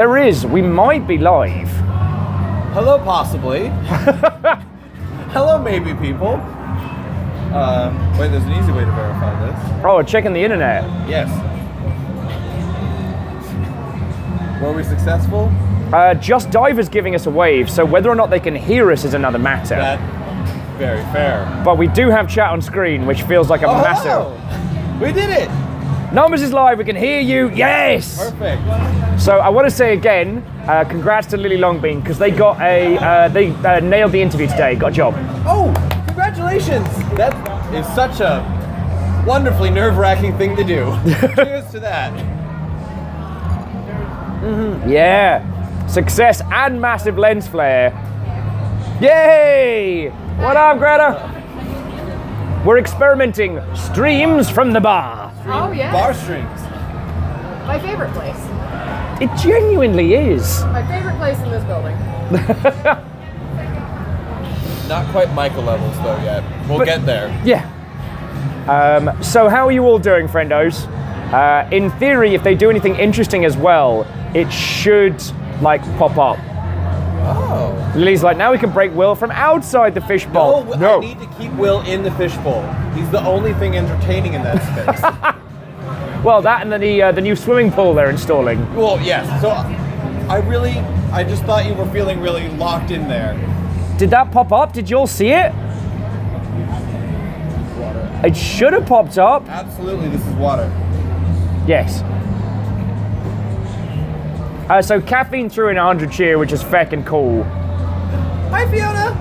There is. We might be live. Hello, possibly. Hello, maybe, people. Wait, there's an easy way to verify this. Oh, checking the internet. Yes. Were we successful? Just Diver's giving us a wave, so whether or not they can hear us is another matter. Very fair. But we do have chat on screen, which feels like a massive... We did it! Numbers is live, we can hear you, yes! Perfect. So I want to say again, congrats to Lily Longbean, because they got they nailed the interview today, got a job. Oh, congratulations! That is such a wonderfully nerve-wracking thing to do. Cheers to that. Mm-hmm. Yeah, success and massive lens flare. Yay! What up, Greta? We're experimenting streams from the bar. Oh, yeah. Bar streams. My favorite place. It genuinely is. My favorite place in this building. Not quite Michael levels though yet. We'll get there. Yeah. So how are you all doing, friendos? In theory, if they do anything interesting as well, it should like pop up. Oh. Lily's like, now we can break Will from outside the fishbowl. No, I need to keep Will in the fishbowl. He's the only thing entertaining in that space. Well, that and the new swimming pool they're installing. Well, yes. So I just thought you were feeling really locked in there. Did that pop up? Did you all see it? Water. It should have popped up. Absolutely, this is water. Yes. So Caffeine threw in 100 cheer, which is feckin' cool. Hi, Fiona.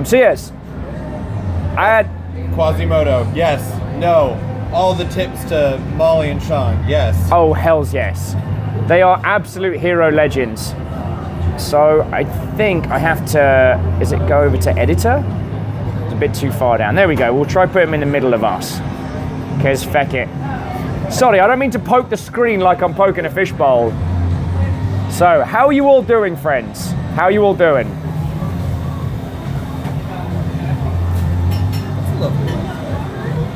So yes, I had Quasimodo, yes, no. All the tips to Molly and Sean, yes. oh hells yes, they are absolute hero legends. So I think I have to. Is it go over to editor? It's a bit too far down. There we go. We'll try put him in the middle of us. Cause feck it. Sorry, I don't mean to poke the screen like I'm poking a fishbowl. So, how are you all doing, friends? How are you all doing? That's lovely.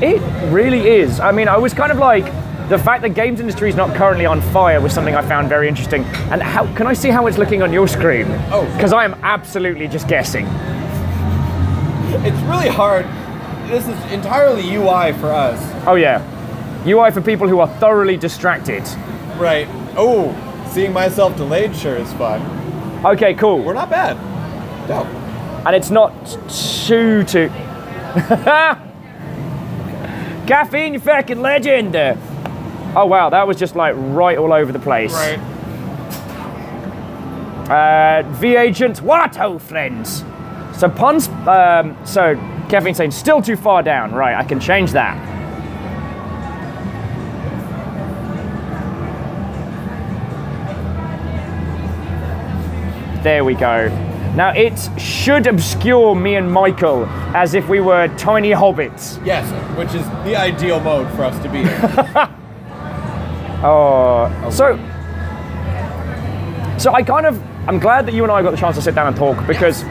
It really is. I mean, I was kind of like, the fact that games industry is not currently on fire was something I found very interesting. And how can I see how it's looking on your screen? Oh. Because I am absolutely just guessing. It's really hard. This is entirely UI for us. Oh yeah. UI for people who are thoroughly distracted. Right. Oh, seeing myself delayed sure is fun. Okay, cool. We're not bad. No. And it's not too... Caffeine, you fucking legend! Oh wow, that was just like right all over the place. Right. V agent, what ho friends? So puns, so Caffeine's saying still too far down. Right, I can change that. There we go. Now it should obscure me and Michael as if we were tiny hobbits. Yes, which is the ideal mode for us to be in. So I'm glad that you and I got the chance to sit down and talk, because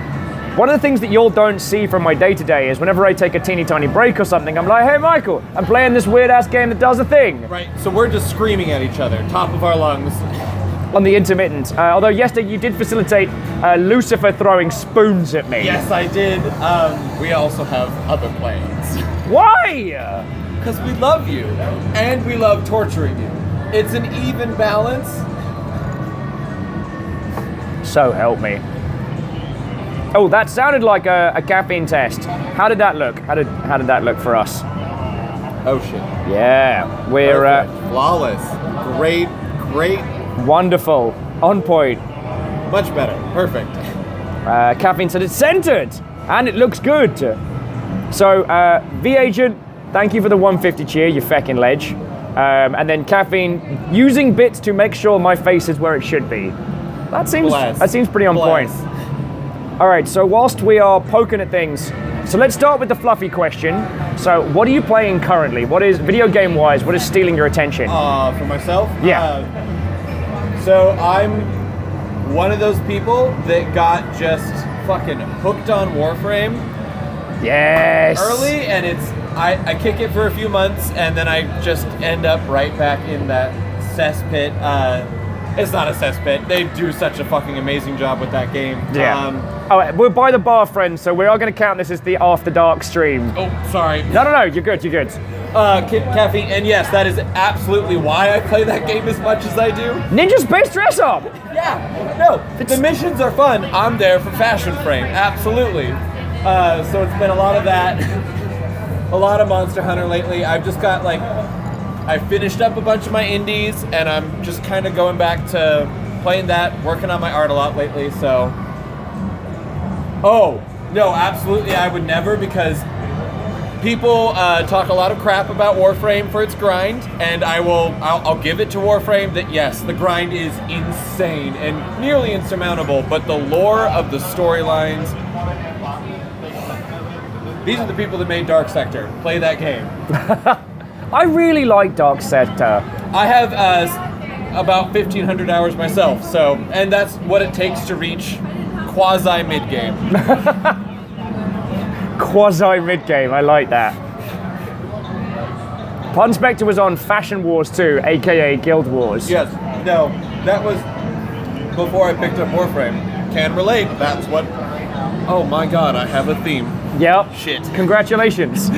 one of the things that y'all don't see from my day-to-day is whenever I take a teeny tiny break or something, I'm like, hey Michael, I'm playing this weird ass game that does a thing. Right, so we're just screaming at each other, top of our lungs. On the intermittent. Although yesterday you did facilitate Lucifer throwing spoons at me. Yes, I did. We also have other plans. Why? Because we love you, and we love torturing you. It's an even balance. So help me. Oh, that sounded like a caffeine test. How did that look? How did that look for us? Oh shit. Yeah, we're perfect. Flawless. Great. Wonderful. On point. Much better. Perfect. Caffeine said it's centered and it looks good. So, V Agent, thank you for the 150 cheer, you feckin' ledge. And then Caffeine using bits to make sure my face is where it should be. That seems pretty on point. All right, so whilst we are poking at things, so let's start with the fluffy question. So, what are you playing currently? What is, video game-wise, what is stealing your attention? For myself? Yeah. So I'm one of those people that got just fucking hooked on Warframe. Yes. Early, and I kick it for a few months, and then I just end up right back in that cesspit. It's not a cesspit. They do such a fucking amazing job with that game. Yeah. We're by the bar, friends, so we are going to count this as the After Dark stream. Oh, sorry. No, you're good. Caffeine, and yes, that is absolutely why I play that game as much as I do. Ninja Space Dress Up! Yeah, no, the missions are fun. I'm there for Fashion Frame, absolutely. So it's been a lot of that, a lot of Monster Hunter lately. I've just got I finished up a bunch of my indies, and I'm just kind of going back to playing that, working on my art a lot lately, so. Oh, no, absolutely I would never, because people talk a lot of crap about Warframe for its grind, and I'll give it to Warframe that yes, the grind is insane and nearly insurmountable, but the lore of the storylines, these are the people that made Dark Sector. Play that game. I really like Dark Sector. I have about 1,500 hours myself, so, and that's what it takes to reach quasi mid-game. Quasi mid-game, I like that. Pun Spectre was on Fashion Wars 2, aka Guild Wars. Yes, no, that was before I picked up Warframe. Can relate, that's what... Oh my god, I have a theme. Yep. Shit. Congratulations.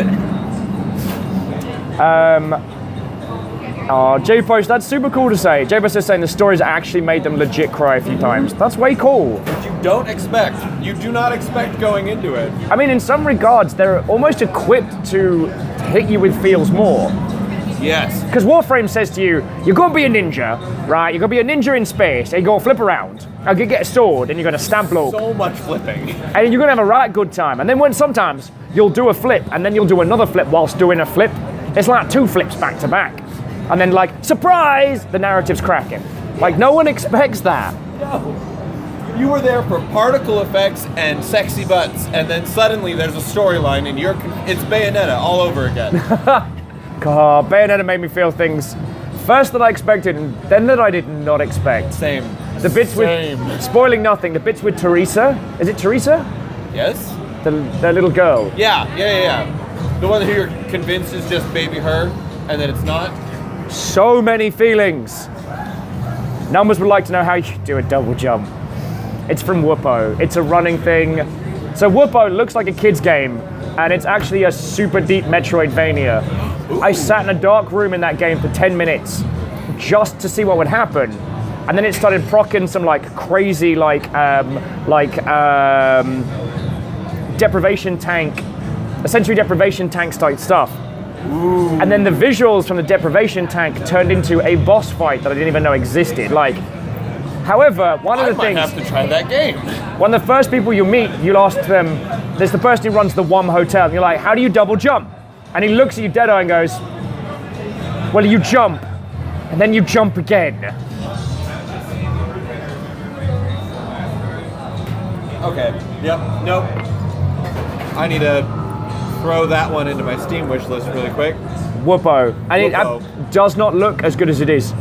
J-Post, that's super cool to say. J-Post is saying the stories actually made them legit cry a few times. That's way cool. But you don't expect. You do not expect going into it. I mean, in some regards, they're almost equipped to hit you with feels more. Yes. Because Warframe says to you, you're going to be a ninja, right? You're going to be a ninja in space, and you're going to flip around. You're going to get a sword, and you're going to stab bloke. So much flipping. And you're going to have a right good time. And then sometimes you'll do a flip, and then you'll do another flip whilst doing a flip. It's like 2 flips back to back. And then surprise, the narrative's cracking. No one expects that. No. You were there for particle effects and sexy butts, and then suddenly there's a storyline, and it's Bayonetta all over again. God, Bayonetta made me feel things first that I expected, and then that I did not expect. Same. The bits with, spoiling nothing, the bits with Teresa. Is it Teresa? Yes? The little girl. Yeah. The one who you're convinced is just baby her, and then it's not. So many feelings. Numbers would like to know how you do a double jump. It's from Whoopo. It's a running thing. So Whoopo looks like a kid's game, and it's actually a super deep Metroidvania. Ooh. I sat in a dark room in that game for 10 minutes just to see what would happen. And then it started procking some crazy deprivation tank, essentially deprivation tank type stuff. Ooh. And then the visuals from the deprivation tank turned into a boss fight that I didn't even know existed. However, one of the things... I might have to try that game. One of the first people you meet, you'll ask them, there's the person who runs the WOM hotel, and you're like, how do you double jump? And he looks at you dead eye and goes, well, you jump, and then you jump again. Okay, yep, nope. I need to throw that one into my Steam wish list really quick. Whoopo. And it does not look as good as it is.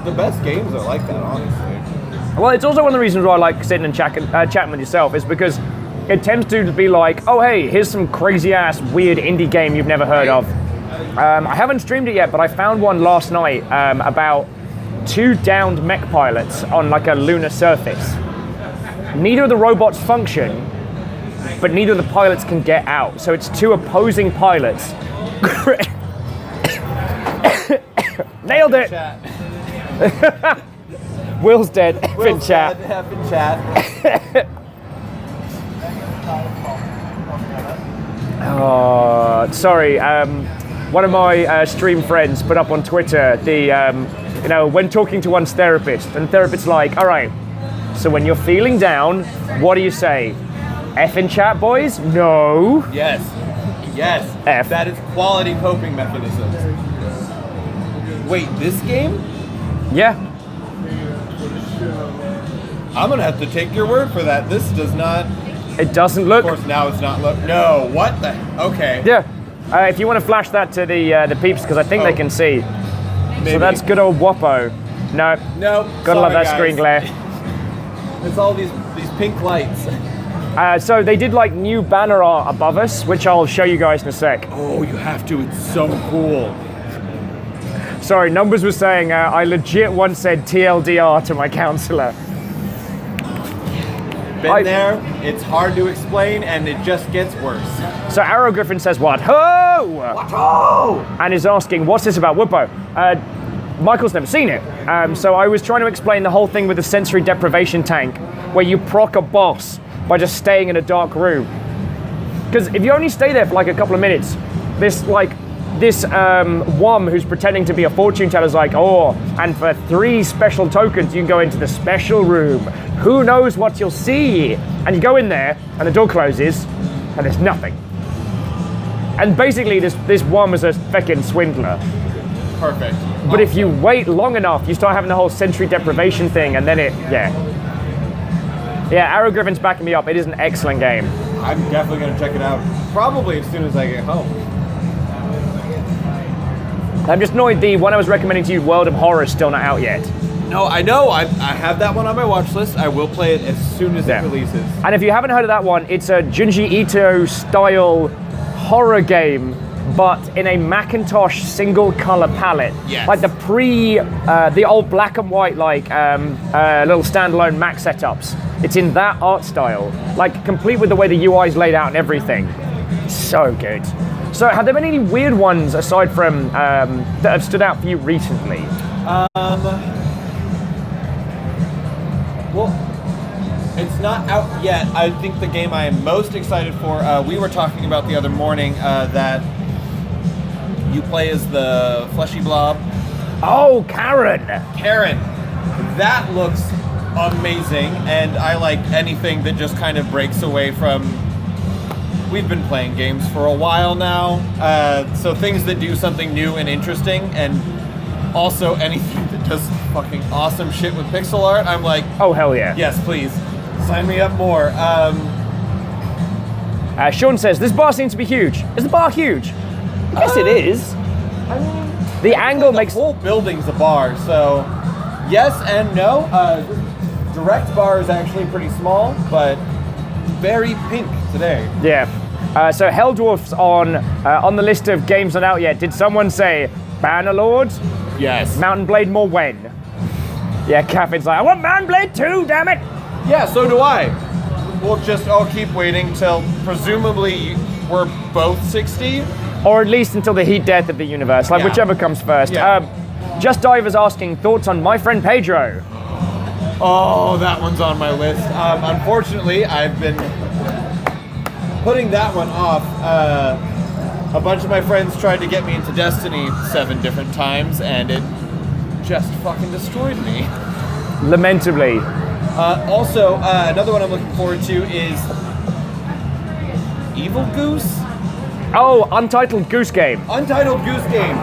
The best games are like that, honestly. Well, it's also one of the reasons why I like sitting and chatting with yourself, is because it tends to be oh, hey, here's some crazy-ass, weird indie game you've never heard of. I haven't streamed it yet, but I found one last night about 2 downed mech pilots on a lunar surface. Neither of the robots function, but neither of the pilots can get out. So it's 2 opposing pilots. Nailed it! Will's dead. Will's chat. dead. F in chat. Oh, sorry. One of my stream friends put up on Twitter when talking to one's therapist, and the therapist's like, all right, so when you're feeling down, what do you say? F in chat, boys? No. Yes. F. That is quality coping mechanisms. Wait, this game? Yeah. I'm gonna have to take your word for that. This does not. It doesn't look. Of course, now it's not look. No. What the? Okay. Yeah. If you want to flash that to the peeps, because I think they can see. Maybe. So that's good old Whoppo. No. Gotta love that screen glare. It's all these pink lights. So they did new banner art above us, which I'll show you guys in a sec. Oh, you have to. It's so cool. Sorry, Numbers was saying I legit once said TLDR to my counselor. Been there, it's hard to explain, and it just gets worse. So Arrow Griffin says, what ho? What? Oh! And is asking, what's this about Whoopo? Michael's never seen it. So I was trying to explain the whole thing with the sensory deprivation tank, where you proc a boss by just staying in a dark room. Because if you only stay there for like a couple of minutes, this WOM who's pretending to be a fortune teller is like, oh, and for 3 special tokens, you can go into the special room. Who knows what you'll see? And you go in there, and the door closes, and there's nothing. And basically, this WOM is a feckin' swindler. Perfect. But if you wait long enough, you start having the whole sensory deprivation thing, and then Yeah, Arrow Griffin's backing me up. It is an excellent game. I'm definitely going to check it out, probably as soon as I get home. I'm just annoyed the one I was recommending to you, World of Horror, is still not out yet. No, I know. I have that one on my watch list. I will play it as soon as it releases. And if you haven't heard of that one, it's a Junji Ito style horror game, but in a Macintosh single color palette. Yes. Like the old black and white, like little standalone Mac setups. It's in that art style, like complete with the way the UI is laid out and everything. So good. So have there been any weird ones aside from that have stood out for you recently? Well, it's not out yet. I think the game I am most excited for, we were talking about the other morning that you play as the fleshy blob. Oh, Karen! Karen. That looks amazing, and I like anything that just kind of breaks away from... We've been playing games for a while now, so things that do something new and interesting, and also anything that does fucking awesome shit with pixel art, I'm like... Oh, hell yeah. Yes, please. Sign me up more. Sean says, this bar seems to be huge. Is the bar huge? I guess it is. I mean... The angle makes... The whole building's a bar, so... Yes and no. Direct bar is actually pretty small, but very pink today. Yeah. So Helldwarf's on the list of games not out yet. Did someone say Bannerlord? Yes. Mountain Blade more when? Yeah, Caffein's like, I want Mountain Blade too, damn it! Yeah, so do I. We'll just all keep waiting till presumably we're both 60. Or at least until the heat death of the universe, like whichever comes first. Yeah. Just Diver's asking thoughts on My Friend Pedro. Oh, that one's on my list. Unfortunately, I've been putting that one off. A bunch of my friends tried to get me into Destiny 7 different times, and it just fucking destroyed me. Lamentably. Also, another one I'm looking forward to is Evil Goose? Oh, Untitled Goose Game. Untitled Goose Game.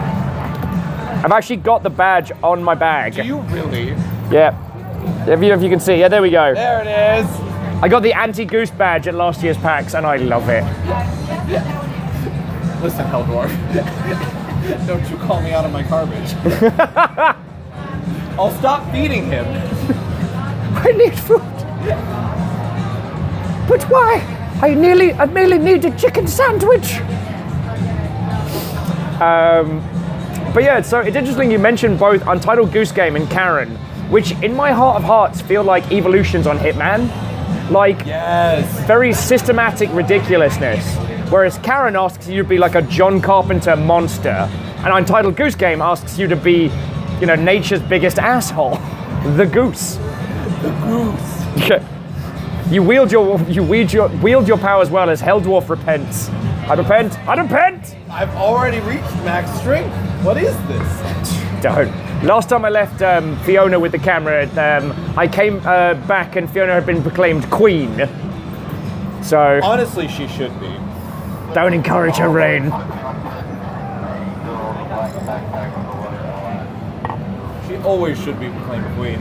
I've actually got the badge on my bag. Do you really? Yeah. If you can see. Yeah, there we go. There it is. I got the anti-goose badge at last year's PAX, and I love it. Listen, Heldor. Don't you call me out of my garbage. I'll stop feeding him. I need food. But why? I merely need a chicken sandwich. But yeah, so it's interesting you mentioned both Untitled Goose Game and Karen, which in my heart of hearts feel like evolutions on Hitman. Like, yes, very systematic ridiculousness. Whereas Karen asks you to be like a John Carpenter monster, and Untitled Goose Game asks you to be, you know, nature's biggest asshole, the goose. The goose. You wield your powers well as Helldwarf repents. I repent. I repent. I've already reached max strength. What is this? Don't. Last time I left Fiona with the camera, I came back and Fiona had been proclaimed queen. So honestly, she should be. Don't encourage her reign. She always should be proclaimed queen.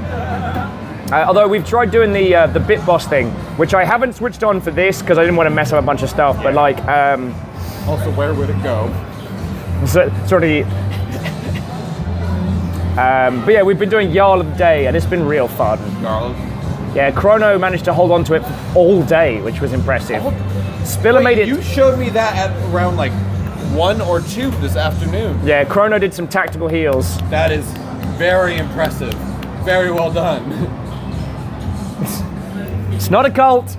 Although we've tried doing the bit boss thing, which I haven't switched on for this because I didn't want to mess up a bunch of stuff. But like, also, where would it go? Sort of. But yeah, we've been doing Jarl of the Day, and it's been real fun. Jarl. Yeah, Chrono managed to hold on to it all day, which was impressive. Spiller made it. You showed me that at around like 1 or 2 this afternoon. Yeah, Chrono did some tactical heals. That is very impressive. Very well done. It's not a cult.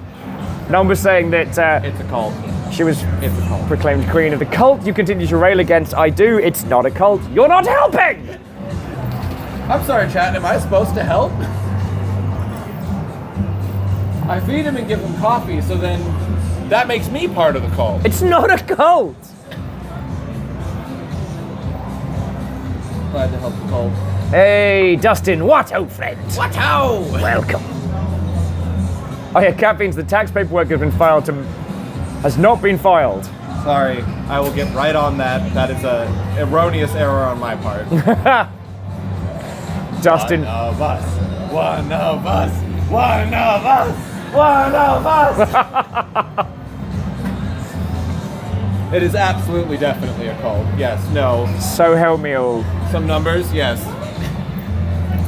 No one was saying that It's a cult. she was It's a cult. proclaimed queen of the cult. You continue to rail against I do. It's not a cult. You're not helping! I'm sorry, chat. Am I supposed to help? I feed him and give him coffee, so then that makes me part of the cult. It's not a cult! Glad to help the cult. Hey, Dustin, what, old friend? What how? Welcome. Oh yeah, Caffeine's the tax paperwork has not been filed. Sorry, I will get right on that. That is a erroneous error on my part. Dustin. One of us. One of us. One of us. One of us. It is absolutely, definitely a cult. Yes. No. So help me all. Some numbers. Yes.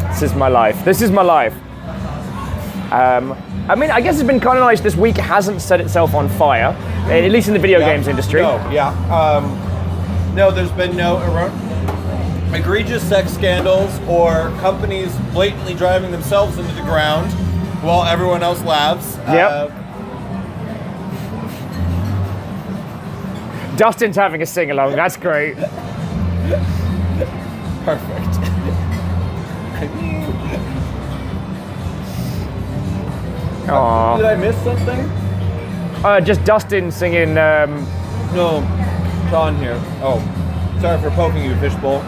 This is my life. This is my life. I mean, I guess it's been kind of nice this week hasn't set itself on fire, at least in the video games industry. No. Yeah. No. There's been no egregious sex scandals or companies blatantly driving themselves into the ground while everyone else laughs. Yep. Dustin's having a sing-along, that's great. Perfect. Aww. Did I miss something? Just Dustin singing, No. Sean here. Oh. Sorry for poking you, fishbowl.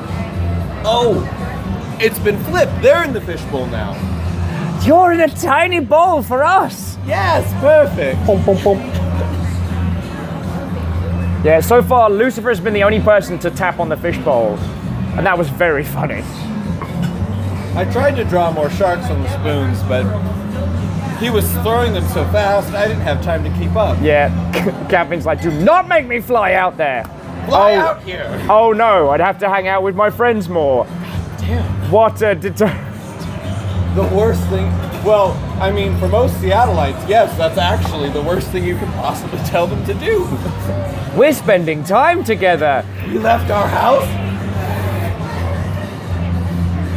Oh! It's been flipped. They're in the fishbowl now. you're in a tiny bowl for us. Yes, perfect. Pum, pum, pum. Yeah, so far Lucifer has been the only person to tap on the fishbowl, and that was very funny. I tried to draw more sharks on the spoons, but he was throwing them so fast, I didn't have time to keep up. Yeah, Caffeine's like, do not make me fly out there. Fly out here! Oh no, I'd have to hang out with my friends more. Damn. What a The worst thing, well, I mean, for most Seattleites, yes, that's actually the worst thing you could possibly tell them to do. We're spending time together. We left our house?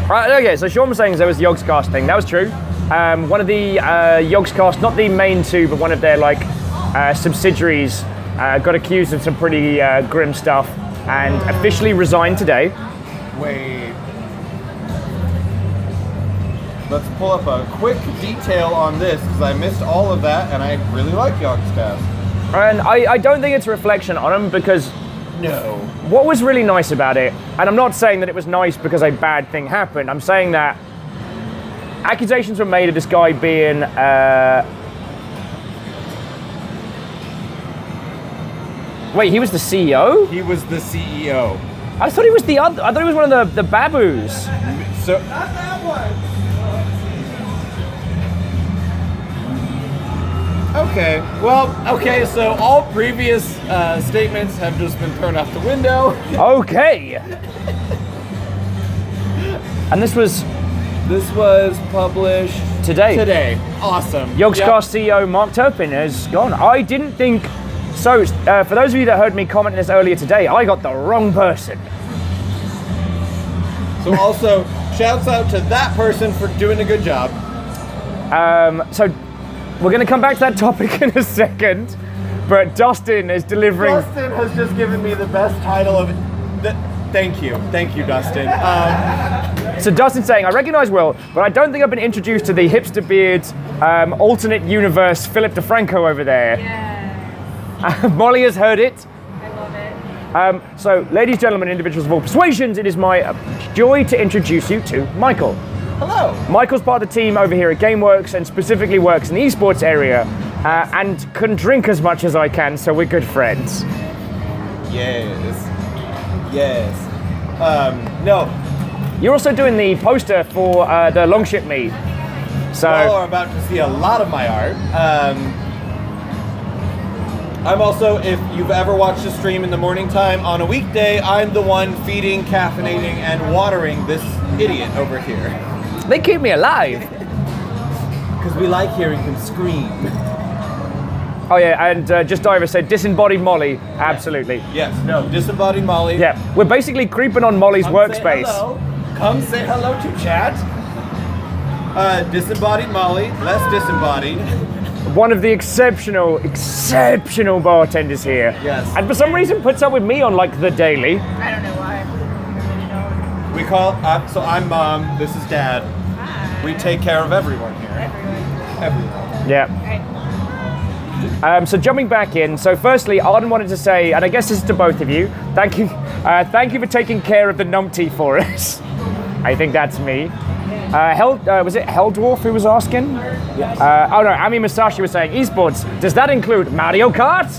Right, okay, so Sean was saying there was the Yogscast thing. That was true. One of the Yogscast, not the main two, but one of their subsidiaries, got accused of some pretty grim stuff and officially resigned today. Wait. Let's pull up a quick detail on this, because I missed all of that, and I really like Yogscast. And I don't think it's a reflection on them, because No. what was really nice about it, and I'm not saying that it was nice because a bad thing happened, I'm saying that accusations were made of this guy being wait, he was the CEO? He was the CEO. I thought he was the other. I thought he was one of the baboos. So, not that one. Okay. Well, okay. So all previous statements have just been thrown out the window. Okay. And this was published today. Today. Awesome. Yogscast CEO Mark Turpin has gone. I didn't think so. For those of you that heard me comment this earlier today, I got the wrong person. So also, shouts out to that person for doing a good job. So we're going to come back to that topic in a second, but Dustin is delivering. Dustin has just given me the best title of it. Thank you, Dustin. So Dustin's saying, I recognize Will, but I don't think I've been introduced to the hipster beard, alternate universe Philip DeFranco over there. Yeah. Molly has heard it. I love it. So, ladies, gentlemen, individuals of all persuasions, it is my joy to introduce you to Michael. Hello. Michael's part of the team over here at Gameworks and specifically works in the esports area and can drink as much as I can, so we're good friends. Yes. No. You're also doing the poster for the Longship meet. So, Y'all are about to see a lot of my art. I'm also, if you've ever watched a stream in the morning time on a weekday, I'm the one feeding, caffeinating, and watering this idiot over here. they keep me alive. Because we like hearing him scream. Oh yeah, and Just Diver said disembodied Molly. Absolutely. Yes. No. Disembodied Molly. Yeah, we're basically creeping on Molly's workspace. Come say hello to chat. Disembodied Molly, less disembodied. One of the exceptional bartenders here. Yes. And for some reason puts up with me on like the daily. I don't know why. We call, so I'm Mom, this is Dad. We take care of everyone here. Everyone. Yeah. So jumping back in, so firstly, Arden wanted to say, and I guess this is to both of you, thank you for taking care of the numpty for us. I think that's me. Was it Hell Dwarf who was asking? Yes. Oh no, Ami Masashi was saying, esports, does that include Mario Kart?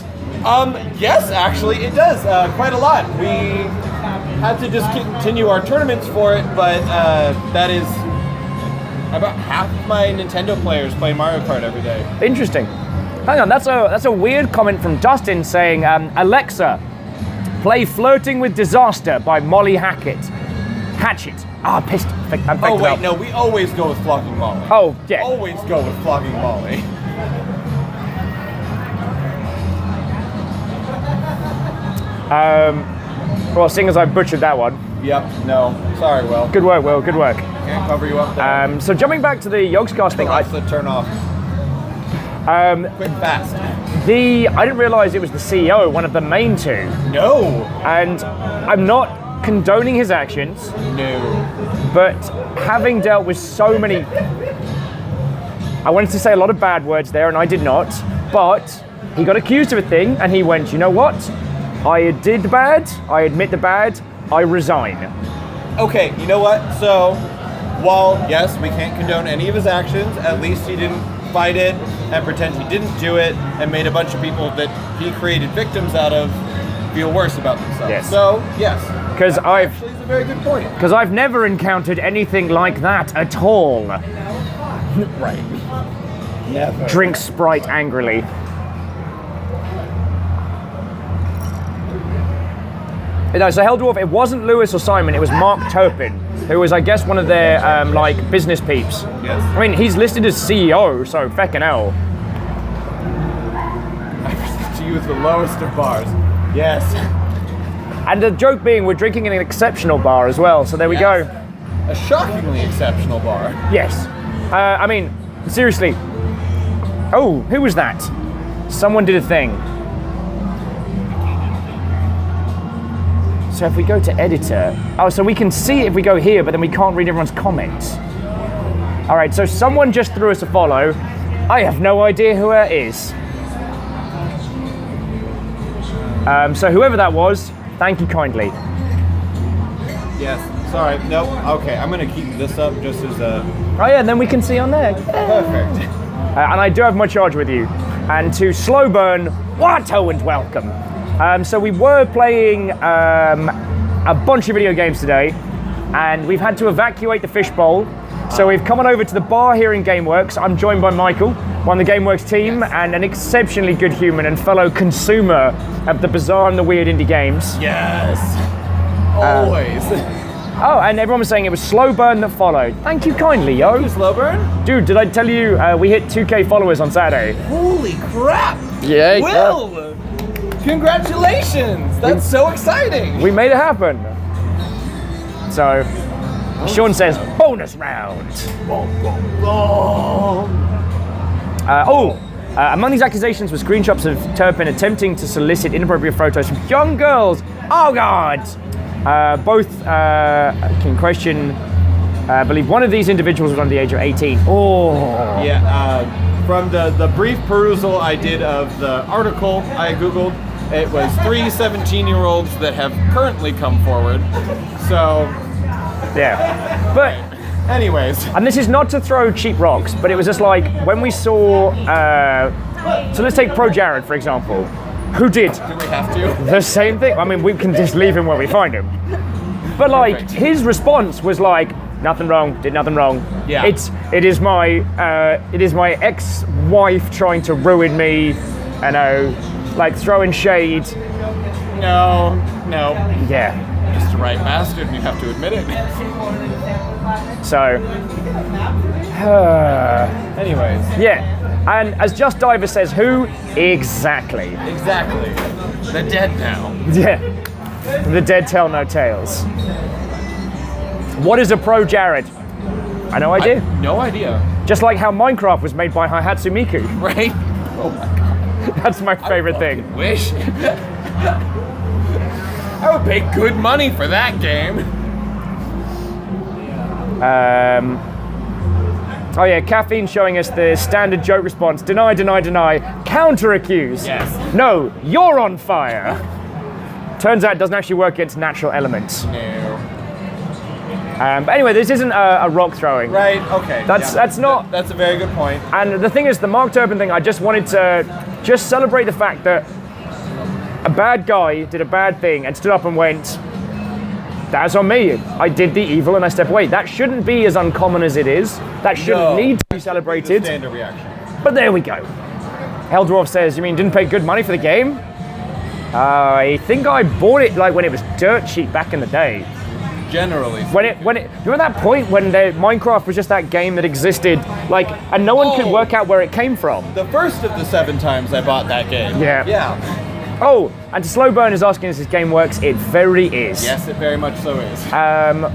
Yes, actually it does, quite a lot. We had to just continue our tournaments for it, but that is about half of my Nintendo players play Mario Kart every day. Interesting. Hang on, that's a weird comment from Dustin saying, Alexa, play Flirting with Disaster by Molly Hatchet. Ah, pissed. Oh wait, no, we always go with Flogging Molly. Oh, yeah. Always go with Flogging Molly. Well, seeing as I butchered that one. Yep, no. Sorry, Will. Good work, Will, good work. Can't cover you up there. So jumping back to the Yogscast thing, Turn off. Quick, fast. I didn't realize it was the CEO, one of the main two. No. And I'm not condoning his actions, No. but having dealt with so many, I wanted to say a lot of bad words there and I did not, but he got accused of a thing and he went, you know what? I did bad, I admit the bad, I resign. Okay, you know what? So, while, yes, we can't condone any of his actions, at least he didn't fight it and pretend he didn't do it and made a bunch of people that he created victims out of feel worse about themselves. Yes. So, yes. Because Actually, it's a very good point. Because I've never encountered anything like that at all. Right. Never. Drink Sprite angrily. No, so Hell Dwarf, it wasn't Lewis or Simon, it was Mark Turpin, who was, I guess, one of their, business peeps. Yes. I mean, he's listed as CEO, so feckin' hell. I present to you as the lowest of bars. Yes. And the joke being, we're drinking in an exceptional bar as well, so there we go. A shockingly exceptional bar. Yes. I mean, seriously. Oh, who was that? Someone did a thing. So if we go to editor, so we can see if we go here, but then we can't read everyone's comments. All right, so someone just threw us a follow. I have no idea who that is. So whoever that was, thank you kindly. Yes. Sorry. No. Okay. I'm gonna keep this up just as a. Oh yeah, and then we can see on there. Perfect. And I do have my charge with you. And to slow burn, Watto and welcome. So we were playing a bunch of video games today, and we've had to evacuate the fishbowl. So we've come on over to the bar here in Gameworks. I'm joined by Michael, one of the Gameworks team, and an exceptionally good human and fellow consumer of the bizarre and the weird indie games. Yes. Always. Oh, and everyone was saying it was Slow Burn that followed. Thank you kindly, yo. Slow burn? Dude, did I tell you we hit 2K followers on Saturday? Holy crap! Yeah. Will! Congratulations! That's so exciting! We made it happen. So, Sean says, bonus round. Among these accusations were screenshots of Turpin attempting to solicit inappropriate photos from young girls. Oh God! Both can question, I believe one of these individuals was under the age of 18. Oh. Yeah, from the brief perusal I did of the article I Googled, it was 3 17-year-olds that have currently come forward. So, yeah. But, anyways. and this is not to throw cheap rocks, but it was just like, when we saw, so let's take Pro Jared, for example. Who did? Do we have to? The same thing. I mean, we can just leave him where we find him. But like, Perfect. his response was like, nothing wrong, did nothing wrong. Yeah. It is my ex-wife trying to ruin me, you know, like throwing shade. No. Yeah. Just a right bastard, and you have to admit it. So, Anyways. yeah. And as Just Diver says, who? Exactly. Exactly. They're dead now. Yeah. The dead tell no tales. What is a pro, Jared? I no idea. No idea. Just like how Minecraft was made by Hihatsu Miku. Right? Oh my god. That's my favorite thing. Wish. I would pay good money for that game. Oh yeah, Caffeine showing us the standard joke response. Deny, deny, deny. Counter accuse. Yes. No, you're on fire. Turns out it doesn't actually work against natural elements. No. But anyway, this isn't a rock throwing. Right, okay. That's not... That's a very good point. And the thing is, the Mark Turpin thing, I just wanted to just celebrate the fact that a bad guy did a bad thing and stood up and went, that's on me. I did the evil and I step away. That shouldn't be as uncommon as it is. That shouldn't need to be celebrated. Standard reaction. But there we go. Eldorf says, you mean didn't pay good money for the game? I think I bought it like when it was dirt cheap back in the day. Generally. When it, you're at that point when Minecraft was just that game that existed, like, and no one could work out where it came from. The first of the 7 times I bought that game. Yeah. Yeah. Oh, and to Slow Burn is asking us if Gameworks. It very is. Yes, it very much so is.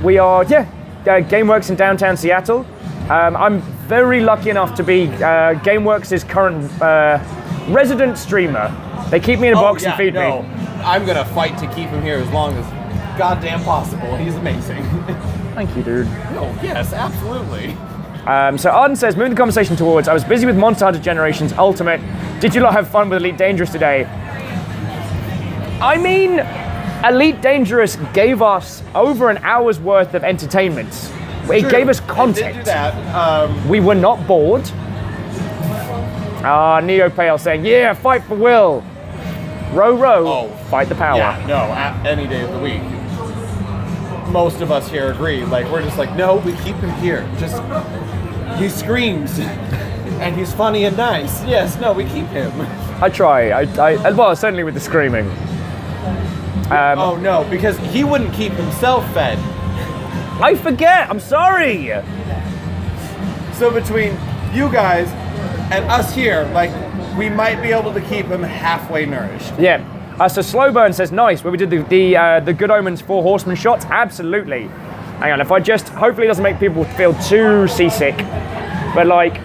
We are, Gameworks in downtown Seattle. I'm very lucky enough to be Gameworks' current resident streamer. They keep me in a box and feed me. I'm gonna fight to keep him here as long as goddamn possible. He's amazing. Thank you, dude. Oh, yes, absolutely. So Arden says, moving the conversation towards, I was busy with Monster Hunter Generations Ultimate. Did you not have fun with Elite Dangerous today? I mean, Elite Dangerous gave us over an hour's worth of entertainment. It gave us content. It did do that. We were not bored. Neopale saying, yeah, fight for Will. Row, fight the power. Yeah, no, any day of the week. Most of us here agree. Like, we're just like, no, we keep him here. Just, he screams. And he's funny and nice. Yes, no, we keep him. I try. Well, certainly with the screaming. Oh no, because he wouldn't keep himself fed. I forget. I'm sorry. So between you guys and us here, like, we might be able to keep him halfway nourished. Yeah. So Slowburn says, nice. Where we did the Good Omens 4 Horsemen shots. Absolutely. Hang on. If I just, hopefully it doesn't make people feel too seasick. But like,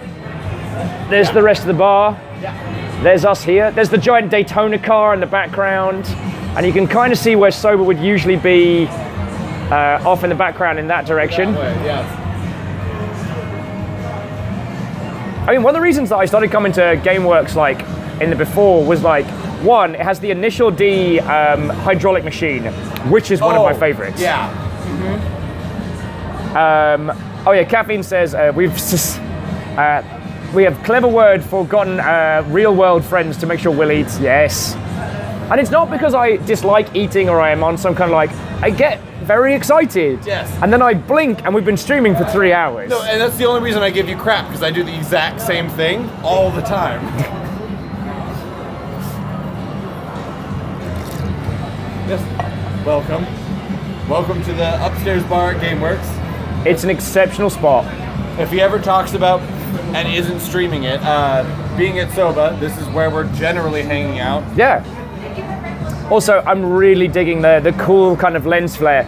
there's the rest of the bar. Yeah. There's us here. There's the giant Daytona car in the background. And you can kind of see where Sober would usually be off in the background in that direction. That way, yes. I mean, one of the reasons that I started coming to Gameworks like in the before was like, one, it has the Initial D hydraulic machine, which is one of my favorites. Yeah. Oh yeah, Caffeine says we have clever word for gotten real world friends to make sure Will eats. Yes. And it's not because I dislike eating or I am on some kind of like, I get very excited. Yes. And then I blink and we've been streaming for 3 hours. No, and that's the only reason I give you crap, because I do the exact same thing all the time. Yes. Welcome. Welcome to the upstairs bar at Gameworks. It's an exceptional spot. If he ever talks about and isn't streaming it, being at Soba, this is where we're generally hanging out. Yeah. Also, I'm really digging the cool kind of lens flare.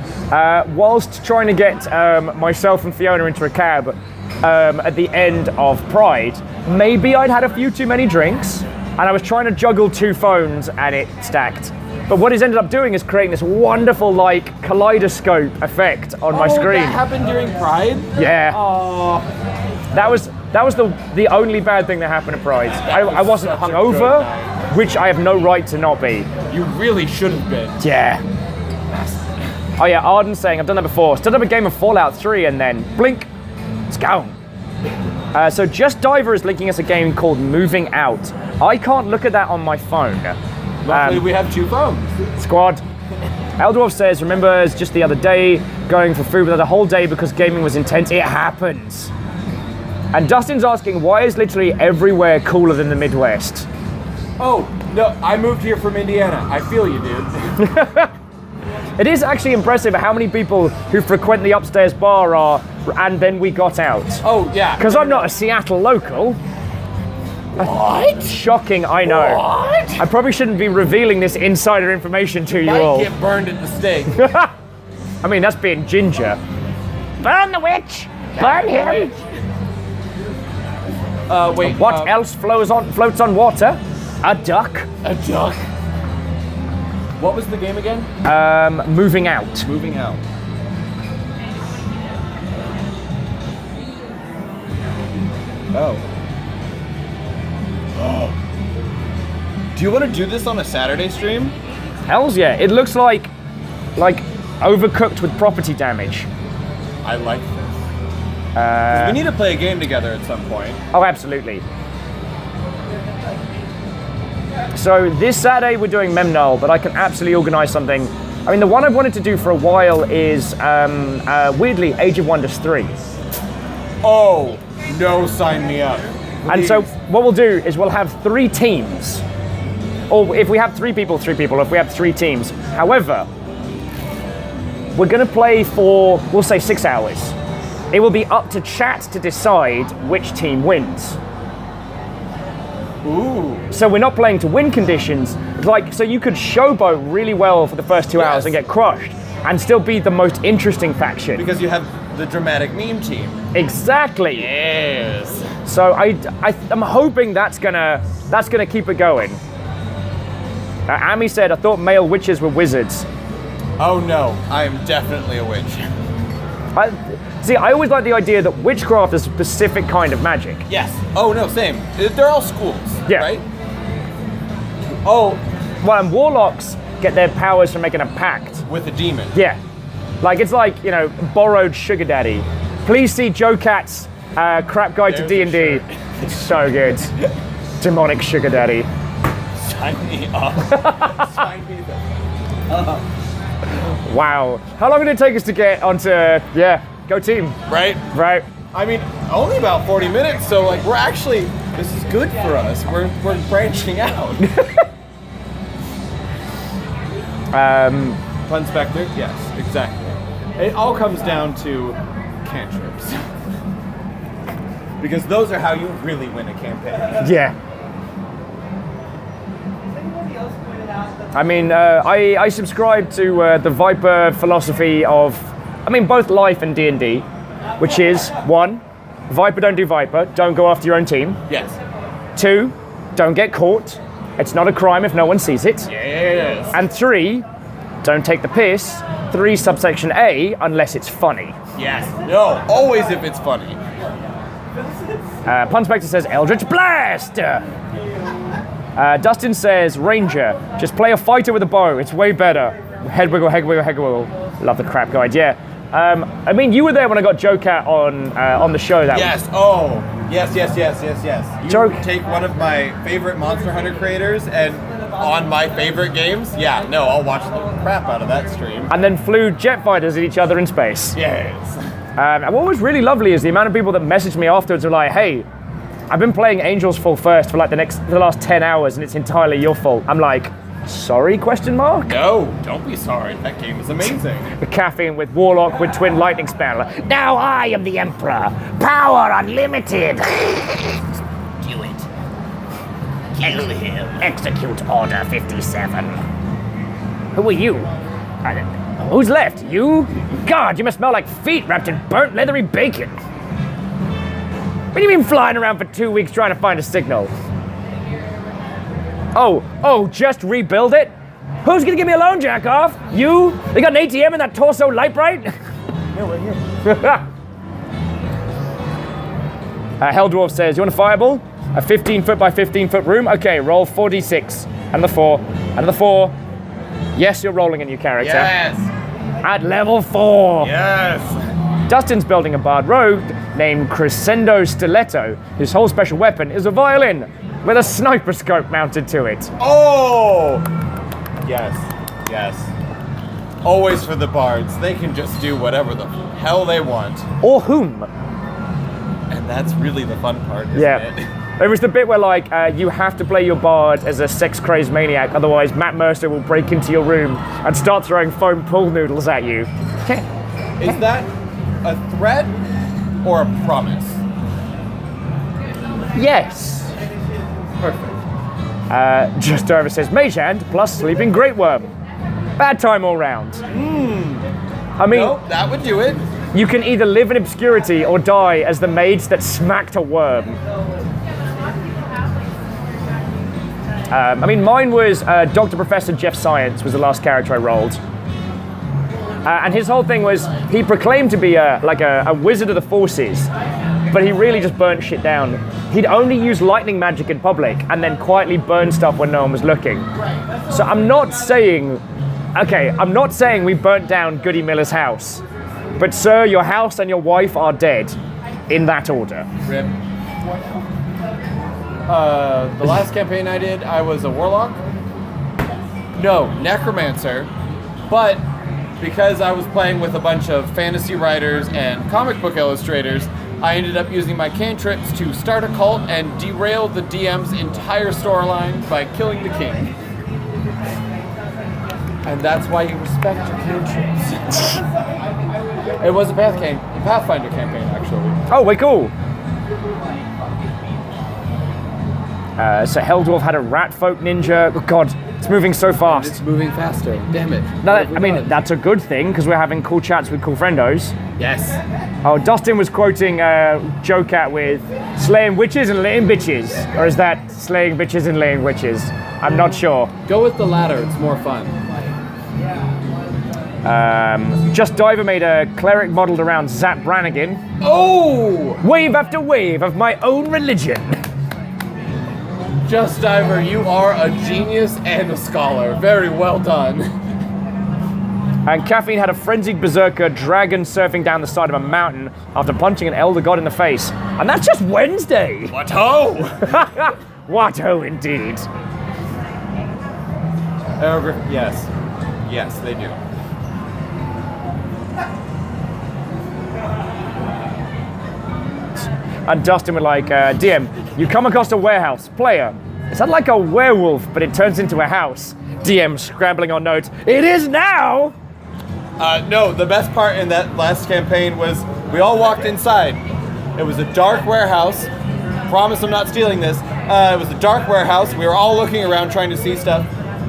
Whilst trying to get myself and Fiona into a cab at the end of Pride, maybe I'd had a few too many drinks, and I was trying to juggle 2 phones and it stacked. But what it's ended up doing is creating this wonderful, like, kaleidoscope effect on my screen. That happened during Pride? Yeah. Oh. That was the only bad thing that happened at Pride. I wasn't hungover, which I have no right to not be. You really should have been. Yeah. Oh yeah, Arden's saying, I've done that before. Stood up a game of Fallout 3 and then blink, it's gone. So Just Diver is linking us a game called Moving Out. I can't look at that on my phone. Luckily we have 2 phones. Squad. Eldorf says, remembers just the other day going for food without a whole day because gaming was intense. It happens. And Dustin's asking, why is literally everywhere cooler than the Midwest? Oh, no, I moved here from Indiana. I feel you, dude. It is actually impressive how many people who frequent the upstairs bar are, and then we got out. Oh, yeah. Because I'm not a Seattle local. What? Shocking, I know. What? I probably shouldn't be revealing this insider information to you all. Might get burned at the stake. I mean, that's being ginger. Burn the witch! Burn him! Wait. What else floats on water? A duck. A duck. What was the game again? Moving out. Moving out. Oh. Do you want to do this on a Saturday stream? Hells yeah. It looks like overcooked with property damage. I like this. 'Cause we need to play a game together at some point. Oh, absolutely. So this Saturday we're doing Memnol, but I can absolutely organize something. I mean, the one I've wanted to do for a while is, weirdly, Age of Wonders 3. Oh, no, sign me up. And so Please. what we'll do is we'll have 3 teams. Or if we have 3 people, 3 people. If we have 3 teams. However, we're going to play for, we'll say 6 hours. It will be up to chat to decide which team wins. Ooh. So we're not playing to win conditions. Like, so you could showboat really well for the first 2 hours and get crushed and still be the most interesting faction. Because you have the dramatic meme team. Exactly. Yes. So I'm hoping that's gonna keep it going. Amy said, I thought male witches were wizards. Oh no, I am definitely a witch. I always like the idea that witchcraft is a specific kind of magic. Yes. Oh no, same. They're all schools, Yeah. right? Oh, Well, and warlocks get their powers from making a pact. with a demon. Yeah. Like, it's like, borrowed sugar daddy. Please see Joe Cat's crap guide to There's D&D. a shirt. It's so good. Demonic sugar daddy. Sign me up. Sign me up. Wow. How long did it take us to get onto, go team? Right? Right. I mean, only about 40 minutes, so like we're actually, this is good for us. We're branching out. Fun Spectre? Yes, exactly. It all comes down to cantrips. Because those are how you really win a campaign. Yeah. I mean, I subscribe to the Viper philosophy of, both life and D&D, which is 1, Viper don't do Viper, don't go after your own team. Yes. 2, don't get caught. It's not a crime if no one sees it. Yes. And 3, don't take the piss. 3 subsection A, unless it's funny. Yes. No, always if it's funny. Pun Spectre says Eldritch Blast! Dustin says Ranger, just play a fighter with a bow, it's way better. Head wiggle, head wiggle, head wiggle. Love the crap guide, yeah. You were there when I got Joe Cat on the show that Yes. Oh, yes. You Joke. take one of my favorite Monster Hunter creators and on my favorite games, I'll watch the crap out of that stream. and then flew jet fighters at each other in space. Yes. And what was really lovely is the amount of people that messaged me afterwards were like, hey, I've been playing Angels Fall First for the last 10 hours and it's entirely your fault. I'm like, sorry, question mark? No, don't be sorry. That game is amazing. The caffeine with Warlock with Twin Lightning Spell. Now I am the Emperor. Power unlimited. Do it. Kill him. Execute Order 57. Who are you? Who's left? You? God, you must smell like feet wrapped in burnt leathery bacon. What do you mean flying around for 2 weeks trying to find a signal? Oh, just rebuild it? Who's gonna give me a loan, jack off? You? They got an ATM in that torso light bright? Yeah, we're here. Helldwarf says, you want a fireball? A 15 foot by 15 foot room? Okay, roll 4d6. And the 4. And the 4. Yes, you're rolling a new character. Yes. At level 4. Yes. Dustin's building a bard rogue named Crescendo Stiletto. His whole special weapon is a violin with a sniper scope mounted to it. Oh! Yes. Always for the bards. They can just do whatever the hell they want. Or whom. And that's really the fun part, isn't it? There was the bit where you have to play your bard as a sex-crazed maniac, otherwise Matt Mercer will break into your room and start throwing foam pool noodles at you. Is that a threat or a promise? Yes. Perfect. Just over says Mage Hand plus Sleeping Great Worm. Bad time all round. I mean, Nope, that would do it. you can either live in obscurity or die as the mage that smacked a worm. I mean, mine was Dr. Professor Jeff Science was the last character I rolled. And his whole thing was he proclaimed to be a wizard of the forces, but he really just burnt shit down. He'd only use lightning magic in public and then quietly burn stuff when no one was looking. So I'm not saying we burnt down Goody Miller's house, but sir, your house and your wife are dead, in that order. Rip. The last campaign I did, I was a warlock. No, necromancer. But because I was playing with a bunch of fantasy writers and comic book illustrators, I ended up using my cantrips to start a cult and derail the DM's entire storyline by killing the king. And that's why you respect your cantrips. It was a Pathfinder campaign, actually. Oh, way cool. So Heldorf had a rat folk ninja. Oh God, it's moving so fast. It's moving faster. Damn it. No, that's a good thing because we're having cool chats with cool friendos. Yes. Oh, Dustin was quoting Joe Cat with slaying witches and laying bitches. Or is that slaying bitches and laying witches? I'm not sure. Go with the latter, it's more fun. Just Diver made a cleric modeled around Zap Brannigan. Oh! Wave after wave of my own religion. Just Diver, you are a genius and a scholar. Very well done. And Caffeine had a frenzied berserker dragon surfing down the side of a mountain after punching an elder god in the face. And that's just Wednesday. What-ho! What-ho, indeed. Yes. Yes, they do. And Dustin was like, DM, you come across a warehouse. Player, is that like a werewolf, but it turns into a house? DM scrambling on notes. It is now! No, the best part in that last campaign was we all walked inside. It was a dark warehouse. Promise I'm not stealing this. It was a dark warehouse. We were all looking around trying to see stuff.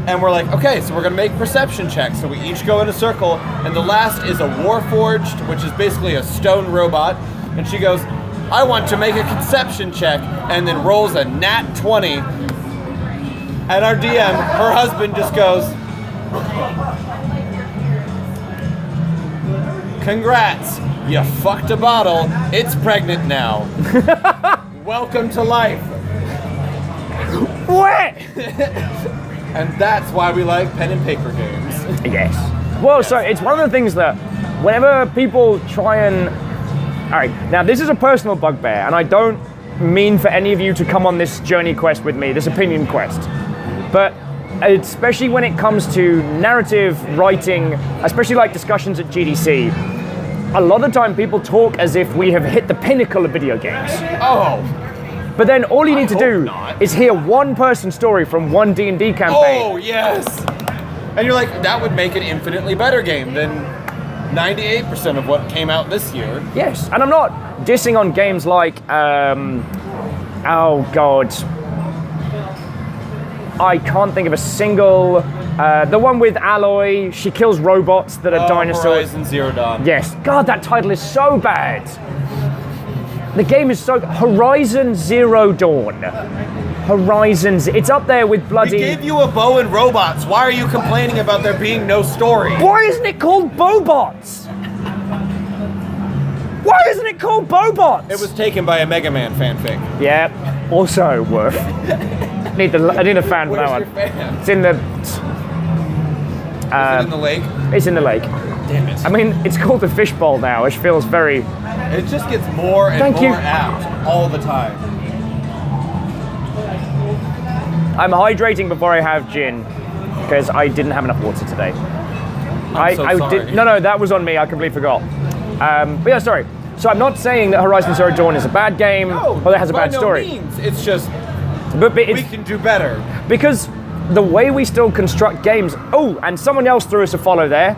And we're like, okay, so we're gonna make perception checks. So we each go in a circle, and the last is a Warforged, which is basically a stone robot. And she goes, I want to make a conception check, and then rolls a nat 20. And our DM, her husband, just goes, congrats, you fucked a bottle, it's pregnant now. Welcome to life. What? And that's why we like pen and paper games. Yes. Well, so it's one of the things that whenever people try and... All right, now this is a personal bugbear, and I don't mean for any of you to come on this journey quest with me, this opinion quest. But especially when it comes to narrative writing, especially like discussions at GDC, a lot of the time people talk as if we have hit the pinnacle of video games. Oh. But then all you need to do is hear one person's story from one D&D campaign. Oh, yes. And you're like, that would make an infinitely better game than 98% of what came out this year. Yes, and I'm not dissing on games like, oh God. I can't think of a single, the one with Alloy, she kills robots that are dinosaurs. Horizon Zero Dawn. Yes, God, that title is so bad. The game is so, Horizon Zero Dawn. It's up there with bloody... We gave you a bow and robots. Why are you complaining about there being no story? Why isn't it called Bobots? Why isn't it called Bobots? It was taken by a Mega Man fanfic. Yeah, also worth. I need a fan for that one. Where's your fan? It's in the... Is it in the lake? It's in the lake. Damn it. I mean, it's called the fishbowl now, which feels very... It just gets more and Thank more you. apt all the time. I'm hydrating before I have gin, because I didn't have enough water today. I'm so sorry. No, that was on me, I completely forgot. But yeah, sorry. So I'm not saying that Horizon Zero Dawn is a bad game, or that it has a bad story. By no means. It's just, But we it's, can do better. because the way we still construct games... Oh, and someone else threw us a follow there.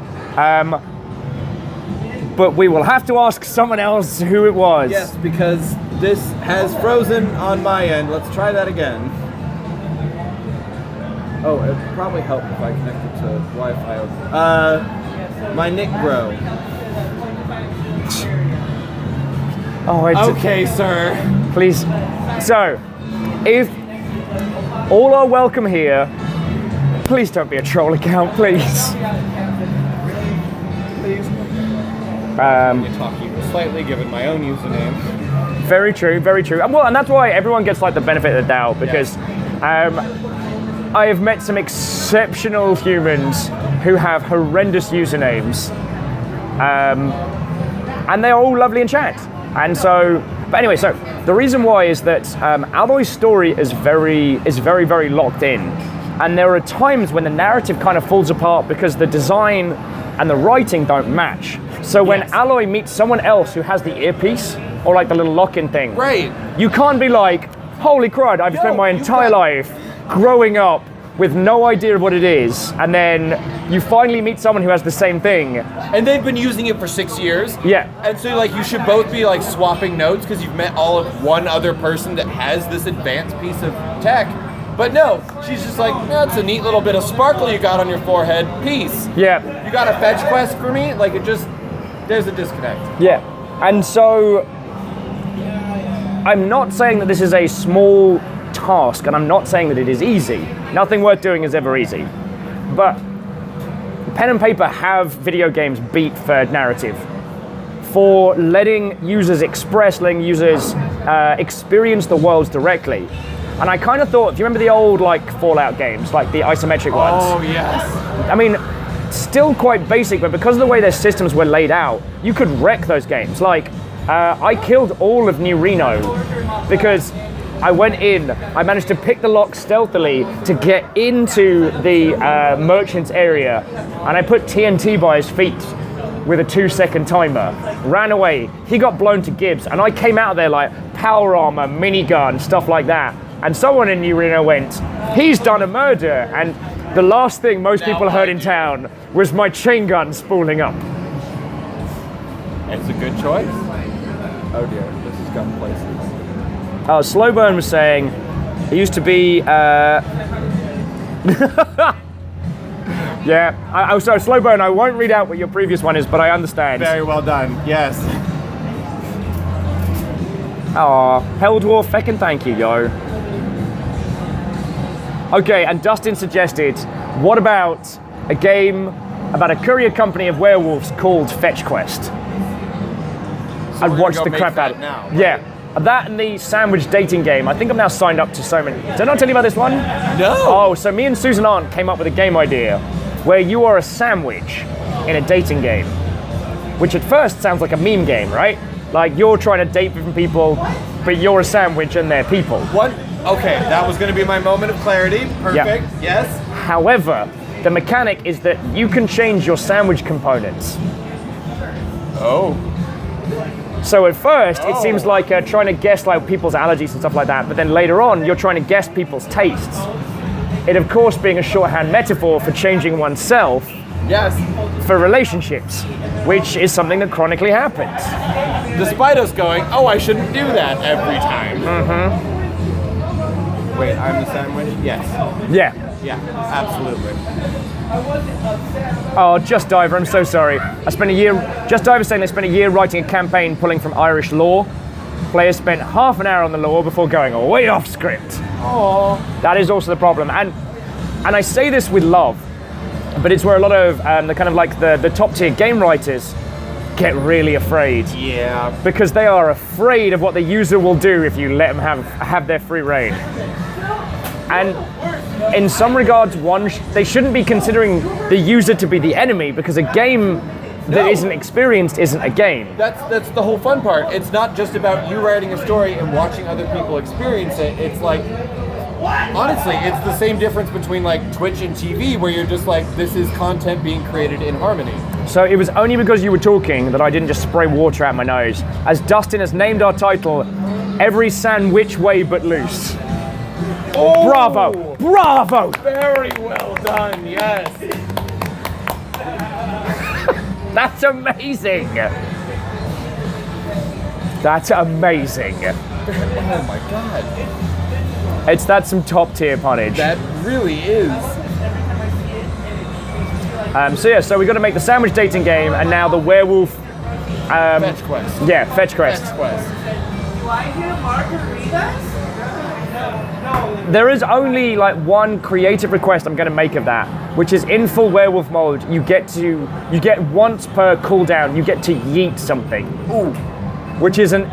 But we will have to ask someone else who it was. Yes, because this has frozen on my end. Let's try that again. Oh, it'd probably help if I connected to Wi-Fi. My Nick bro. Oh, Okay, sir. please. So, if all are welcome here, please don't be a troll account, please. Please. You're talking slightly, given my own username. Very true, very true. And well, and that's why everyone gets like the benefit of the doubt, because I have met some exceptional humans who have horrendous usernames, and they're all lovely in chat. And so, but anyway, so the reason why is that Alloy's story is very, very locked in, and there are times when the narrative kind of falls apart because the design and the writing don't match. So when Alloy meets someone else who has the earpiece or like the little lock-in thing, Right. you can't be like, holy crud, I've spent my entire life growing up with no idea what it is, and then you finally meet someone who has the same thing. And they've been using it for 6 years. Yeah. And so like you should both be like swapping notes because you've met all of one other person that has this advanced piece of tech. But no, she's just like, that's a neat little bit of sparkle you got on your forehead. Peace. Yeah. You got a fetch quest for me? Like there's a disconnect. Yeah, and so I'm not saying that this is a small task, and I'm not saying that it is easy. Nothing worth doing is ever easy. But pen and paper have video games beat for narrative, for letting users express, letting users experience the worlds directly. And I kind of thought, if you remember the old like Fallout games, like the isometric ones. Oh, yes. I mean, still quite basic, but because of the way their systems were laid out, you could wreck those games. Like, I killed all of New Reno because I went in, I managed to pick the lock stealthily to get into the merchant's area, and I put TNT by his feet with a 2-second timer, ran away, he got blown to Gibbs, and I came out of there like power armor, minigun, stuff like that. And someone in New Reno went, he's done a murder, and the last thing most people heard in town was my chain gun spooling up. It's a good choice. Oh dear, this has gone places. Slowburn was saying, it used to be, yeah, so Slowburn, I won't read out what your previous one is, but I understand. Very well done, yes. Aw, Hell Dwarf, feckin' thank you, yo. Okay, and Dustin suggested, what about a game about a courier company of werewolves called Fetch Quest? I'd watch the crap out of it. Now, right? Yeah, that and the sandwich dating game. I think I'm now signed up to so many. Did I not tell you about this one? No. Oh, so me and Susan Arndt came up with a game idea where you are a sandwich in a dating game, which at first sounds like a meme game, right? Like you're trying to date different people, but you're a sandwich and they're people. What? Okay, that was going to be my moment of clarity. Perfect. Yeah. Yes. However, the mechanic is that you can change your sandwich components. Oh. So at first, it seems like trying to guess like people's allergies and stuff like that, but then later on, you're trying to guess people's tastes. It, of course, being a shorthand metaphor for changing oneself Yes. for relationships, which is something that chronically happens. Despite us going, oh, I shouldn't do that every time. Mm-hmm. Wait, I'm the sandwich? Yes. Yeah. Yeah, absolutely. Oh, Just Diver, I'm so sorry. Just Diver saying they spent a year writing a campaign pulling from Irish law. Players spent half an hour on the law before going way off script. Oh. That is also the problem. And I say this with love, but it's where a lot of the kind of like the top tier game writers get really afraid. Yeah. Because they are afraid of what the user will do if you let them have their free reign. And in some regards, they shouldn't be considering the user to be the enemy, because a game that isn't experienced isn't a game. That's the whole fun part. It's not just about you writing a story and watching other people experience it. It's like, honestly, it's the same difference between like Twitch and TV, where you're just like, this is content being created in harmony. So it was only because you were talking that I didn't just spray water out my nose, as Dustin has named our title, Every Sandwich Way But Loose. Oh, Bravo! Bravo! Very well done, yes. That's amazing! That's amazing. Oh my god. That's some top tier punnage. That really is. So we got to make the sandwich dating game, and now the werewolf. Fetch quest. Yeah, fetch quest. Fetch quest. Do I get margaritas? There is only like one creative request I'm going to make of that, which is in full werewolf mode. You get once per cooldown. You get to yeet something. Ooh. Which isn't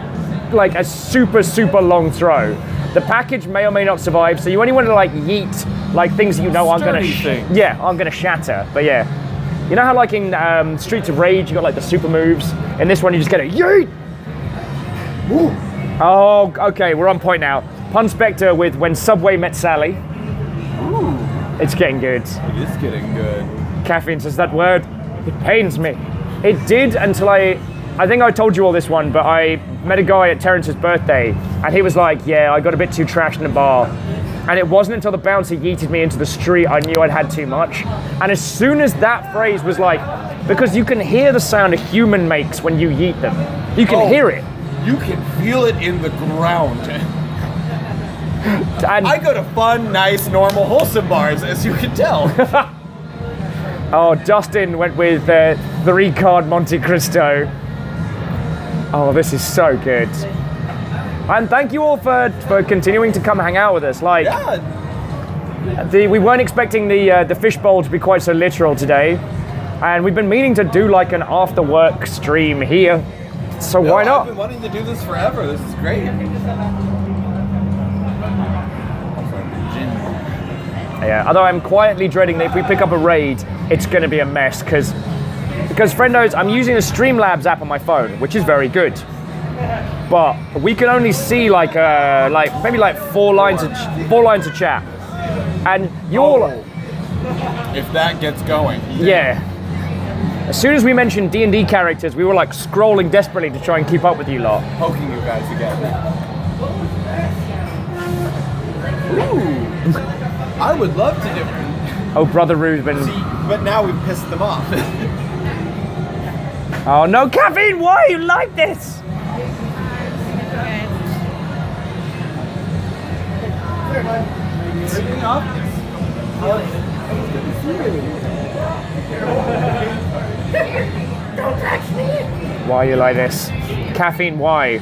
like a super long throw. The package may or may not survive, so you only want to like yeet like things that you know aren't going to aren't going to shatter. But yeah, you know how like in Streets of Rage you got like the super moves. In this one you just get a yeet. Ooh. Oh, okay, we're on point now. Pun Spectre with When Subway Met Sally. Ooh. It's getting good. It is getting good. Caffeine says that word. It pains me. It did until I think I told you all this one, but I met a guy at Terrence's birthday, and he was like, yeah, I got a bit too trashed in a bar. And it wasn't until the bouncer yeeted me into the street I knew I'd had too much. And as soon as that phrase was like, because you can hear the sound a human makes when you yeet them. You can hear it. You can feel it in the ground. And I go to fun, nice, normal, wholesome bars, as you can tell. oh, Dustin went with 3-card Monte Cristo. Oh, this is so good. And thank you all for continuing to come hang out with us. Like, we weren't expecting the fishbowl to be quite so literal today, and we've been meaning to do like an after work stream here. So why not? I've been wanting to do this forever. This is great. Yeah, although I'm quietly dreading that if we pick up a raid, it's going to be a mess because friendos, I'm using the Streamlabs app on my phone, which is very good, but we can only see like maybe like four lines of chat, and you all. If that gets going. Yeah. As soon as we mentioned D&D characters, we were like scrolling desperately to try and keep up with you lot. Poking you guys again. Ooh. I would love to do it. Oh, Brother Ruben. See, but now we've pissed them off. Oh no, Caffeine, why are you like this? Pissing off? Don't touch me! Why are you like this? Caffeine, why?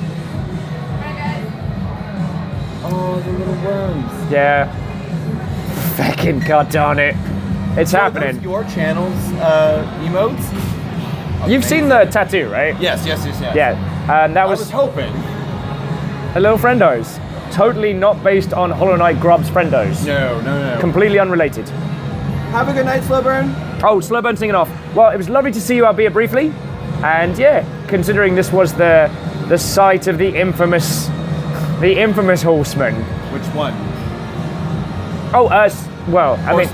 Oh, the little worms. Yeah. Fucking god darn it. It's happening. Those your channel's emotes? You've seen the tattoo, right? Yes. Yeah. And that I was was hoping. a little friendos. Totally not based on Hollow Knight Grub's friendos. No. Completely unrelated. Have a good night, Slowburn. Oh, Slowburn singing off. Well, it was lovely to see you, albeit briefly. And yeah, considering this was the site of the infamous horseman. Which one? Oh, well, I mean,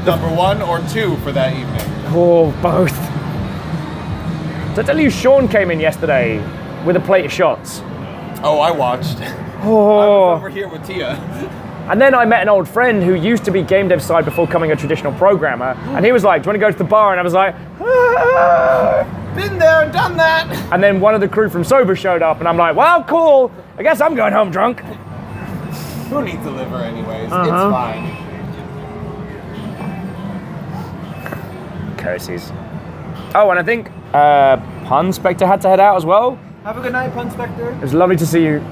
number 1 or 2 for that evening. oh, both. Did I tell you Sean came in yesterday with a plate of shots? Oh, I watched. Oh. I was over here with Tia. And then I met an old friend who used to be game dev side before becoming a traditional programmer, and he was like, do you want to go to the bar? And I was like, ah. Been there, done that. And then one of the crew from Sober showed up, and I'm like, well, cool. I guess I'm going home drunk. Who needs a liver anyways? Uh-huh. It's fine. Curses. Oh, and I think Pun Spectre had to head out as well. Have a good night, Pun Spectre. It was lovely to see you.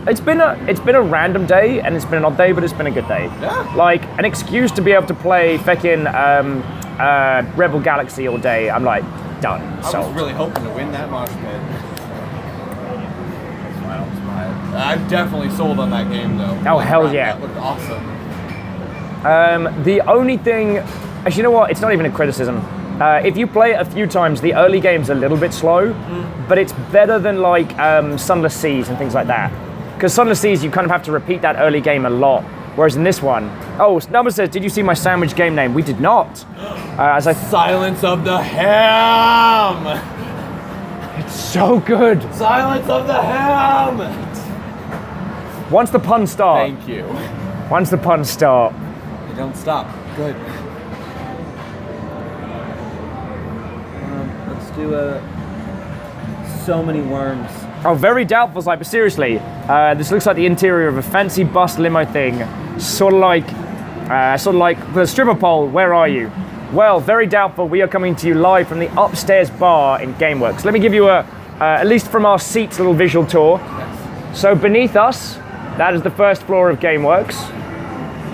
It's been a random day, and it's been an odd day, but it's been a good day. Yeah. Like, an excuse to be able to play feckin' Rebel Galaxy all day. I'm like, done. I Sold. was really hoping to win that mosh pit. Smile. I'm definitely sold on that game, though. Oh, hell yeah. That looked awesome. The only thing, actually, you know what? It's not even a criticism. If you play it a few times, the early game's a little bit slow, but it's better than like Sunless Seas and things like that. Because Sunless Seas, you kind of have to repeat that early game a lot. Whereas in this one, oh, Snubber says, did you see my sandwich game name? We did not. Silence of the Ham! It's so good. Silence of the Ham! Once the puns start. Thank you. Once the puns start. They don't stop. Good. Let's do so many worms. Oh, very doubtful, like, but seriously, This looks like the interior of a fancy bus limo thing, sort of like the stripper pole. Where are you? Well, very doubtful. We are coming to you live from the upstairs bar in Gameworks. Let me give you at least from our seats, a little visual tour. Yes. So beneath us, that is the first floor of Gameworks,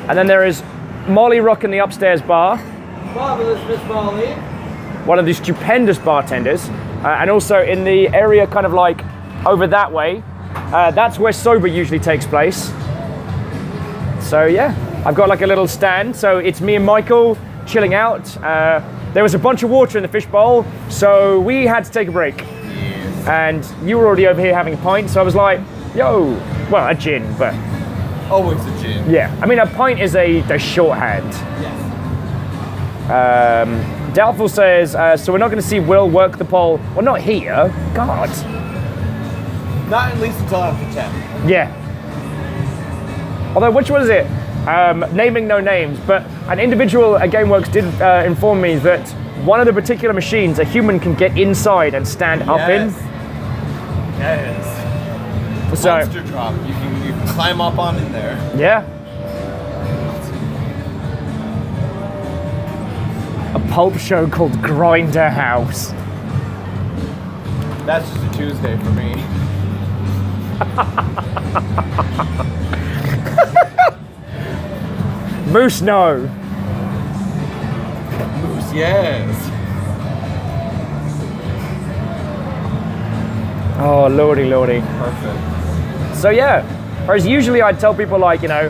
and then there is Molly rocking the upstairs bar. Marvelous, Miss Molly. One of the stupendous bartenders, and also in the area kind of like over that way, that's where Sober usually takes place. So yeah, I've got like a little stand, so it's me and Michael chilling out. There was a bunch of water in the fishbowl, so we had to take a break. Yes. And you were already over here having a pint, so I was like, yo, well, a gin, but... Always a gin. Yeah, I mean, a pint is the shorthand. Yes. Doubtful says, so we're not going to see Will work the pole. Well, not here. God. Not at least until after 10. Yeah. Although, which one is it? Naming no names, but an individual at Gameworks did inform me that one of the particular machines a human can get inside and stand up in. Yes. So, Monster drop. You can climb up on in there. yeah. A pulp show called Grinder House. That's just a Tuesday for me. Moose, no. Moose, yes. Oh, lordy, lordy. Perfect. So yeah, whereas usually I'd tell people like, you know,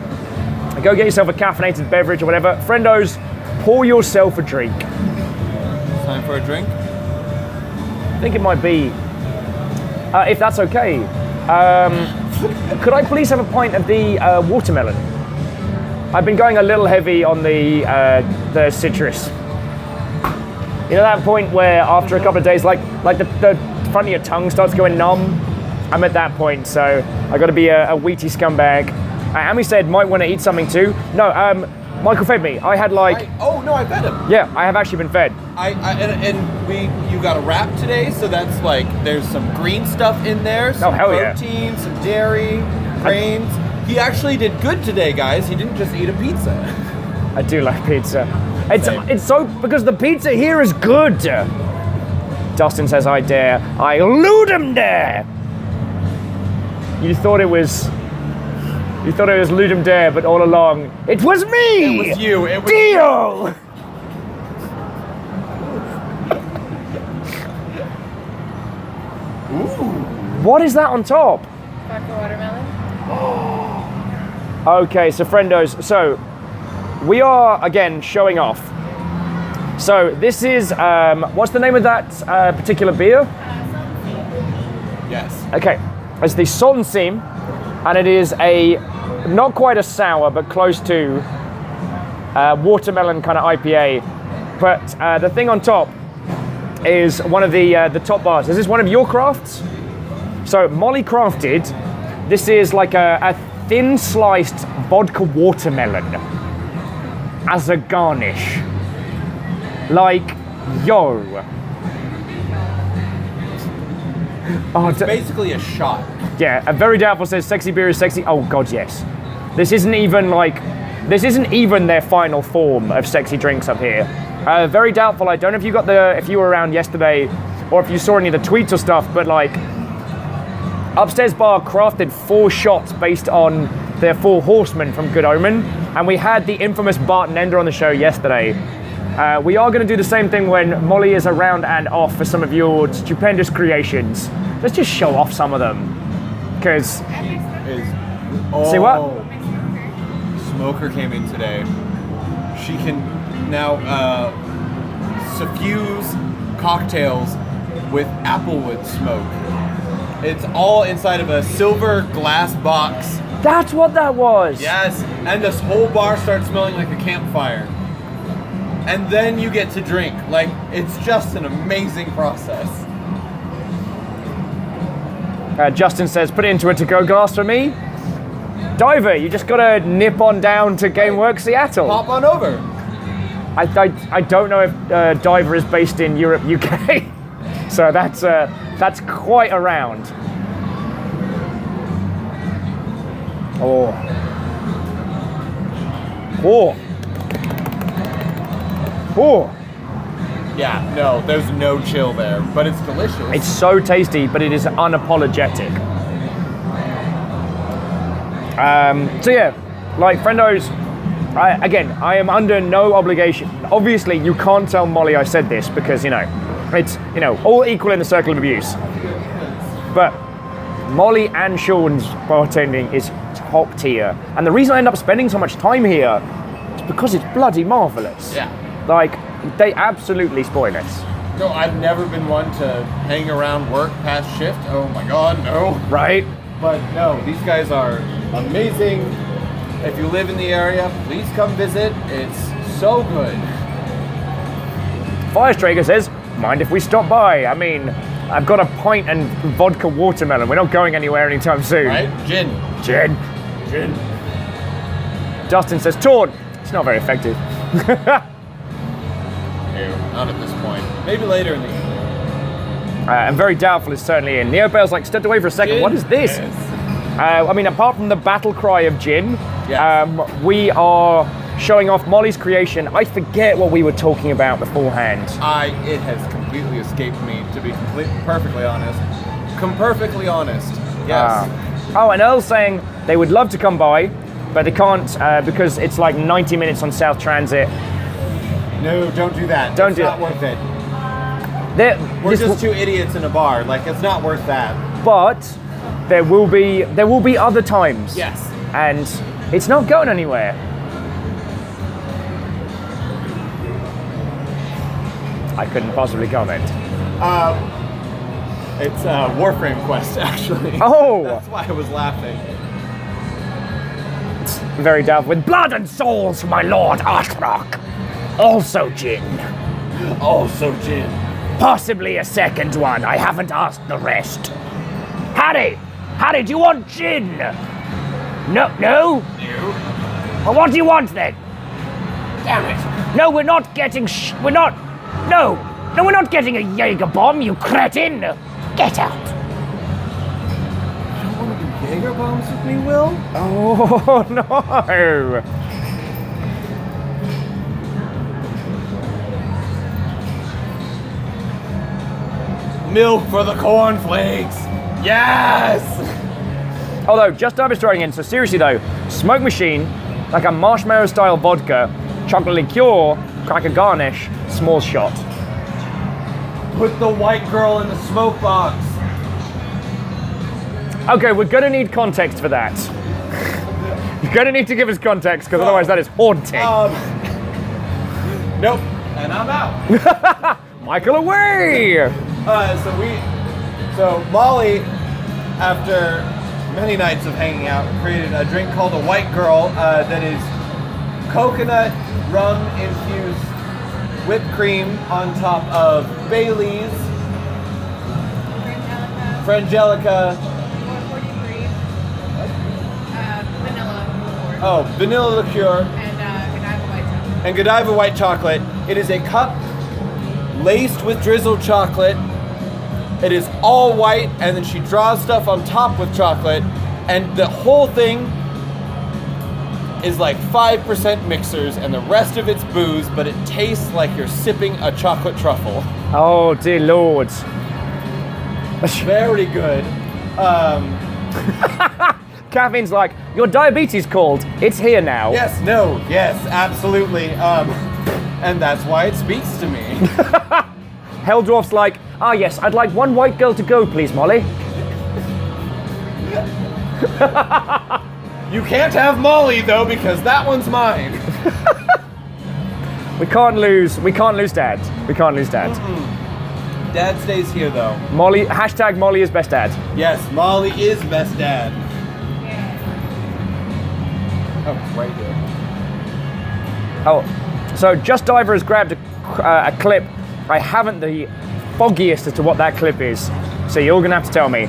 go get yourself a caffeinated beverage or whatever. Friendos, pour yourself a drink. Time for a drink? I think it might be, if that's okay. Could I please have a pint of the watermelon? I've been going a little heavy on the citrus. You know that point where after a couple of days, like the front of your tongue starts going numb? I'm at that point, so I got to be a wheaty scumbag. Amy said might want to eat something too. No, Michael fed me. I had like... I fed him. Yeah, I have actually been fed. You got a wrap today, so that's like, there's some green stuff in there, some protein, some dairy, grains. He actually did good today, guys. He didn't just eat a pizza. I do like pizza. It's so, because the pizza here is good. Dustin says, I dare. I Ludum dare. You thought it was Ludum dare, but all along, it was me. It was you. It was Deal. Ooh. What is that on top? Vodka watermelon. Okay, so friendos, so we are again showing off. So this is, what's the name of that particular beer? Yes. Okay, it's the Salt and Seam, and it is a, not quite a sour, but close to watermelon kind of IPA. But the thing on top is one of the top bars. Is this one of your crafts? So Molly crafted, this is like a thin sliced vodka watermelon as a garnish. Like, yo. Oh, It's basically a shot. yeah, a very doubtful says sexy beer is sexy. Oh god, yes. This isn't even their final form of sexy drinks up here. Very doubtful. I don't know if you were around yesterday or if you saw any of the tweets or stuff, but like Upstairs Bar crafted 4 shots based on their 4 horsemen from Good Omen, and we had the infamous Bart and Ender on the show yesterday. We are going to do the same thing when Molly is around and off for some of your stupendous creations. Let's just show off some of them, because see what? Smoker came in today. She can now suffuse cocktails with applewood smoke. It's all inside of a silver glass box. That's what that was. Yes, and this whole bar starts smelling like a campfire. And then you get to drink. Like, it's just an amazing process. Justin says, put it into a to-go glass for me. Diver, you just gotta nip on down to Gameworks Seattle. Pop on over. I don't know if Diver is based in Europe, UK. So that's quite around. Oh. Oh. Oh. Yeah, no, there's no chill there, but it's delicious. It's so tasty, but it is unapologetic. So yeah, like friendos, I am under no obligation. Obviously, you can't tell Molly I said this because, it's, all equal in the circle of abuse. But Molly and Sean's bartending is top tier. And the reason I end up spending so much time here is because it's bloody marvelous. Yeah. Like, they absolutely spoil it. No, I've never been one to hang around work past shift. Oh my God, no. Right? But no, these guys are amazing. If you live in the area, please come visit. It's so good. Firestrager says, mind if we stop by? I mean, I've got a pint and vodka watermelon. We're not going anywhere anytime soon. Right? Gin. Gin. Gin. Dustin says, Taunt. It's not very effective. Not at this point. Maybe later in the evening. And very doubtful is certainly in. Neobale's like, stepped away for a second. Gin? What is this? Yes. I mean, apart from the battle cry of gin, Yes. we are showing off Molly's creation. I forget what we were talking about beforehand. It has completely escaped me, to be perfectly honest. Perfectly honest. Yes. And Earl's saying they would love to come by, but they can't because it's like 90 minutes on South Transit. No, don't do that. Don't it's do not it. worth it. We're This just two idiots in a bar. Like, it's not worth that. But there will be other times. Yes. And it's not going anywhere. I couldn't possibly comment. It's a Warframe quest, actually. Oh! That's why I was laughing. Very doubtful. With blood and souls for my lord Arthrock. Also gin. Also gin. Possibly a second one. I haven't asked the rest. Harry! Harry, do you want gin? No? No. Well, what do you want then? Damn it. No, we're not getting we're not... No, we're not getting a Jaeger bomb, you cretin! Get out! You don't want to do Jaeger bombs with me, Will? Oh, no! Milk for the cornflakes. Yes! Although, just I was throwing in, so seriously though, smoke machine, like a marshmallow style vodka, chocolate liqueur, cracker garnish, small shot. Put the white girl in the smoke box. Okay, we're gonna need context for that. You're gonna need to give us context, because otherwise that is haunting. Nope. And I'm out. Michael away! So Molly, after many nights of hanging out, created a drink called a White Girl that is coconut rum infused whipped cream on top of Bailey's, Frangelica, vanilla. Vanilla liqueur, and Godiva white chocolate. It is a cup laced with drizzled chocolate. It is all white, and then she draws stuff on top with chocolate, and the whole thing is like 5% mixers, and the rest of it's booze, but it tastes like you're sipping a chocolate truffle. Oh, dear Lord. Very good. Caffeine's like, your diabetes called. It's here now. Yes, absolutely. And that's why it speaks to me. Helldwarf's like, yes, I'd like one white girl to go, please, Molly. You can't have Molly, though, because that one's mine. We can't lose Dad. We can't lose Dad. Mm-mm. Dad stays here, though. Molly, hashtag Molly is best dad. Yes, Molly is best dad. Oh, right here. Oh, so Just Diver has grabbed a clip. I haven't the foggiest as to what that clip is, so you're gonna have to tell me.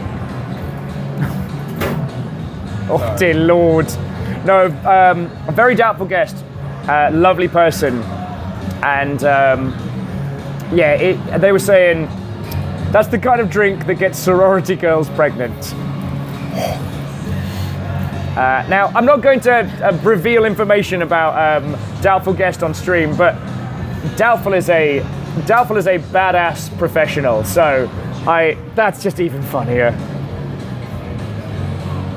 Oh, Sorry. dear Lord. No, a very doubtful guest. Lovely person. And they were saying that's the kind of drink that gets sorority girls pregnant. Now, I'm not going to reveal information about Doubtful Guest on stream, but Doubtful is a badass professional, so that's just even funnier.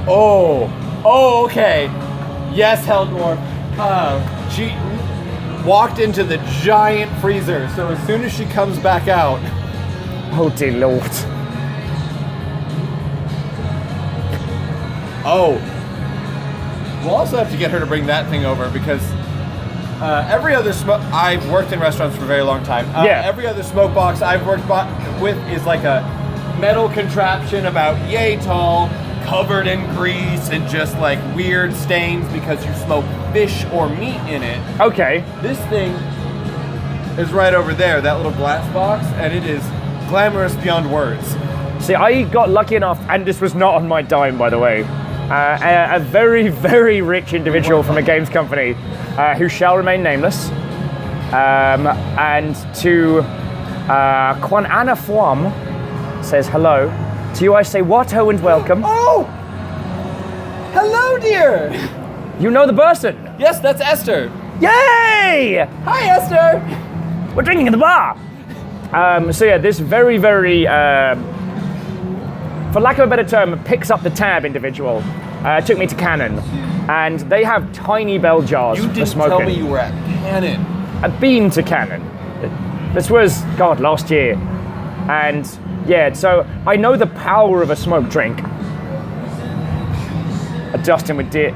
Oh, okay. Yes, Heldorf. She walked into the giant freezer, so as soon as she comes back out. Oh dear Lord. Oh. We'll also have to get her to bring that thing over because every other I've worked in restaurants for a very long time. Every other smoke box I've worked with is like a metal contraption about yay tall, covered in grease and just like weird stains because you smoke fish or meat in it. Okay. This thing is right over there, that little glass box, and it is glamorous beyond words. See, I got lucky enough, and this was not on my dime, by the way. A very, very rich individual from a games company who shall remain nameless. And to Quan Anna Fuam says hello. To you I say watto and welcome. Oh! Hello, dear! You know the person? Yes, that's Esther. Yay! Hi, Esther! We're drinking in the bar. So yeah, this very, very, for lack of a better term, picks up the tab individual. Took me to Cannon, and they have tiny bell jars You for didn't smoking. tell me you were at Cannon. I've been to Cannon. This was, God, last year. And yeah, so I know the power of a smoked drink. Dustin with deer.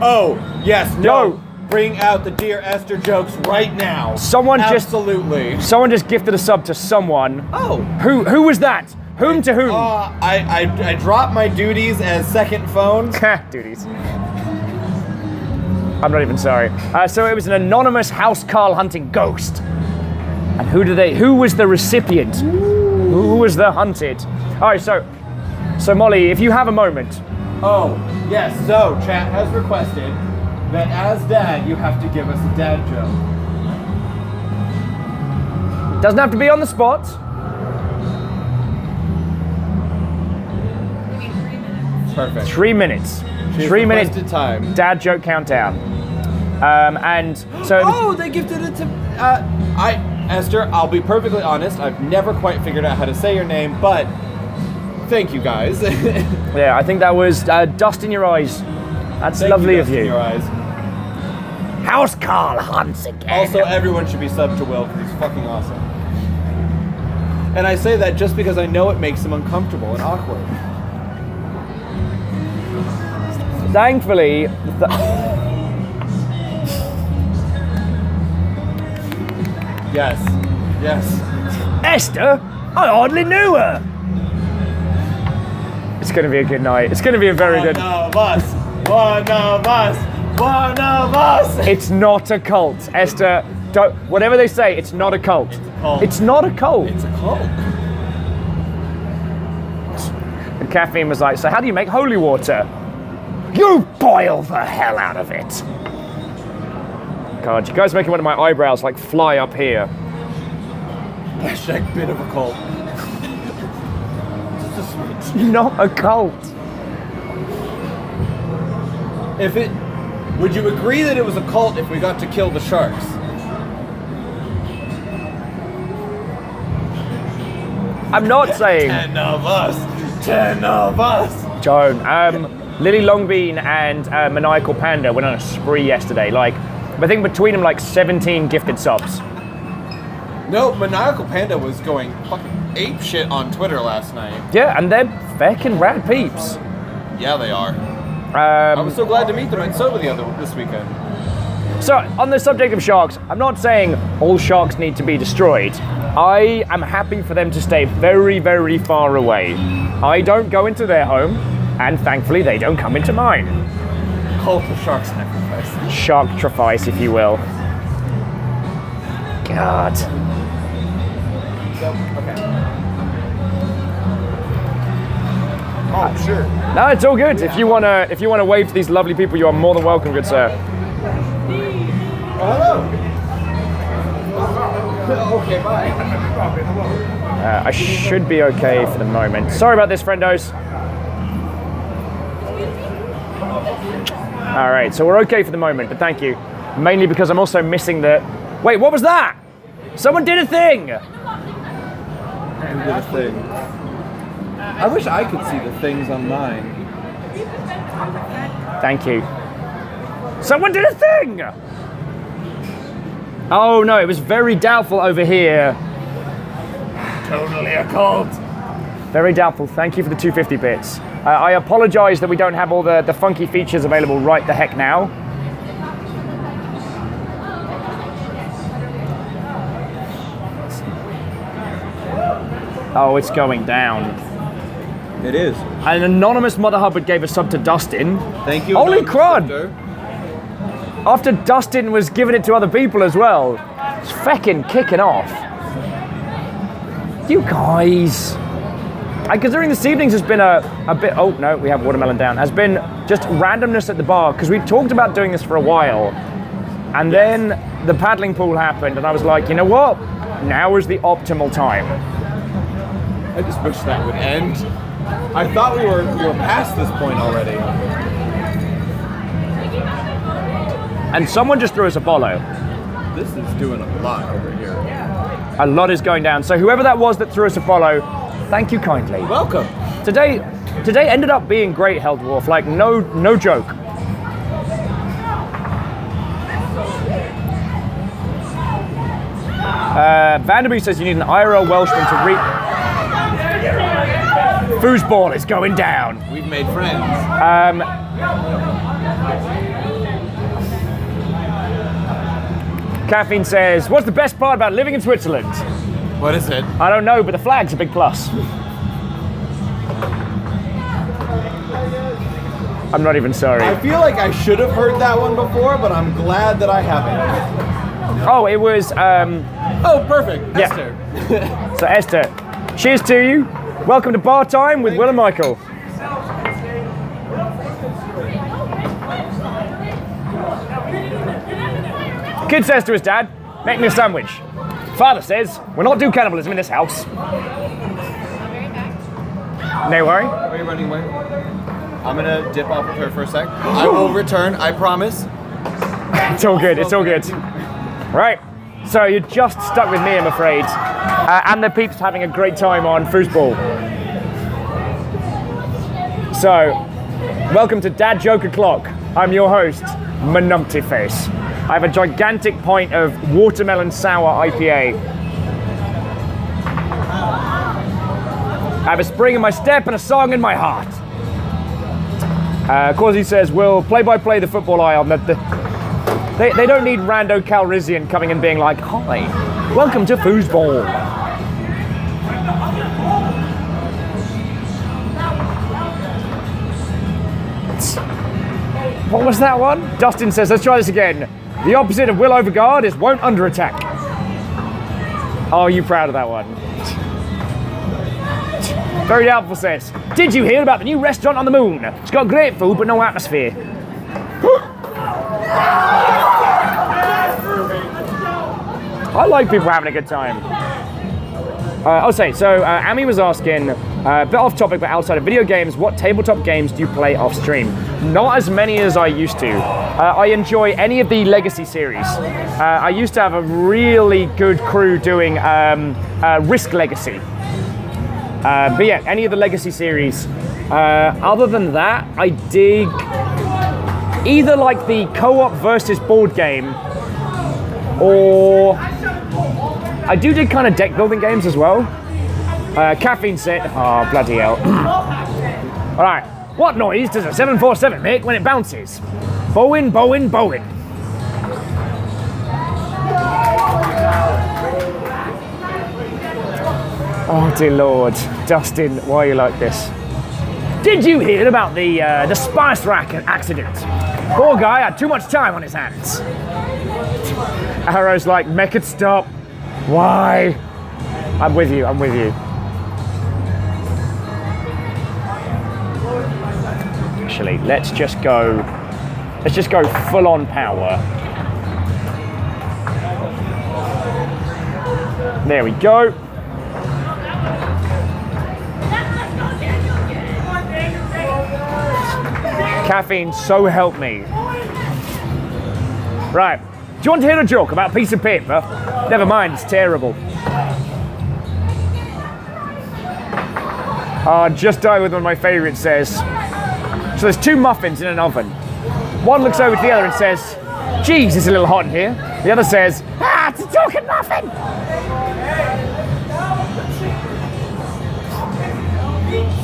Oh, yes, No. Bring out the Dear Esther jokes right now. Someone Absolutely. just gifted a sub to someone. Oh. Who was that? Whom to whom? I dropped my duties as second phone. Duties. I'm not even sorry. So it was an anonymous house Carl hunting ghost. And who was the recipient? Who was the hunted? All right, so Molly, if you have a moment. Oh, yes, so chat has requested that as dad, you have to give us a dad joke. Doesn't have to be on the spot. Perfect. 3 minutes. She's 3 minute requested time. dad joke countdown. And so. Oh, they gifted it to. Esther, I'll be perfectly honest, I've never quite figured out how to say your name, but thank you guys. Yeah, I think that was dust in your eyes. That's lovely of Dust in you. your eyes. House Carl hunts again. Also, everyone should be subbed to Will because he's fucking awesome. And I say that just because I know it makes him uncomfortable and awkward. Thankfully, Yes. Esther, I hardly knew her. It's going to be a good night. It's going to be a very good. One of us. It's not a cult, Esther. Don't. Whatever they say, it's not a cult. It's a cult. It's not a cult. It's a cult. And Caffeine was like, so how do you make holy water? You boil the hell out of it. God, you guys are making one of my eyebrows like fly up here. Hashtag bit of a cult. Just a switch. Not a cult. Would you agree that it was a cult if we got to kill the sharks? I'm not saying. 10 of us. 10 of us. Joan, Lily Longbean and Maniacal Panda went on a spree yesterday. Like, I think between them, like 17 gifted subs. No, Maniacal Panda was going fucking ape shit on Twitter last night. Yeah, and they're feckin' rad peeps. Yeah, they are. I was so glad to meet them at Soba this weekend. So, on the subject of sharks, I'm not saying all sharks need to be destroyed. I am happy for them to stay very, very far away. I don't go into their home, and thankfully they don't come into mine. Cult of shark sacrifice. Shark-trifice, if you will. God. Okay. Oh, sure. No, it's all good. If you wanna wave to these lovely people, you are more than welcome, good sir. Oh, hello. Okay, bye. I should be okay for the moment. Sorry about this, friendos. All right, so we're okay for the moment, but thank you. Mainly because I'm also missing the... Wait, what was that? Someone did a thing! Who did a thing? I wish I could see the things on mine. Thank you. Someone did a thing! Oh no, it was very doubtful over here. Totally a cult. Very doubtful. Thank you for the 250 bits. I apologize that we don't have all the funky features available right the heck now. Oh, it's going down. It is. An anonymous Mother Hubbard gave a sub to Dustin. Thank you. Holy crud! Sir. After Dustin was giving it to other people as well. It's feckin' kicking off. You guys. Considering this evening's has been a bit... Oh, no, we have watermelon down. Has been just randomness at the bar, because we talked about doing this for a while. And then the paddling pool happened, and I was like, you know what? Now is the optimal time. I just wish that would end. I thought we were past this point already. And someone just threw us a follow. This is doing a lot over here. A lot is going down. So whoever that was that threw us a follow, thank you kindly. Welcome. Today ended up being great, Hell Dwarf. Like, no joke. Vanderby says you need an IRL Welshman to read. Foosball is going down. We've made friends. Caffeine says, what's the best part about living in Switzerland? What is it? I don't know, but the flag's a big plus. I'm not even sorry. I feel like I should have heard that one before, but I'm glad that I haven't. Oh, it was... Oh, perfect. Yeah. Esther. So Esther, cheers to you. Welcome to Bar Time with Will and Michael. Kid says to his dad, make me a sandwich. Father says, we'll not do cannibalism in this house. No worry. Where are you running away? I'm gonna dip off with her for a sec. I will return, I promise. It's all good, it's all good. Right, so you're just stuck with me, I'm afraid. And the peeps having a great time on foosball. So, welcome to Dad Joke O'Clock. I'm your host, Menumpty-Face. I have a gigantic pint of watermelon sour IPA. I have a spring in my step and a song in my heart. Causey says, we'll play-by-play the football eye on they don't need Rando Calrissian coming and being like, hi, welcome to foosball. What was that one? Dustin says, let's try this again. The opposite of will overguard is won't under attack. Oh, are you proud of that one? Very doubtful says, did you hear about the new restaurant on the moon? It's got great food but no atmosphere. I like people having a good time. Amy was asking, a bit off topic but outside of video games, what tabletop games do you play off stream? Not as many as I used to. I enjoy any of the Legacy series. I used to have a really good crew doing Risk Legacy. But yeah, any of the Legacy series. Other than that, I dig either like the co-op versus board game, or I do dig kind of deck building games as well. Caffeine set, oh bloody hell. Alright, what noise does a 747 make when it bounces? Bowen, Bowen, Bowen. Oh dear Lord, Dustin, why are you like this? Did you hear about the spice rack accident? Poor guy had too much time on his hands. Arrow's like, make it stop. Why? I'm with you, I'm with you. Actually, let's just go full on power. There we go. Caffeine, so help me. Right. Do you want to hear a joke about a piece of paper? Never mind, it's terrible. Just die with one of my favorites says. So there's 2 muffins in an oven. One looks over to the other and says, geez, it's a little hot in here. The other says, it's a talking muffin.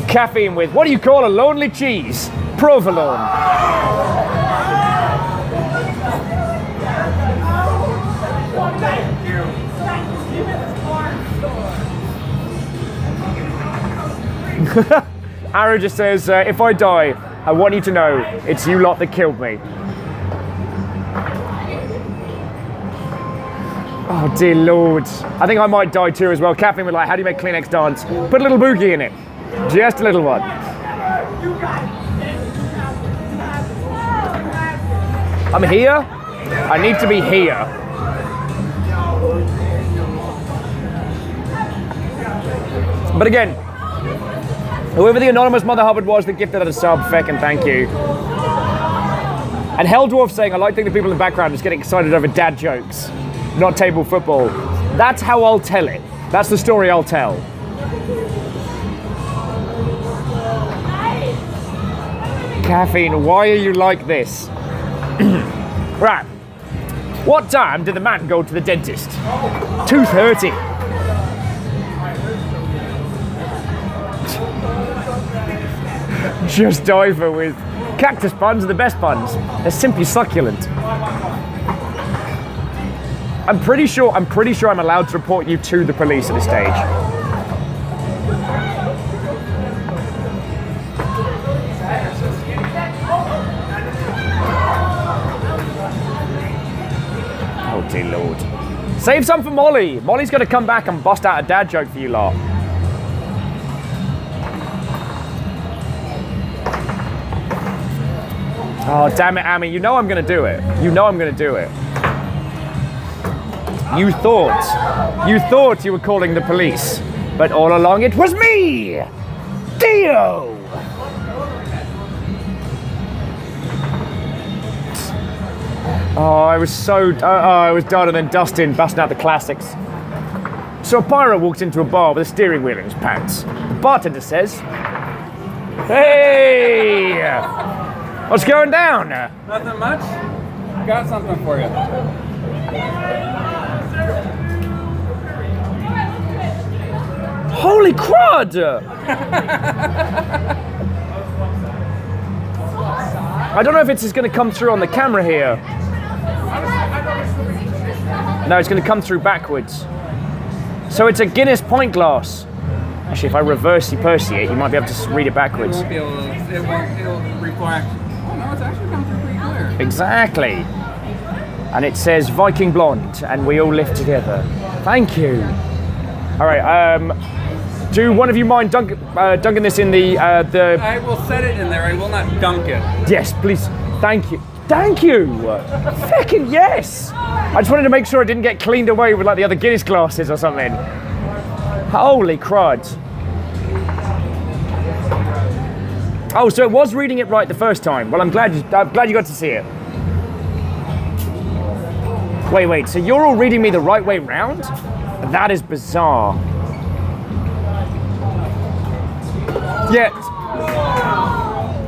Caffeine with, what do you call a lonely cheese? Provolone. Arrow just says, if I die, I want you to know it's you lot that killed me. Oh dear Lord. I think I might die too as well. Caffeine was like, how do you make Kleenex dance? Put a little boogie in it. Just a little one. I'm here. I need to be here. But again, whoever the anonymous Mother Hubbard was that gifted us a sub, feckin' thank you. And Hell Dwarf saying, I like to think the people in the background just getting excited over dad jokes, not table football. That's how I'll tell it. That's the story I'll tell. Caffeine, why are you like this? Right. What time did the man go to the dentist? 2:30. Just diver with cactus puns are the best puns. They're simply succulent. I'm pretty sure I'm allowed to report you to the police at this stage. Oh dear Lord. Save some for Molly. Molly's gonna come back and bust out a dad joke for you lot. Oh, damn it, Amy. You know I'm going to do it. You know I'm going to do it. You thought you were calling the police, but all along it was me, Dio. Oh, I was done, and then Dustin busting out the classics. So a pirate walks into a bar with a steering wheel in his pants. The bartender says, "Hey! What's going down?" Nothing much. Got something for you. Holy crud! I don't know if it's just going to come through on the camera here. No, it's going to come through backwards. So it's a Guinness pint glass. Actually, if I reverse-Percy it, you might be able to read it backwards. It won't be able to, it'll reflect. Oh no, it's actually come through pretty clear. Exactly. And it says Viking Blonde, and we all live together. Thank you. All right, do one of you mind dunking this in the... I will set it in there, I will not dunk it. Yes, please. Thank you. Thank you. Feckin' yes. I just wanted to make sure it didn't get cleaned away with like the other Guinness glasses or something. Holy crud. Oh, so it was reading it right the first time. Well, I'm glad you got to see it. Wait, so you're all reading me the right way round? That is bizarre. Yeah.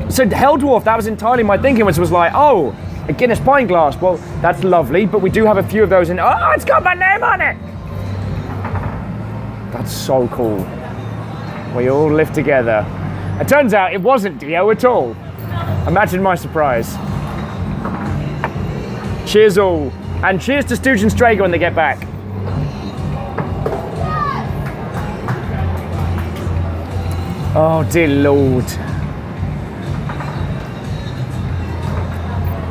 So Hell Dwarf, that was entirely my thinking, which was like, oh, a Guinness pint glass. Well, that's lovely, but we do have a few of those in. Oh, it's got my name on it. That's so cool. We all live together. It turns out it wasn't Dio at all. Imagine my surprise. Cheers all. And cheers to Stooge and Strago when they get back. Oh dear Lord.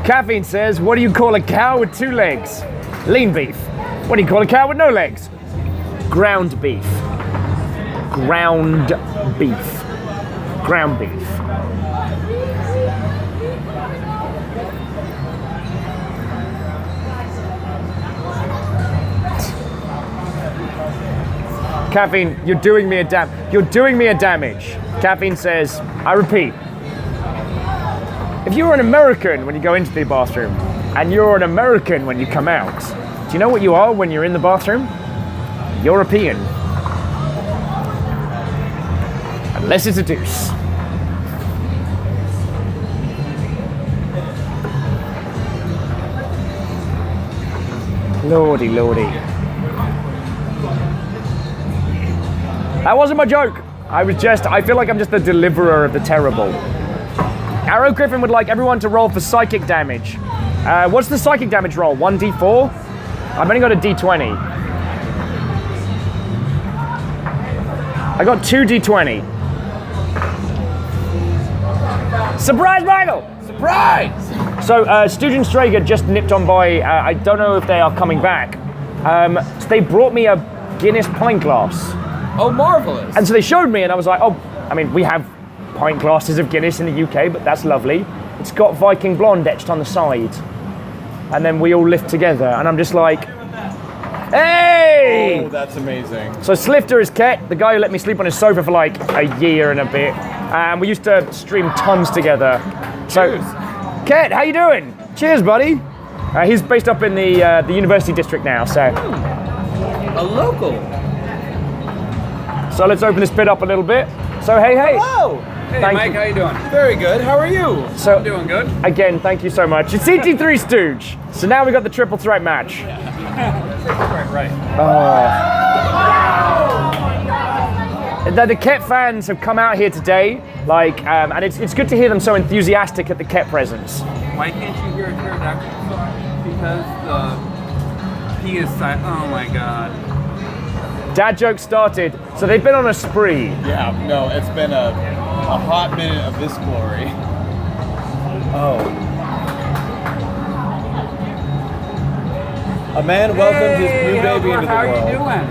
Caffeine says, what do you call a cow with 2 legs? Lean beef. What do you call a cow with no legs? Ground beef. Ground beef. Ground beef. Caffeine, you're doing me a damage. Caffeine says, I repeat, if you're an American when you go into the bathroom, and you're an American when you come out, do you know what you are when you're in the bathroom? European. Unless it's a deuce. Lordy, lordy. That wasn't my joke. I feel like I'm just the deliverer of the terrible. Arrow Griffin would like everyone to roll for psychic damage. What's the psychic damage roll? 1d4? I've only got a d20. I got 2d20. Surprise, Michael! Surprise! So, Stugin Strager just nipped on by. I don't know if they are coming back. So they brought me a Guinness pint glass. Oh, marvelous. And so they showed me, and I was like, oh, I mean, we have pint glasses of Guinness in the UK, but that's lovely. It's got Viking Blonde etched on the side. And then we all lift together, and I'm just like, hey! Oh, that's amazing. So Slifter is Ket, the guy who let me sleep on his sofa for like a year and a bit. And we used to stream tons together. So, Cheers. Ket, how you doing? Cheers, buddy. He's based up in the University District now, so. A local. So let's open this bit up a little bit. So hey. Hello. Hey, Thank Mike, you. how you doing? Very good. How are you? So I'm doing good. again, thank you so much. It's CT3 Stooge. So now we got the triple threat match. Right. The Ket fans have come out here today, like, and it's good to hear them so enthusiastic at the Ket presence. Why can't you hear a pterodactyl? Because the P is silent. Oh my god. Dad joke started, so they've been on a spree. Yeah, no, it's been a hot minute of this glory. Oh. A man welcomed his new baby into the how world. How you doing?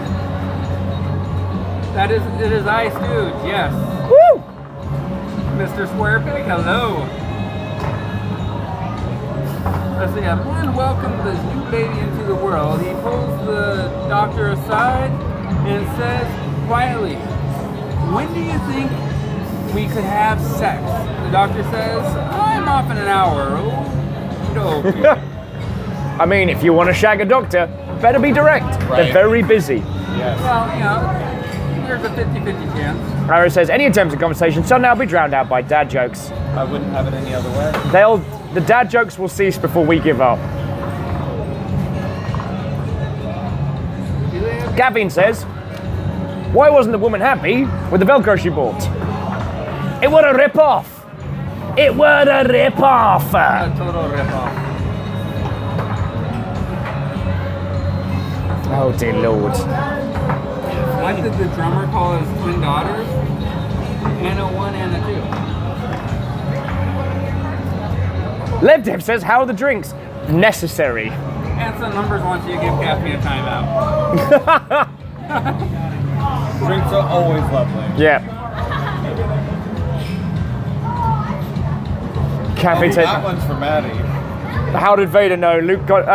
It is I, Stooge, yes. Woo! Mr. Squarepig, hello. Let's see, a man welcomed his new baby into the world. He pulls the doctor aside and says quietly, when do you think we could have sex? The doctor says, I'm off in an hour. Oh, I mean, if you want to shag a doctor, better be direct. Right. They're very busy. Yes. well, there's a 50-50 chance. Arrow says, any attempts at conversation shall now be drowned out by dad jokes. I wouldn't have it any other way. The dad jokes will cease before we give up. Gavin says, why wasn't the woman happy with the Velcro she bought? It were a rip-off. It were a rip-off. A total rip-off. Oh dear Lord. What did the drummer call his twin daughters? Anna 1, Anna 2. Levdev says, how are the drinks? Necessary. And some numbers wants you to give Caffeine a timeout. Drinks are always lovely. Yeah. Caffeine says, That one's for Maddie. how did Vader know? Luke got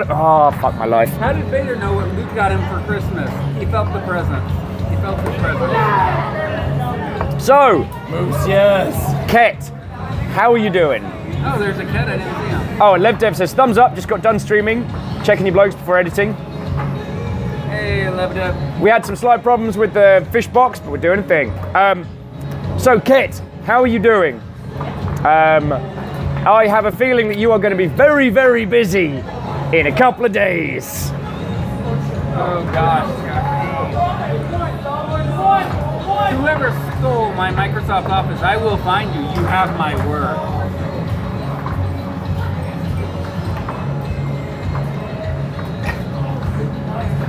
oh, fuck my life. How did Vader know what Luke got him for Christmas? He felt the present. He felt the present. So, Moose, yes. Ket, how are you doing? Oh, there's a kid. I didn't see him. Oh, and Levdev says, thumbs up, just got done streaming. Checking your blokes before editing. Hey, loved it. We had some slight problems with the fish box, but we're doing a thing. So, Ket, how are you doing? I have a feeling that you are going to be very, very busy in a couple of days. Oh, gosh. Whoever stole my Microsoft Office, I will find you. You have my word.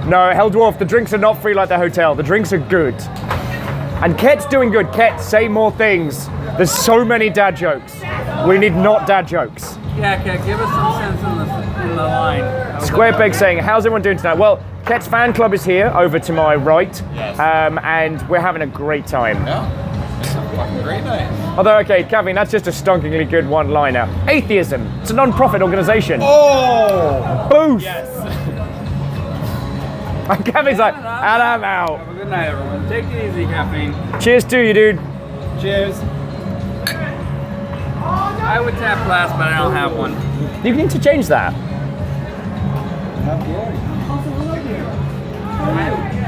No, Hell Dwarf, the drinks are not free like the hotel. The drinks are good. And Ket's doing good. Ket, say more things. There's so many dad jokes. We need not dad jokes. Yeah, Kat, give us some sense in the line. Square Peg saying, how's everyone doing tonight? Well, Ket's fan club is here, over to my right. Yes. And we're having a great time. Yeah. It's a fucking great night. Although, okay, Kevin, that's just a stonkingly good one-liner. Atheism. It's a non-profit organization. Oh! Booth! Yes. And Kevin's like, and I'm out. Have a good night, everyone. Take it easy, Caffeine. Cheers to you, dude. Cheers. Oh no! I would tap glass, but I don't have one. You need to change that.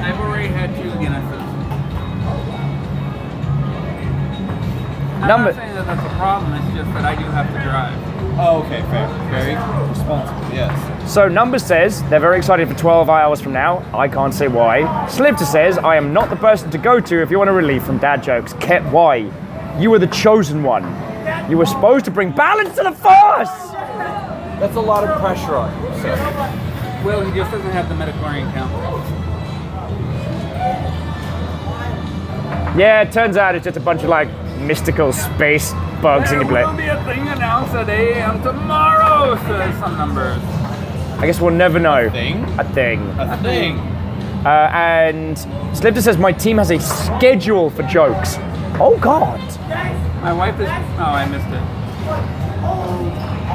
I've already had 2 Guinnesses. I'm Number- not saying that that's a problem, it's just that I do have to drive. Oh, okay, fair. Very responsible, yes. So Numbers says they're very excited for 12 hours from now. I can't say why. Slipter says, I am not the person to go to if you want a relief from dad jokes. Ket, why? You were the chosen one. You were supposed to bring balance to the force! That's a lot of pressure on you, so. Well, he just doesn't have the metachlorine count. Yeah, it turns out it's just a bunch of like mystical space bugs in your There will blood. be a thing announced at 8 a.m. tomorrow, says some numbers. I guess we'll never know. Thing? A thing. A thing. And Slipter says my team has a schedule for jokes. Oh God. My wife is. Oh, I missed it.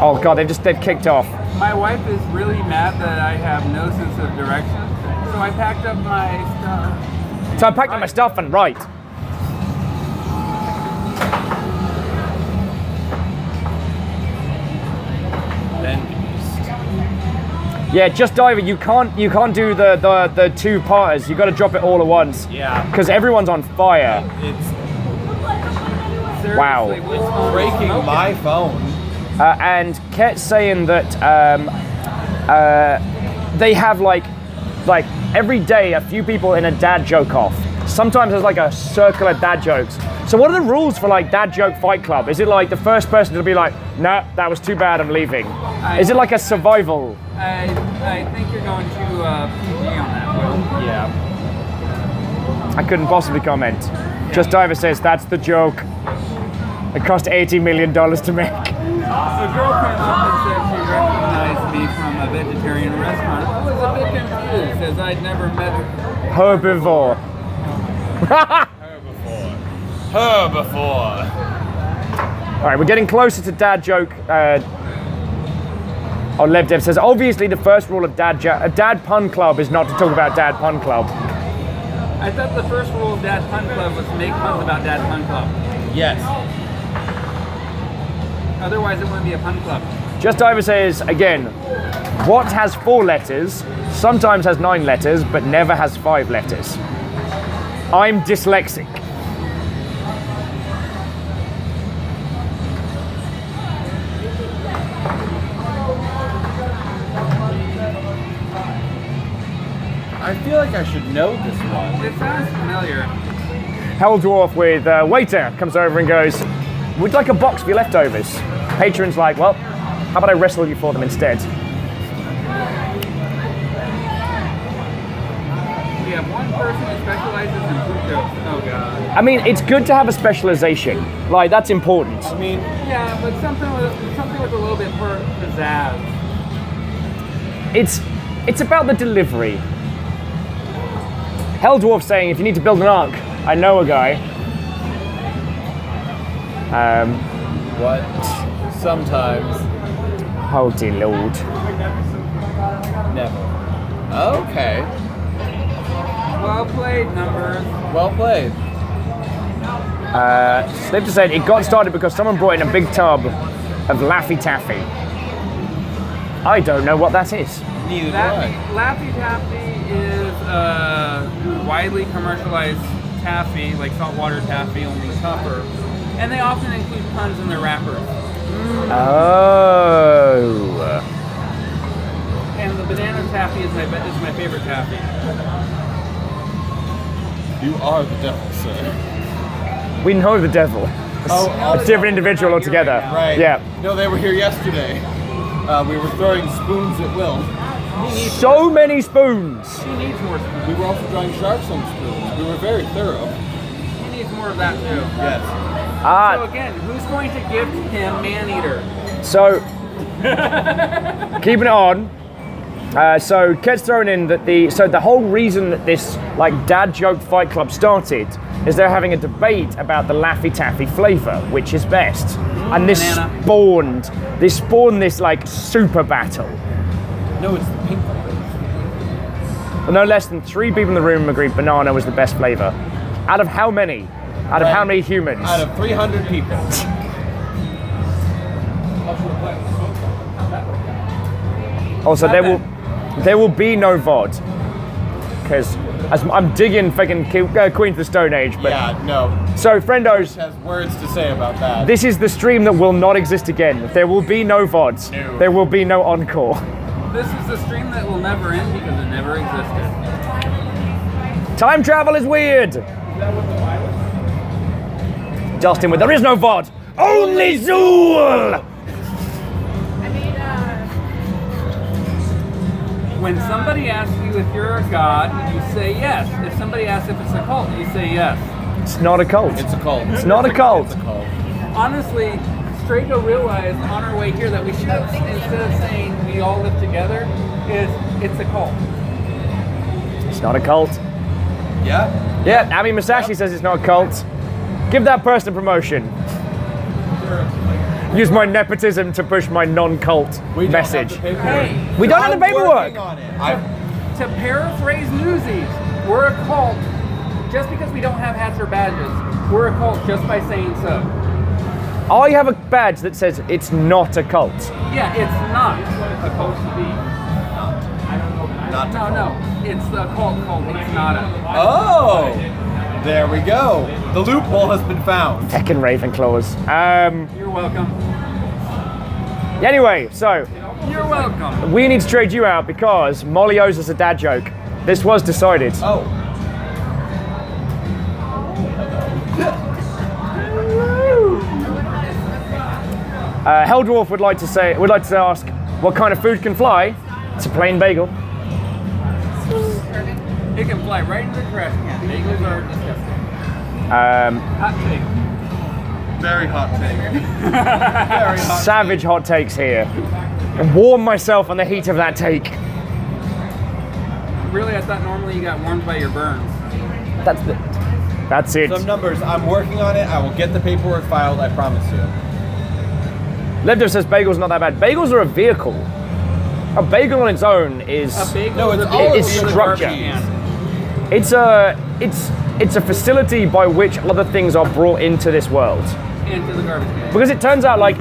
Oh God, they've kicked off. My wife is really mad that I have no sense of direction, so I packed up my stuff. So I packed up my stuff and right. Then beast. Yeah, just diver. You can't do the 2 parters. You got to drop it all at once. Yeah. Because everyone's on fire. It's Seriously, Wow. which phone is breaking smoking? my phone. And Ket's saying that they have like every day a few people in a dad joke off. Sometimes there's like a circle of dad jokes. So what are the rules for like dad joke fight club? Is it like the first person to be like, nah, that was too bad, I'm leaving? Is it like a survival? I think you're going to PG on that, Will. Yeah. I couldn't possibly comment. Just Diver says that's the joke. It cost $80 million to make. A girl came up and said she recognized me from a vegetarian restaurant. I was a bit confused as I'd never met her. Herbivore. Herbivore. All right, we're getting closer to dad joke. LevDev says, obviously the first rule of dad pun club is not to talk about dad pun club. I thought the first rule of Dad Pun Club was to make puns about Dad Pun Club. Yes. Otherwise, it wouldn't be a pun club. Just Diver says, again, what has 4 letters, sometimes has 9 letters, but never has 5 letters? I'm dyslexic. I feel like I should know this one. It sounds familiar. Hell Dwarf with waiter comes over and goes, would you like a box for your leftovers? Patron's like, well, how about I wrestle you for them instead? We have one person who specializes in poop jokes. Oh god. I mean, it's good to have a specialization. Like, that's important. I mean, Yeah, but something with a little bit more pizzazz. It's about the delivery. Hell Dwarf saying, if you need to build an ark, I know a guy. what? Sometimes. Holy Lord. Never. Okay. Well played, numbers. Well played. Slipter said it got started because someone brought in a big tub of Laffy Taffy. I don't know what that is. Neither do I. Laffy Taffy is widely commercialized taffy, like saltwater taffy, only tougher. And they often include puns in their wrappers. Oh. And the banana taffy is my favorite taffy. You are the devil, sir. We know the devil. A different individual altogether. Right. Yeah. No, they were here yesterday. We were throwing spoons at will. So many spoons. He needs more spoons. We were also drawing sharks on spoons. We were very thorough. He needs more of that too. Yes. So again, who's going to gift him Maneater? So, keeping it on. So Ket's thrown in that the whole reason that this like dad joke fight club started is they're having a debate about the Laffy Taffy flavor, which is best, and this banana. spawned this like super battle. No, it's the pink one. Well, no less than 3 people in the room agreed banana was the best flavor. Out of how many? Out of how many humans? Out of 300 people. Also, Nothing. there will be no VOD. Because I'm digging fucking Queen of the Stone Age. But Yeah, no. So, friendos, Has words to say about that. this is the stream that will not exist again. There will be no VODs. No. There will be no encore. This is a stream that will never end because it never existed. Time travel is weird. Justin with there is no VOD. Only Zool. When somebody asks you if you're a god, you say yes. If somebody asks if it's a cult, you say yes. It's not a cult. It's a cult. It's not a cult. It's a cult. Honestly, Strago realized on our way here that we should have, instead of saying we all live together, it's a cult. It's not a cult. Yeah. Yeah, Ami Masashi says it's not a cult. Give that person a promotion. Use my nepotism to push my non-cult We don't message. have the paperwork. Hey, We don't have the I'm paperwork. working on it. to paraphrase Newsies, we're a cult just because we don't have hats or badges. We're a cult just by saying so. I have a badge that says it's not a cult. Yeah, it's not a cult to be. Not to No, it's a cult. It's not a. Oh, there we go. The loophole has been found. Heckin' Ravenclaws. You're welcome. Anyway, so You're welcome. we need to trade you out because Molly owes us a dad joke. This was decided. Oh. Heldwarf would like to ask, what kind of food can fly? It's a plain bagel. It can fly right into the trash can. Bagels are disgusting. Hot take. Very hot take. Very hot. Savage hot takes here. And warm myself on the heat of that take. Really, I thought normally you got warmed by your burns. That's it. Some numbers. I'm working on it. I will get the paperwork filed. I promise you. Levdev says bagels not that bad. Bagels are a vehicle. A bagel on its own is A bagel No, is it's a all bagel it's in a structure. garbage can. it's a facility by which other things are brought into this world. Into the garbage can. Because it turns out like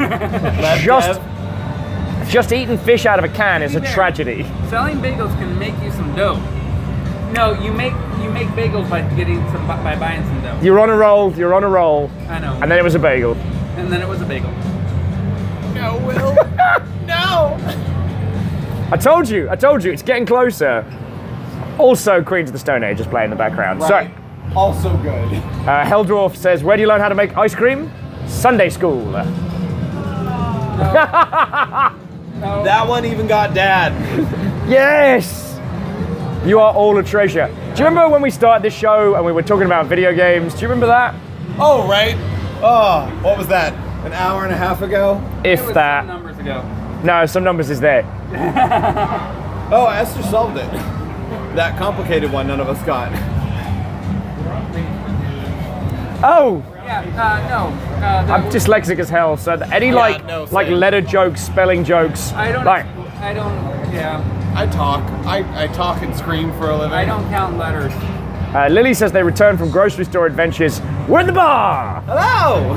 just Dev. just eating fish out of a can is a tragedy. Selling bagels can make you some dough. No, you make bagels by by buying some dough. You're on a roll. I know. And then it was a bagel. And then it was a bagel. No, Will. No. I told you. It's getting closer. Also, Queens of the Stone Age is playing in the background. Right. Also good. So, Heldwarf says, where do you learn how to make ice cream? Sunday school. That one even got dad. Yes! You are all a treasure. Do you remember when we started this show and we were talking about video games? Do you remember that? Oh, right. Oh, what was that? An hour and a half ago? If It was that. some numbers ago. No, some numbers is there. Oh, Esther solved it. That complicated one none of us got. Oh! Yeah, no. I'm dyslexic as hell, so any Yeah, like no, like same. letter jokes, spelling jokes. I don't, yeah. I talk. I talk and scream for a living. I don't count letters. Lily says they returned from grocery store adventures. We're in the bar! Hello!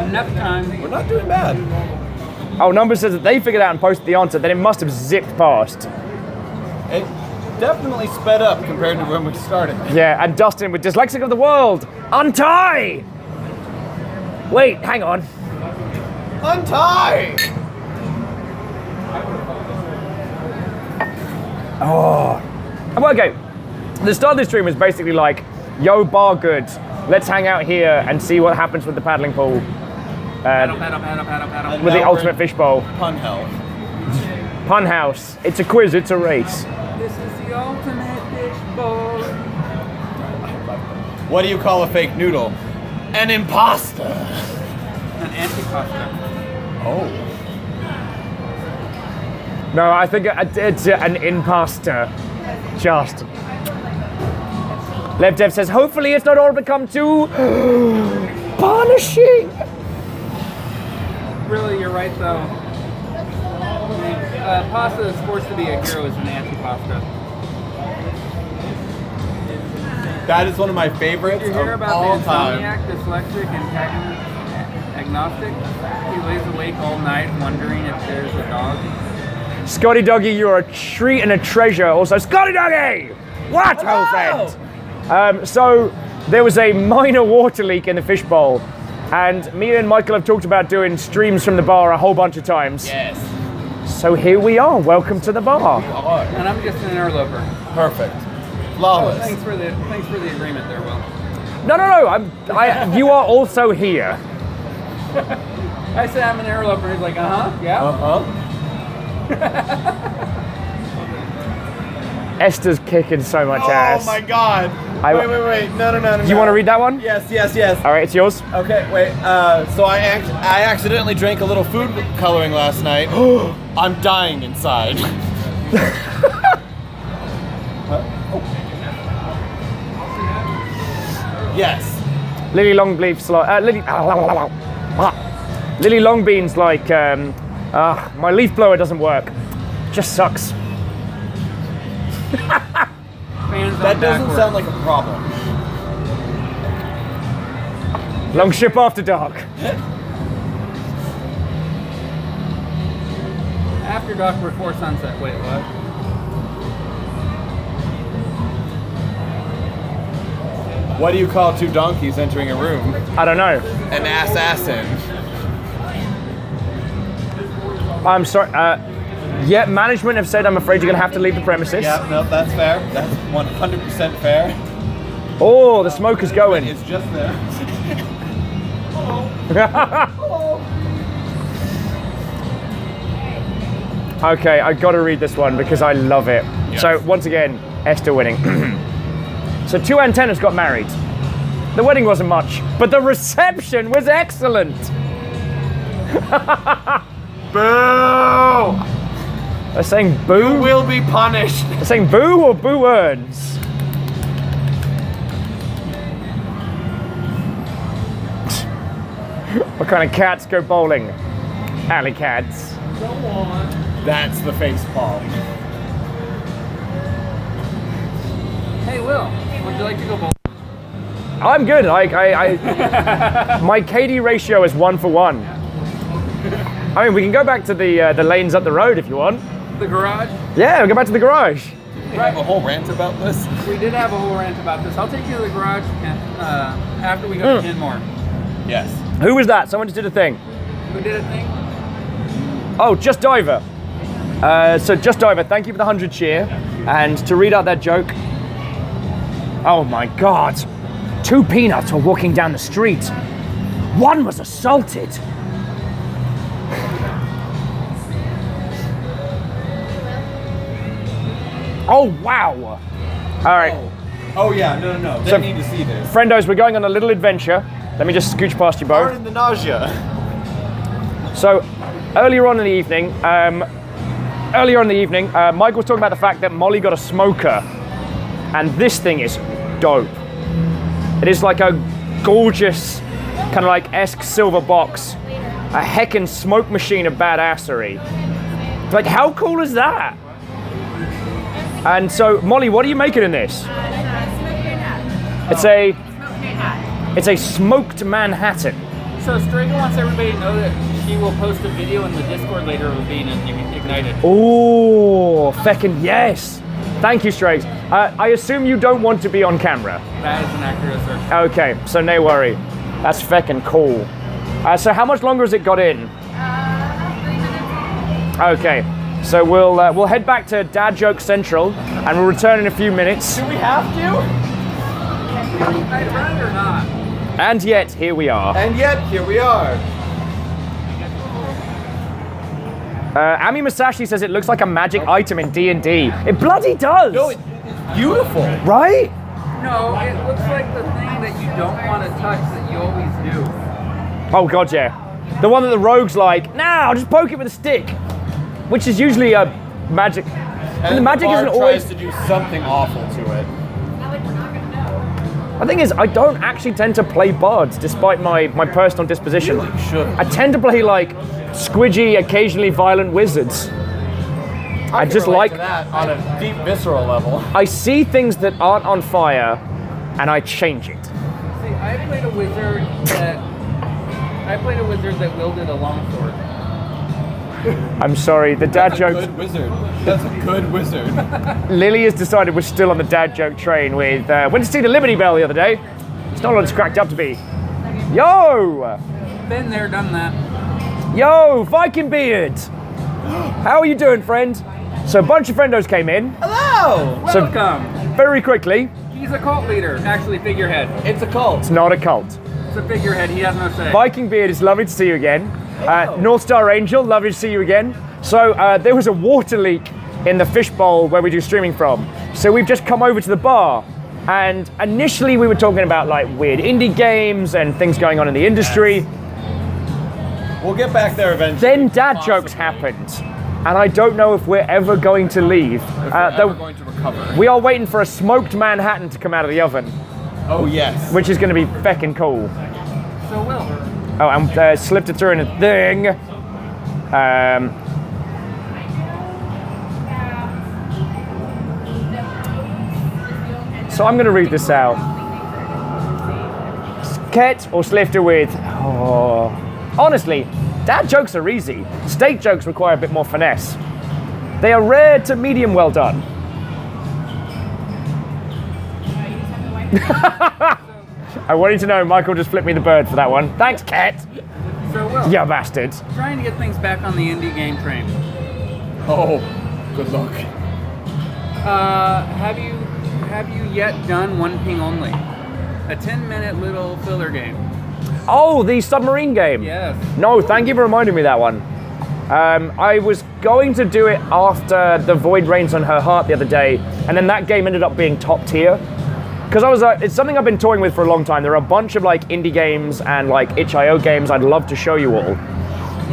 Enough time. We're not doing bad. Oh, Number says that they figured out and posted the answer, then it must have zipped past. It definitely sped up compared to when we started. Yeah, and Dustin with Dyslexic of the World. Untie! Wait, hang on. Untie! Well, okay, the start of this stream was basically like, yo, bar good, let's hang out here and see what happens with the paddling pool. Paddle, paddle, paddle, paddle, paddle. With the Now we're ultimate in fishbowl. Pun hell. Pun house. It's a quiz, it's a race. This is the ultimate fish bowl. What do you call a fake noodle? An imposter. An antipasta. Oh. No, I think it's an imposter. Just. LevDev says, hopefully it's not all become too punishing. Really, you're right though. Pasta is forced to be a hero is an antipasta. That is one of my favorites Did you hear of about all the time. insomniac, dyslexic, antagonist? agnostic. He lays awake all night wondering if there's a dog. Scotty Doggy, you're a treat and a treasure. Also, Scotty Doggy! What, old friend? So, there was a minor water leak in the fishbowl, and me and Michael have talked about doing streams from the bar a whole bunch of times. Yes. So here we are. Welcome to the bar. And I'm just an interloper. Perfect. Flawless. Thanks for the agreement there, Will. No. You are also here. I said I'm an interloper. He's like, yeah. Esther's kicking so much ass. Oh my god. Wait. No. You want to read that one? Yes. All right, it's yours. Okay, wait. So I accidentally drank a little food coloring last night. I'm dying inside. Yes. Lily Longbean's like Lily Longbean's like my leaf blower doesn't work. Just sucks. That doesn't sound like a problem. Long ship after dark. After dark before sunset. Wait, what? What do you call two donkeys entering a room? I don't know. An assassin. I'm sorry. Yeah, management have said I'm afraid you're gonna have to leave the premises. Yeah, no, that's fair. That's 100% fair. Oh, the smoke is going. It's just there. Okay, I gotta read this one because I love it. Yes. So once again, Esther winning. So two antennas got married. The wedding wasn't much, but the reception was excellent. Boo! They're saying boo? You will be punished. They're saying boo or boo earns? What kind of cats go bowling? Alley cats. Go on. That's the face palm. Hey, Will, would you like to go bowling? I'm good. My KD ratio is 1-for-1. I mean, we can go back to the lanes up the road if you want. The garage? Yeah, we'll go back to the garage. We have a whole rant about this. We did have a whole rant about this. I'll take you to the garage after we go to Kenmore. Yes. Who was that? Someone just did a thing. Who did a thing? Oh, Just Diver. So Just Diver, thank you for the 100 cheer. And to read out that joke. Oh my God. Two peanuts were walking down the street. One was assaulted. Oh, wow. All right. Oh yeah, no. They need to see this. Friendos, we're going on a little adventure. Let me just scooch past you both. Pardon the nausea. So, earlier on in the evening, Mike was talking about the fact that Molly got a smoker, and this thing is dope. It is like a gorgeous, kind of like esque silver box, a heckin' smoke machine of badassery. Like, how cool is that? And so, Molly, what are you making in this? It's a smoked Manhattan. So Strega wants everybody to know that she will post a video in the Discord later of it being ignited. Oh, feckin' yes. Thank you, Strays. I assume you don't want to be on camera. That is an accurate assertion. Okay, so no worry. That's feckin' cool. So how much longer has it got in? 3 minutes. Okay, so we'll head back to Dad Joke Central, and we'll return in a few minutes. Do we have to? Ignite around or not? And yet, here we are. And yet, here we are. Ami Masashi says it looks like a magic item in D&D. It bloody does! No, it's beautiful. Right? No, it looks like the thing that you don't want to touch that you always do. Oh god, yeah. The one that the rogue's like, nah, I'll just poke it with a stick. Which is usually a magic. And the magic isn't always... tries to do something awful to it. The thing is, I don't actually tend to play bards, despite my personal disposition. You should. I tend to play like squidgy, occasionally violent wizards. I just relate like to that on a deep visceral level. I see things that aren't on fire, and I change it. See, I played a wizard played a wizard that wielded a longsword. I'm sorry, the dad That's a jokes. good wizard. That's a good wizard. Lily has decided we're still on the dad joke train with, went to see the Liberty Bell the other day. It's not what it's cracked up to be. Yo! Been there, done that. Yo, Viking Beard! How are you doing, friend? So a bunch of friendos came in. Hello! So- Welcome. Very quickly, He's a cult leader, actually figurehead. It's a cult. it's not a cult. It's a figurehead. He has no say. Viking Beard, it's lovely to see you again. North Star Angel, lovely to see you again. So there was a water leak in the fishbowl where we do streaming from. So we've just come over to the bar. And initially we were talking about like weird indie games and things going on in the industry. We'll get back there eventually. Then dad Possibly. jokes happened. And I don't know if we're ever going to leave. If we're ever going to recover. We are waiting for a smoked Manhattan to come out of the oven, Oh, yes. which is going to be feckin' cool. So Will. Oh, and slipped it through in a thing. So I'm going to read this out. Ket or Slifter with. Oh. Honestly, dad jokes are easy. Steak jokes require a bit more finesse. They are rare to medium well done. I wanted to know Michael just flipped me the bird for that one. Thanks, Ket. So Will. You bastard. Trying to get things back on the indie game train. Oh, good luck. Have you yet done One Ping Only? A 10-minute little filler game. Oh, the submarine game. Yes. No, thank you for reminding me of that one. I was going to do it after the Void Rains on Her Heart the other day, and then that game ended up being top tier. Because I was like, it's something I've been toying with for a long time. There are a bunch of like indie games and like itch.io games I'd love to show you all.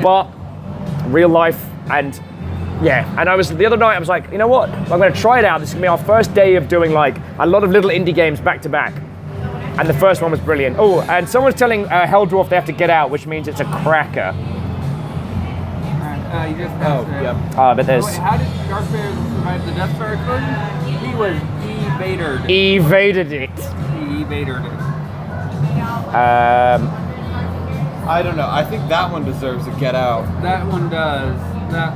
But real life and yeah, and the other night I was like, you know what? I'm gonna try it out. This is gonna be our first day of doing like a lot of little indie games back to back. And the first one was brilliant. Oh, and someone's telling Hell Dwarf they have to get out, which means it's a cracker. You just Oh, passed it. yep. But there's Wait, how did Darth Vader survive the Death Star explosion? He was evaded. evaded it. He evaded it. I don't know. I think that one deserves a get out. That one does. That.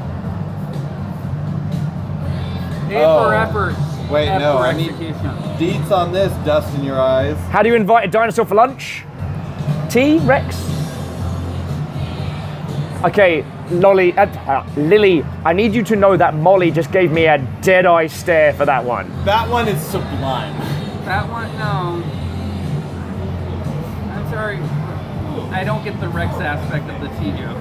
A Oh. for effort. Wait, F no, for I need execution. deets on this, dust in your eyes. How do you invite a dinosaur for lunch? T-Rex? Okay, Lily, I need you to know that Molly just gave me a dead-eye stare for that one. That one is sublime. That one, no. I'm sorry. I don't get the Rex aspect of the T joke.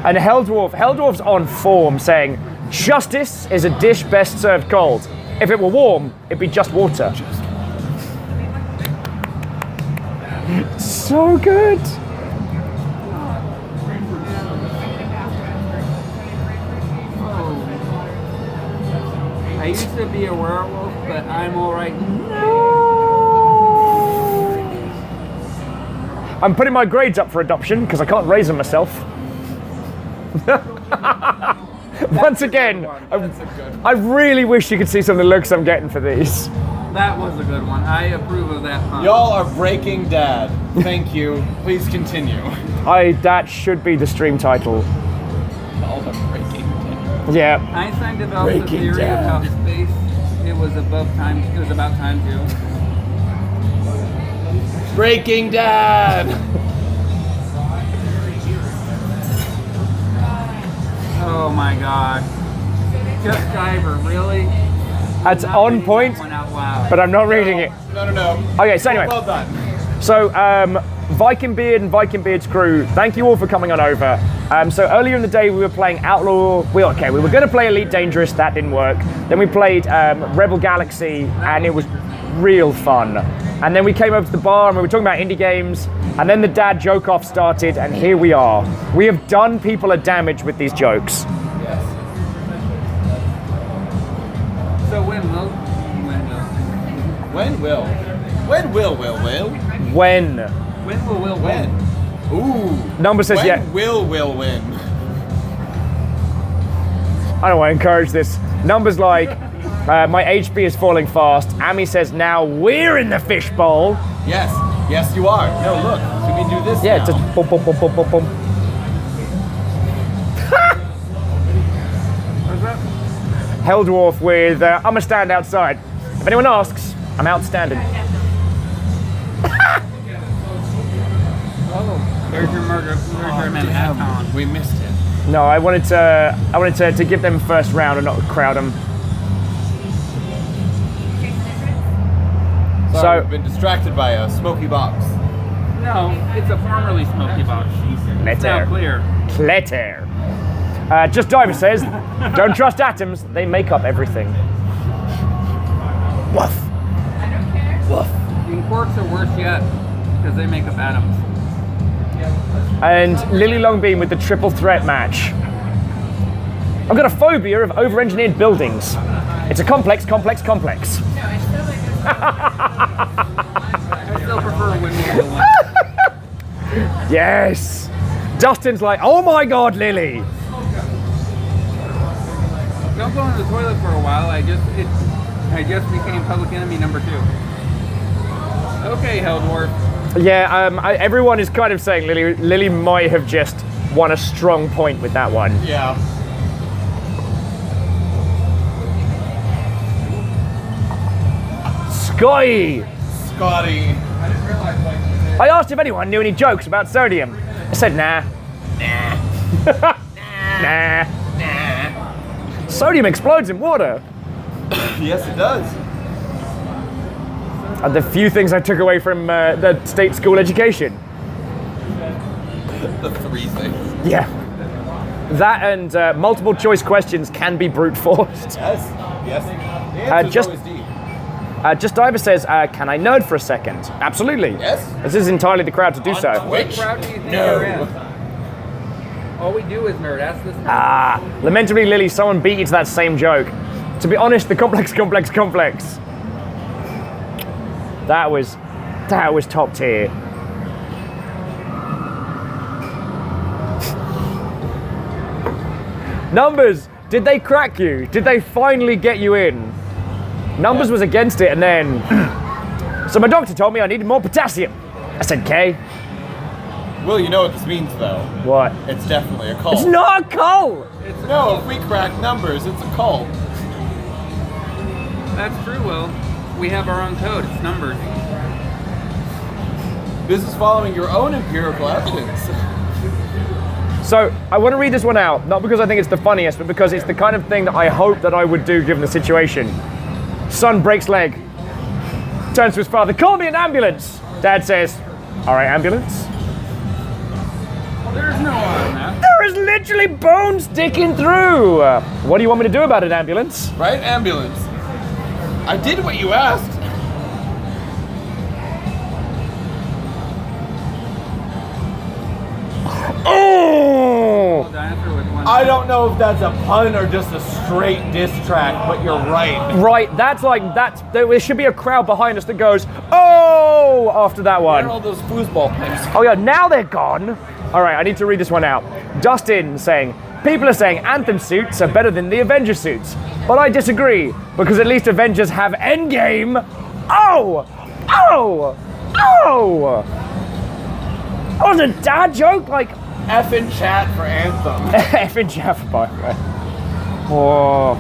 And Helldwarf's on form saying, justice is a dish best served cold. If it were warm, it'd be just water. So good. I used to be a werewolf, but I'm alright. I'm putting my grades up for adoption because I can't raise them myself. Once again, I really wish you could see some of the looks I'm getting for these. That was a good one. I approve of that pun. Y'all are breaking dad. Thank you. Please continue. That should be the stream title. Y'all are breaking dad. Yeah. Einstein developed the Breaking theory Down. of how space it was above time. It was about time too. Breaking dad. Oh my god. Just Diver, really? That's Not on reading point, that one out loud. but I'm not reading it. No. Okay, so anyway. Well done. So, Viking Beard and Viking Beard's crew, thank you all for coming on over. So earlier in the day we were playing Outlaw, we were going to play Elite Dangerous, that didn't work. Then we played Rebel Galaxy and it was real fun. And then we came over to the bar and we were talking about indie games, and then the dad joke off started, and here we are. We have done people a damage with these jokes. Yes. So when will? When will? When will? When? When will Will When? win? Ooh. Number says When yeah. will win? I don't want to encourage this. Numbers like, my HP is falling fast. Amy says now we're in the fishbowl. Yes. Yes, you are. No, look. We can do this Yeah, now. just boom, boom, boom, boom, boom, boom. What's that? Heldwarf with, I'ma stand outside. If anyone asks, I'm outstanding. Oh, there's your murder. There's your Manhattan. We missed it. No, I wanted to give them first round and not crowd them. Sorry, So- we've been distracted by a smoky box. No, it's a formerly smoky box. It's now Letter. clear. Letter. Just Diver says, don't trust atoms, they make up everything. Woof. Woof. And quarks are worse yet, because they make up atoms. And Lily Longbeam with the triple threat match. I've got a phobia of over-engineered buildings. It's a complex. No, I still like this. I still prefer windmill one. Yes. Dustin's like, oh my God, Lily. Don't go into the toilet for a while. I just became public enemy number 2. Okay, Heldwarf. Yeah, everyone is kind of saying Lily might have just won a strong point with that one. Yeah. Scotty. Scotty. I asked if anyone knew any jokes about sodium. I said, nah. Nah. Sodium explodes in water. Yes, it does. Are the few things I took away from the state school education. The 3 things. Yeah. That and multiple choice questions can be brute forced. Yes. Yes. The answer's just- always D. Just Diver says, can I nerd for a second? Absolutely. Yes. This is entirely the crowd to do so. What crowd do you think you're in? All we do is nerd. Ask this. Lamentably, Lily, someone beat you to that same joke. To be honest, the complex. That was top tier. Numbers, did they crack you? Did they finally get you in? Numbers was against it, and then so my doctor told me I needed more potassium. I said, "Okay." Will, you know what this means, though? What? It's definitely a cult. It's not a cult. No, if we crack numbers, it's a cult. That's true, Will. We have our own code. It's numbers. This is following your own empirical evidence. So I want to read this one out, not because I think it's the funniest, but because it's the kind of thing that I hope that I would do given the situation. Son breaks leg. Turns to his father, call me an ambulance. Dad says, all right, ambulance. There's no on that. There is literally bone sticking through. What do you want me to do about it, ambulance? Right, ambulance? I did what you asked. Oh! Dinosaur with one. I don't know if that's a pun or just a straight diss track, but you're right. Right, there should be a crowd behind us that goes, oh, after that Where are one. all those foosball things? Oh yeah, now they're gone. All right, I need to read this one out. Dustin saying, people are saying Anthem suits are better than the Avengers suits, but I disagree because at least Avengers have Endgame. Oh! Oh! Oh! That was a dad joke? Like, Effing chat for Anthem. effing Jeff, by the way. Oh.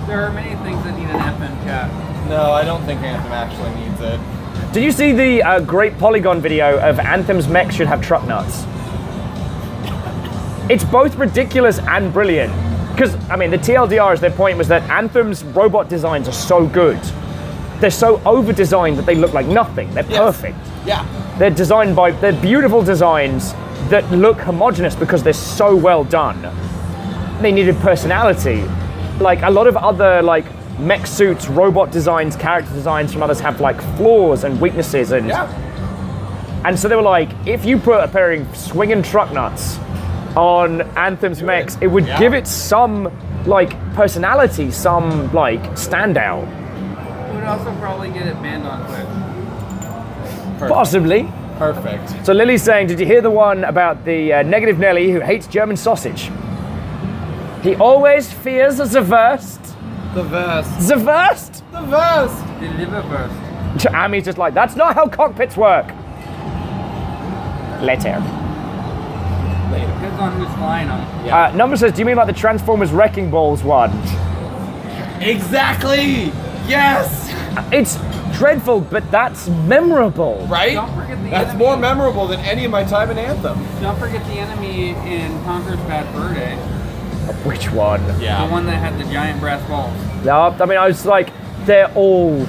There are many things that need an FN chat. No, I don't think Anthem actually needs it. Did you see the great Polygon video of Anthem's mech should have truck nuts? It's both ridiculous and brilliant. Because, I mean, the TLDR's, their point was that Anthem's robot designs are so good. They're so over-designed that they look like nothing. They're perfect. Yeah. They're beautiful designs that look homogenous because they're so well done. They needed personality. Like, a lot of other, like, mech suits, robot designs, character designs from others have, like, flaws and weaknesses. And so they were like, if you put a pair of swinging truck nuts on Anthem's mechs, it would give it some, like, personality, some, like, standout. It would also probably get it banned on Twitch. Perfect. Possibly. Perfect. So Lily's saying, did you hear the one about the negative Nelly who hates German sausage? He always fears the worst. The vest. The worst? The vest. The liver burst. Ami's just like, that's not how cockpits work. Later. Depends on who's flying them. Number says, do you mean like the Transformers Wrecking Balls one? Exactly. Yes. It's dreadful, but that's memorable. Right? Don't forget the That's enemy. more memorable than any of my time in Anthem. Don't forget the enemy in Conker's Bad Fur Day. Which one? Yeah. The one that had the giant brass balls. No, I mean, I was like, they're all,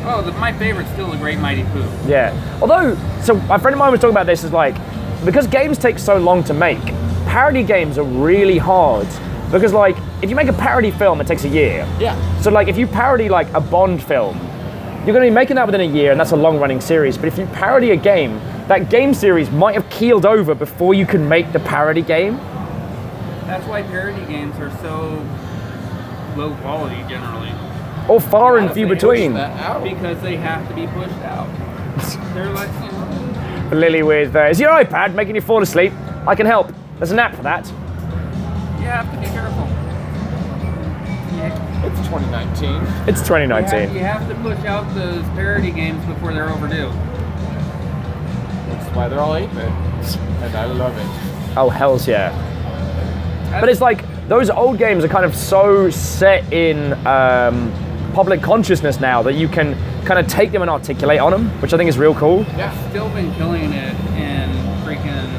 Oh, my favorite's still the Great Mighty Pooh. yeah. Although, so a friend of mine was talking about this, is like, because games take so long to make, parody games are really hard. Because like, if you make a parody film, it takes a year. Yeah. So like, if you parody like a Bond film, you're gonna be making that within a year, and that's a long-running series. But if you parody a game, that game series might have keeled over before you can make the parody game. That's why parody games are so low quality generally. Or far and Gotta few push between. that out. Because they have to be pushed out. They're like, you know, Lily with, is your iPad making you fall asleep? I can help. There's an app for that. you have to be careful. It's 2019. It's 2019. You have to push out those parody games before they're overdue. That's why they're all 8-bit. And I love it. Oh, hells yeah. But it's like, those old games are kind of so set in public consciousness now that you can kind of take them and articulate on them, which I think is real cool. Yeah. Still been killing it in freaking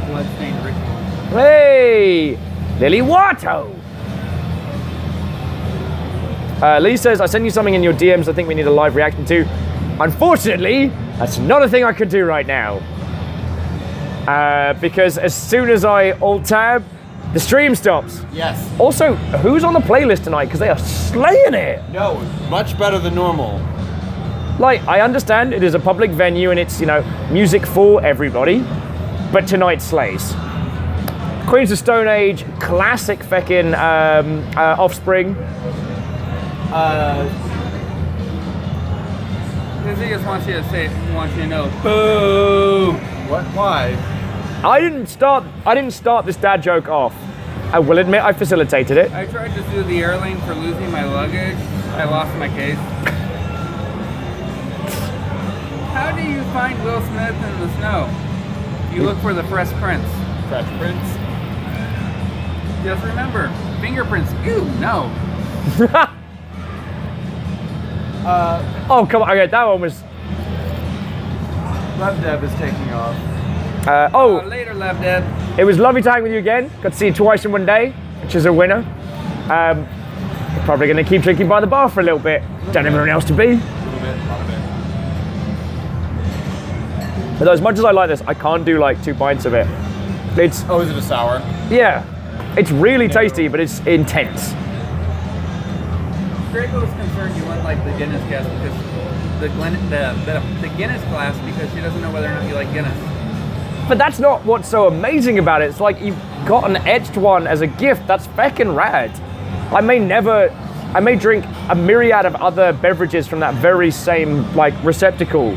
Bloodstained Ritual. Hey, Lily Watto. Lee says, I sent you something in your DMs I think we need a live reaction to. Unfortunately, that's not a thing I can do right now. Because as soon as I alt-tab, the stream stops. Yes. Also, who's on the playlist tonight? Because they are slaying it. No, much better than normal. Like, I understand it is a public venue and it's, you know, music for everybody, but tonight slays. Queens of Stone Age, classic feckin' Offspring. He just wants you to know, boo! What? Why? I didn't start this dad joke off. I will admit I facilitated it. I tried to sue the airline for losing my luggage. I lost my case. How do you find Will Smith in the snow? You look for the Fresh Prince. Fresh Prince? Just remember, fingerprints. Ew, no. Oh, come on. Okay, that one was... LevDev is taking off. Later, LevDev. It was lovely time with you again. Got to see you twice in one day, which is a winner. Probably going to keep drinking by the bar for a little bit. Don't have anyone else to be. A little bit, a lot of it. But as much as I like this, I can't do like 2 pints of it. It's, Oh, is it a sour? yeah, it's really tasty, but it's intense. Greg was concerned you wouldn't like the Guinness glass because the Guinness glass because she doesn't know whether or not you like Guinness. But that's not what's so amazing about it. It's like you've got an etched one as a gift. That's feckin' rad. I may drink a myriad of other beverages from that very same like receptacle.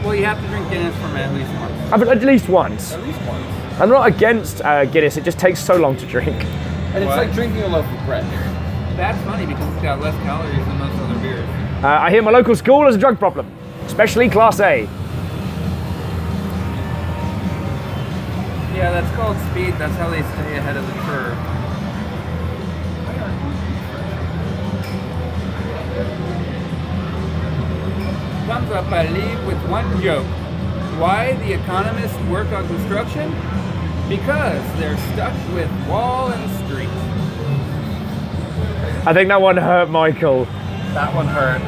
Well, you have to drink Guinness from it at least once. At least once. At least once. I'm not against Guinness. It just takes so long to drink. And it's What? like drinking a loaf of bread. That's funny because it's got less calories than most other beers. I hear my local school has a drug problem, especially Class A. Yeah, that's called speed. That's how they stay ahead of the curve. Thumbs up, I leave with one joke. Why the economists work on construction? Because they're stuck with wall and street. I think that one hurt Michael. That one hurt.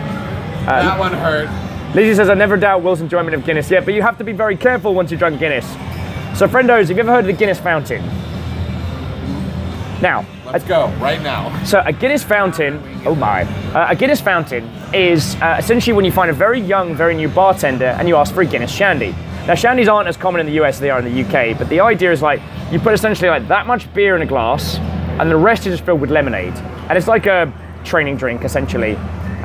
That one hurt. Lizzie says, I never doubt Will's enjoyment of Guinness. Yeah, but you have to be very careful once you've drunk Guinness. So friendos, have you ever heard of the Guinness fountain? Now, Let's go, right now. so a Guinness fountain, oh my. A Guinness fountain is essentially when you find a very young, very new bartender and you ask for a Guinness shandy. Now shandies aren't as common in the US as they are in the UK, but the idea is like, you put essentially like that much beer in a glass and the rest is just filled with lemonade. And it's like a training drink essentially.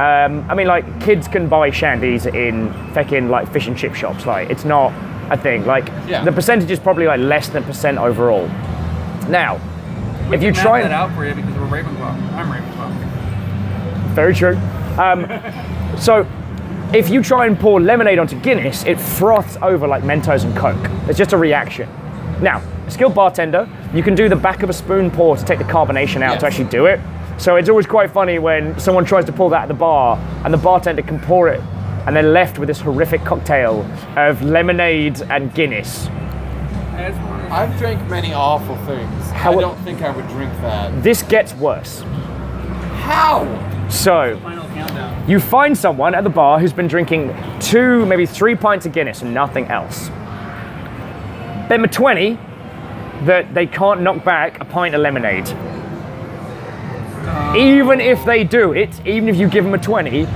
I mean like kids can buy shandies in feckin' like fish and chip shops, like it's not a thing. Like Yeah. the percentage is probably like less than % overall. Now, if you We can try map that out for you because we're Ravenclaw. I'm Ravenclaw. Very true. So, If you try and pour lemonade onto Guinness, it froths over like Mentos and Coke. It's just a reaction. Now, a skilled bartender, you can do the back of a spoon pour to take the carbonation out to actually do it. So it's always quite funny when someone tries to pull that at the bar and the bartender can pour it and they're left with this horrific cocktail of lemonade and Guinness. I've drank many awful things. I don't think I would drink that. This gets worse. How? So, Final countdown. you find someone at the bar who's been drinking 2, maybe 3 pints of Guinness and nothing else. Them are 20 that they can't knock back a pint of lemonade. Even if they do it, even if you give them a 20,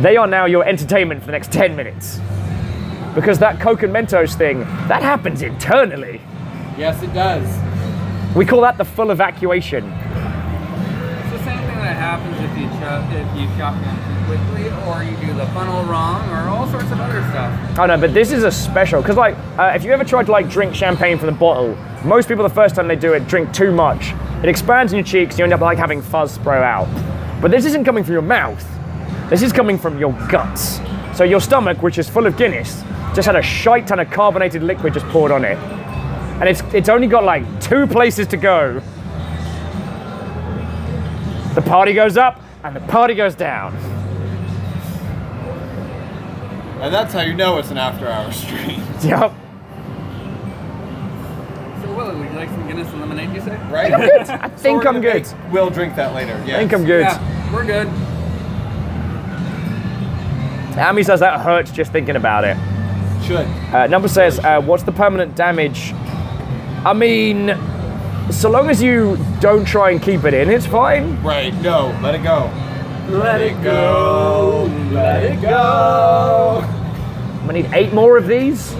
they are now your entertainment for the next 10 minutes. Because that Coke and Mentos thing, that happens internally. Yes, it does. We call that the full evacuation. It's the same thing that happens if you shotgun too quickly, or you do the funnel wrong, or all sorts of other stuff. Oh no, but this is a special, because like, if you ever tried to like drink champagne from the bottle, most people the first time they do it drink too much. It expands in your cheeks, you end up like having fuzz spray out. But this isn't coming from your mouth. This is coming from your guts. So your stomach, which is full of Guinness, just had a shite ton of carbonated liquid just poured on it. And it's only got like 2 places to go. The party goes up and the party goes down. And that's how you know it's an after-hours stream. Yep. So, Willie, would you like some Guinness and lemonade, you say? Right? I think I'm good. We'll drink that later. Yes. I think I'm good. Yeah, we're good. Amy says that hurts just thinking about it. Should. Number says, what's the permanent damage? I mean, so long as you don't try and keep it in, it's fine. Right. No. Let it go. Let it go. Let it go. I need 8 more of these.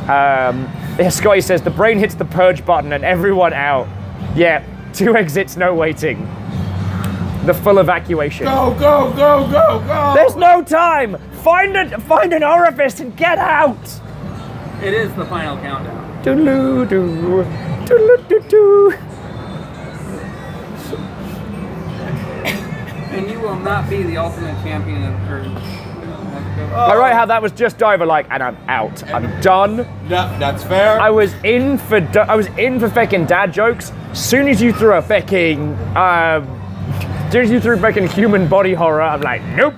Yeah, Scotty says, the brain hits the purge button and everyone out. Yeah, 2 exits, no waiting. The full evacuation. Go, go, go, go, go. There's no time. Find an orifice and get out. It is the final countdown. Doodaloo-doo. Doodaloo-doo-doo. And you will not be the ultimate champion of I write how that was just Diver like, and I'm out. I'm done. No, that's fair. I was in for fucking dad jokes. Soon as you threw a fucking human body horror, I'm like, nope.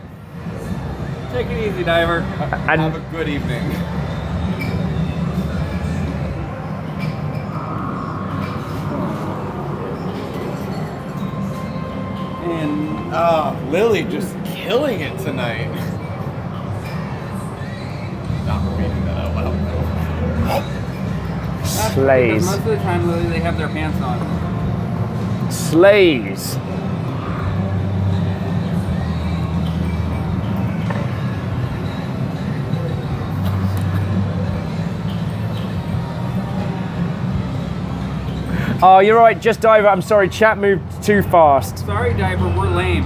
Take it easy, Diver. And have a good evening. And Lily just killing it tonight. Not repeating that out loud. slays. Most of the time, Lily, they have their pants on. Slays. Oh, you're right, just Diver. I'm sorry, chat moved too fast. Sorry, Diver, we're lame.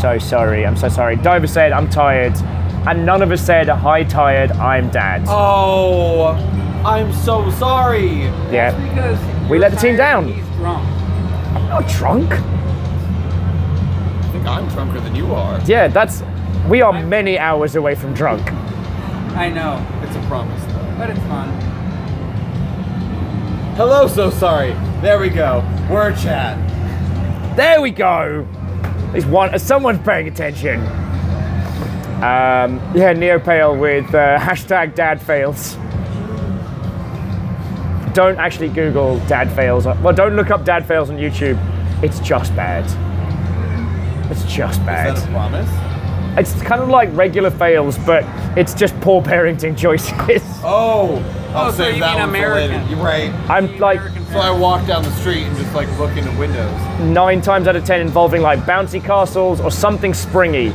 So sorry, I'm so sorry. Diver said, I'm tired. And none of us said, hi, tired, I'm dad. Oh, I'm so sorry. Yeah. That's because We let the team tired and down. He's drunk. I'm not drunk. I think I'm drunker than you are. Yeah, we are many hours away from drunk. I know, It's a promise, though. but it's fun. Hello, so sorry. There we go. We're chat. There we go. At least someone's paying attention. Yeah, Neopale with hashtag dad fails. Don't actually Google dad fails. Well, don't look up dad fails on YouTube. It's just bad. It's just bad. Is that a promise? It's kind of like regular fails, but it's just poor parenting choices. Oh, I'll so save you that mean one American. for later. You're right. I'm like So I walk down the street and just like look into windows. 9 times out of 10 involving like bouncy castles or something springy.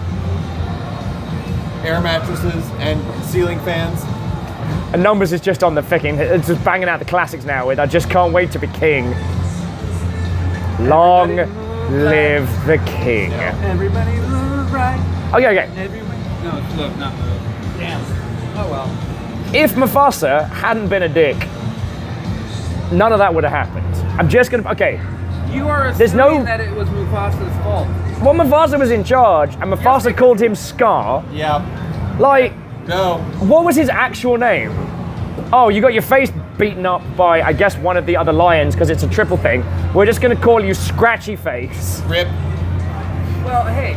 Air mattresses and ceiling fans. And Numbers is just on the fucking, it's just banging out the classics now with I just can't wait to be king. Long live the king. Everybody move right. Okay. Everybody. No, look, not move. Damn. Oh well. If Mufasa hadn't been a dick, none of that would have happened. I'm just gonna, okay. You are There's assuming no- that it was Mufasa's fault. Well, Mufasa was in charge, and Mufasa called him Scar. Yeah. Like, No. what was his actual name? Oh, you got your face beaten up by, I guess, one of the other lions because it's a triple thing. We're just gonna call you Scratchy Face. Rip. Well, hey,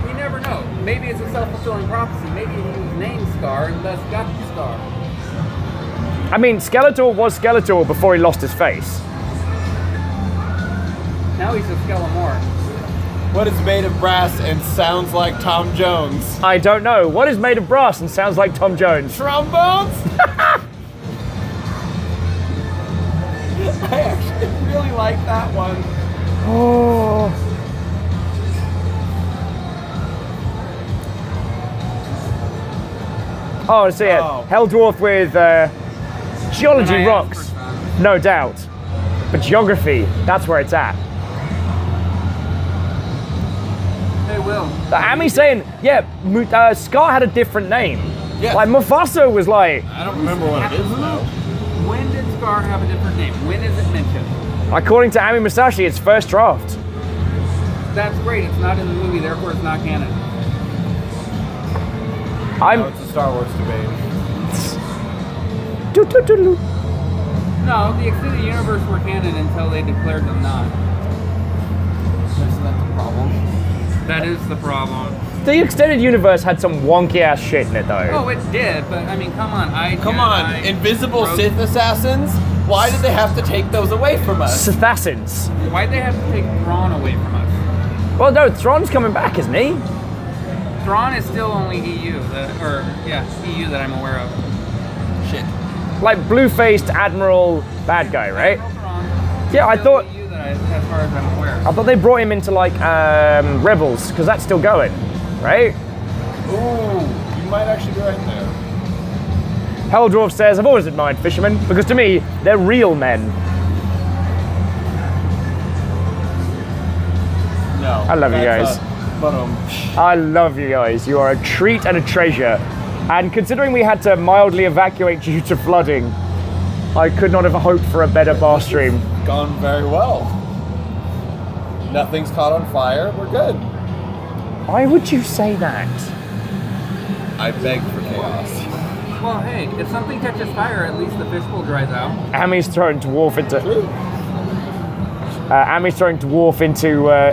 we never know. Maybe it's a self-fulfilling prophecy. Maybe he was named Scar and thus got the scar. I mean, Skeletor was Skeletor before he lost his face. Now he's a Skelemore. What is made of brass and sounds like Tom Jones? I don't know. What is made of brass and sounds like Tom Jones? Trombones? I actually really like that one. Oh. Oh, I see it. Oh. Hell Dwarf with geology When I asked rocks, for fun. no doubt. But geography, that's where it's at. Hey, Will. Ami's saying, yeah, Scar had a different name. Yes. Like Mufasa was like, I don't remember what it is now. When did Scar have a different name? When is it mentioned? according to Ami Musashi, it's first draft. That's great. It's not in the movie, therefore it's not canon. No, it's a Star Wars debate. No, the extended universe were canon until they declared them not. Isn't that the problem? That is the problem. The extended universe had some wonky ass shit in it though. Oh, it did, but I mean, come on. Come on, invisible Sith assassins? Why did they have to take those away from us? Assassins. Why'd they have to take Thrawn away from us? Well, no, Thrawn's coming back, isn't he? Thrawn is still only EU, EU that I'm aware of. Shit. Like blue-faced admiral bad guy, right? No Thrawn. Yeah, I Still thought EU as far as I'm aware. I thought they brought him into like Rebels because that's still going, right? Ooh, you might actually be right there. Helldwarf says, I've always admired fishermen because to me, they're real men. No. I love you guys. I love you guys. You are a treat and a treasure. And considering we had to mildly evacuate due to flooding, I could not have hoped for a better bar stream. Gone very well. Nothing's caught on fire. We're good. Why would you say that? I beg for chaos. Well, hey, if something catches fire, at least the fishbowl dries out. Ami's throwing Dwarf into... True. Ami's throwing Dwarf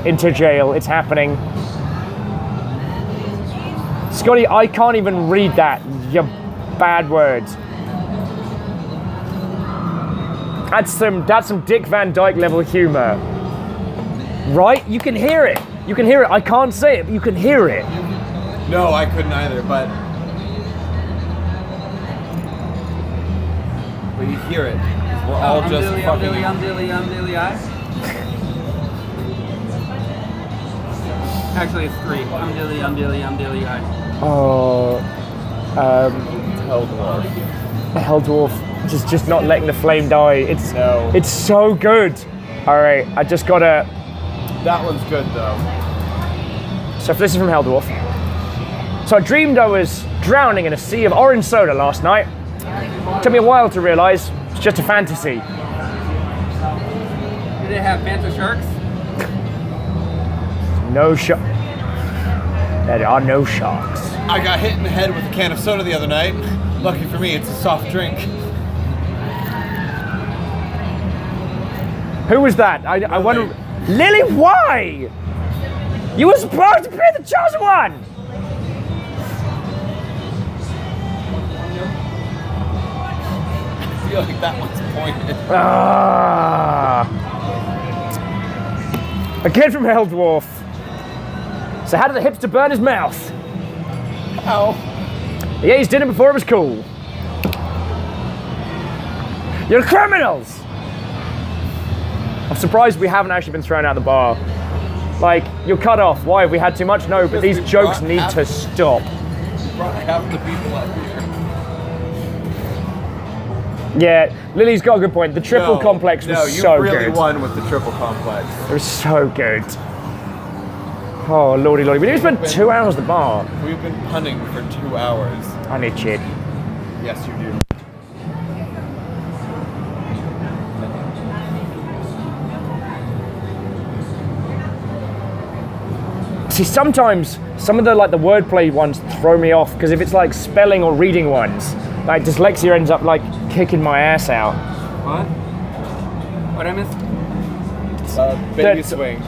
into jail. It's happening. Scotty, I can't even read that. You bad words. That's some Dick Van Dyke level humor. Right? You can hear it. You can hear it. I can't say it, but you can hear it. No, I couldn't either, but you hear it. We're all just fucking... Actually, it's 3. I'm dilly, I. Oh, Helldwarf. Helldwarf just not letting the flame die. It's so good. All right, I just gotta. That one's good though. So this is from Helldwarf. So I dreamed I was drowning in a sea of orange soda last night. Took me a while to realize it's just a fantasy. Did it have Manta sharks? No shark. There are no sharks. I got hit in the head with a can of soda the other night. Lucky for me, it's a soft drink. Who was that? I wonder. Lily, why? You were supposed to be the chosen one. I feel like that one's pointed. A kid from Helldwarf. So how did the hipster burn his mouth? Ow. He ate his dinner before it was cool. You're criminals! I'm surprised we haven't actually been thrown out of the bar. Like, you're cut off. Why? Have we had too much? No, but these jokes need to stop. Brought half the people up here. Yeah, Lily's got a good point. The triple complex was so good. No, you really won with the triple complex. It was so good. Oh, lordy. We didn't spend 2 hours at the bar. We've been punning for 2 hours. I need shit. Yes, you do. See, sometimes some of the like the wordplay ones throw me off because if it's like spelling or reading ones, like dyslexia ends up like kicking my ass out. What? What I missed? Baby That's- swing.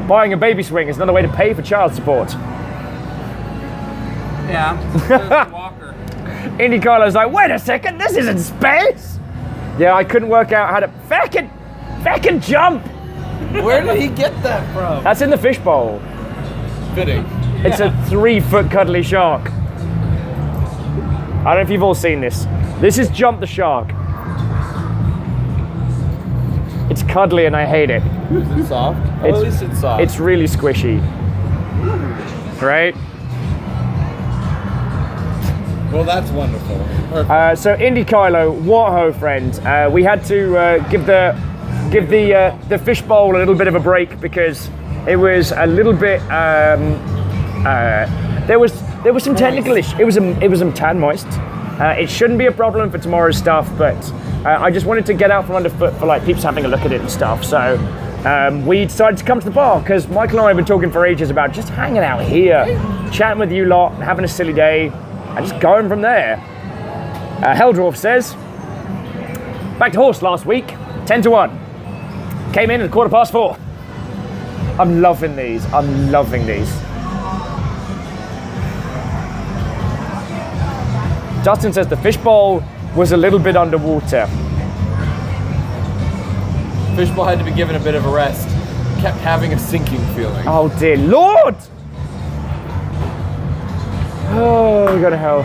Buying a baby swing is another way to pay for child support. Yeah. Just Walker. Indy Carlo's like, wait a second, this isn't space. Yeah, I couldn't work out how to fucking jump. Where did he get that from? That's in the fishbowl. Fitting. It's a 3-foot cuddly shark. I don't know if you've all seen this. This is Jump the Shark. It's cuddly and I hate it. Is it soft? It's- At least it's soft. It's really squishy. Right? Well, that's wonderful. Perfect. So Indy Kylo, what ho friend, we had to give the fishbowl a little bit of a break because it was a little bit there was some technical issues. It was tan moist. It shouldn't be a problem for tomorrow's stuff, but I just wanted to get out from underfoot for like peeps having a look at it and stuff. So we decided to come to the bar because Michael and I have been talking for ages about just hanging out here, chatting with you lot, having a silly day, and just going from there. Heldorf says, back to horse last week, 10-1. Came in at 4:15. I'm loving these. I'm loving these. Justin says the fishbowl was a little bit underwater. Fishbowl had to be given a bit of a rest. Kept having a sinking feeling. Oh dear Lord! Oh, we go to hell.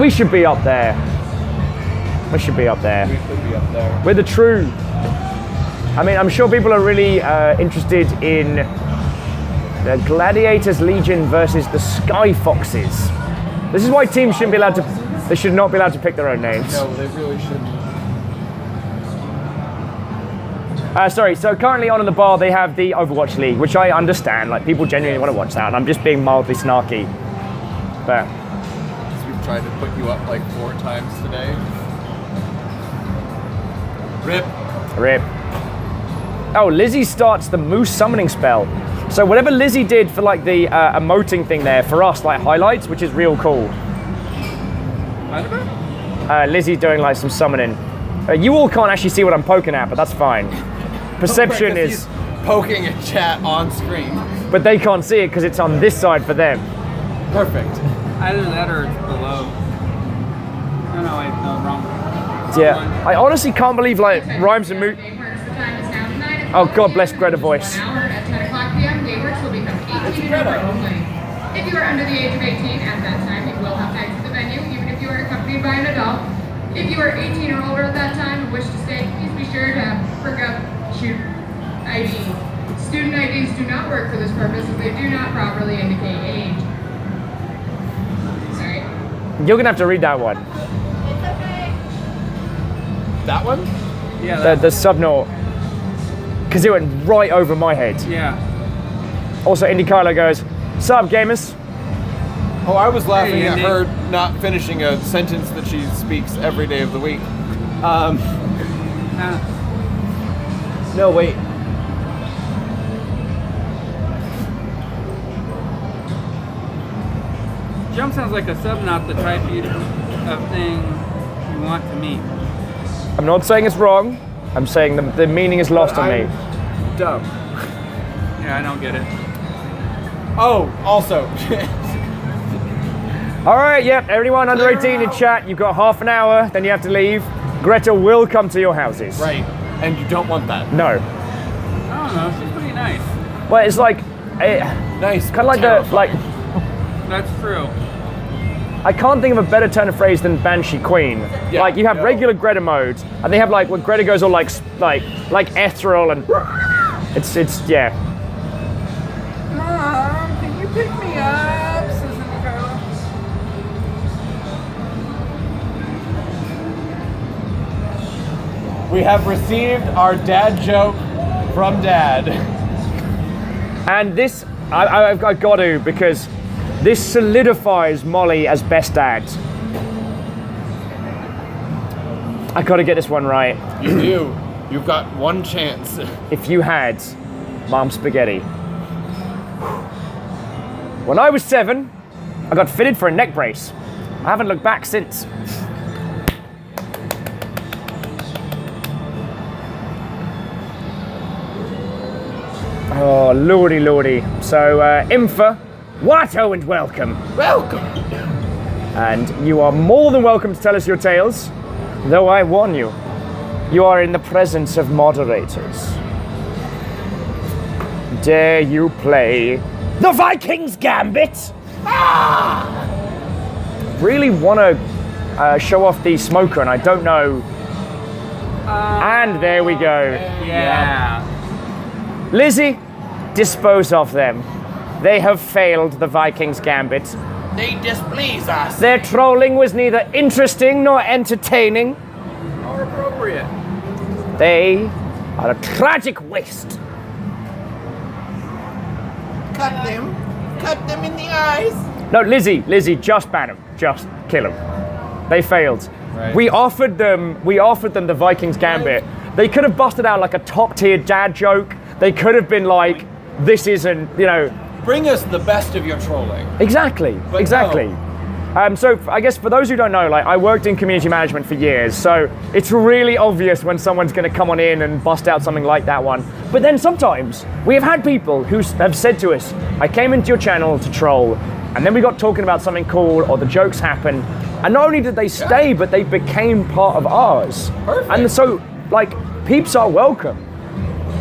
We should be up there. We should be up there. We could be up there. We're the true. I mean, I'm sure people are really interested in the Gladiators Legion versus the Sky Foxes. This is why teams shouldn't be allowed to. They should not be allowed to pick their own names. No, they really shouldn't. Sorry, so currently on in the bar they have the Overwatch League, which I understand. Like people genuinely want to watch that, and I'm just being mildly snarky. But We've tried to put you up like 4 times today. Rip. oh, Lizzie starts the Moose summoning spell. So whatever Lizzie did for like the emoting thing there for us, like highlights, which is real cool. Lizzie's doing like some summoning. You all can't actually see what I'm poking at, but that's fine. Perception Right, 'cause is, he's poking at chat on screen. but they can't see it because it's on this side for them. Perfect. Either that or it's below. No, wait, no, wrong. Yeah, I honestly can't believe like Rhymes and Moot. Gameworks, the time is now 9 o'clock. Oh God bless Greta voice. An hour at 10 o'clock p.m. Gameworks will become 18 and over only. If you are under the age of 18 at that time, you will have to exit the venue, even if you are accompanied by an adult. If you are 18 or older at that time and wish to stay, please be sure to bring up ID. Student IDs do not work for this purpose as they do not properly indicate age. Sorry. You're gonna have to read that one. That one? Yeah, The sub note, because it went right over my head. yeah. Also, Indy Kylo goes, "Sup, gamers?" Oh, I was laughing Hey, at Andy. her not finishing a sentence that she speaks every day of the week. No, wait. Jump sounds like a sub, not the type of thing you want to meet. I'm not saying it's wrong. I'm saying the meaning is lost on me. Dumb. Yeah, I don't get it. Oh, also. All right, yep. Everyone under 18 in chat, you've got half an hour. Then you have to leave. Greta will come to your houses. Right. And you don't want that. No. I don't know, she's pretty nice. Well, it's like, Nice. kind of like That's true. I can't think of a better turn of phrase than Banshee Queen. Yeah, like you have no. regular Greta mode, and they have like when Greta goes all like ethereal and it's yeah. Mom, can you pick me up? Says Nicole. We have received our dad joke from Dad. And this I've got to because this solidifies Molly as best dad. I got to get this one right. You do. You've got one chance. If you had Mom Spaghetti. When I was 7, I got fitted for a neck brace. I haven't looked back since. Oh, lordy, lordy. So, Infa, Watto and welcome. Welcome. And you are more than welcome to tell us your tales, though I warn you, you are in the presence of moderators. Dare you play the Viking's Gambit? Really want to show off the smoker, and I don't know. And there we go. Yeah. Lizzie, dispose of them. They have failed the Viking's Gambit. They displease us. Their trolling was neither interesting nor entertaining. Or appropriate. They are a tragic waste. Cut them. Cut them in the eyes. No, Lizzie, just ban them. Just kill them. They failed. Right. We offered them the Viking's Gambit. They could have busted out like a top-tier dad joke. They could have been like, this isn't, Bring us the best of your trolling. Exactly. But exactly. So I guess for those who don't know, I worked in community management for years, so it's really obvious when someone's going to come on in and bust out something like that one. But then sometimes we have had people who have said to us, I came into your channel to troll, and then we got talking about something cool, or the jokes happened, and not only did they stay, but they became part of ours. Perfect. And so, peeps are welcome.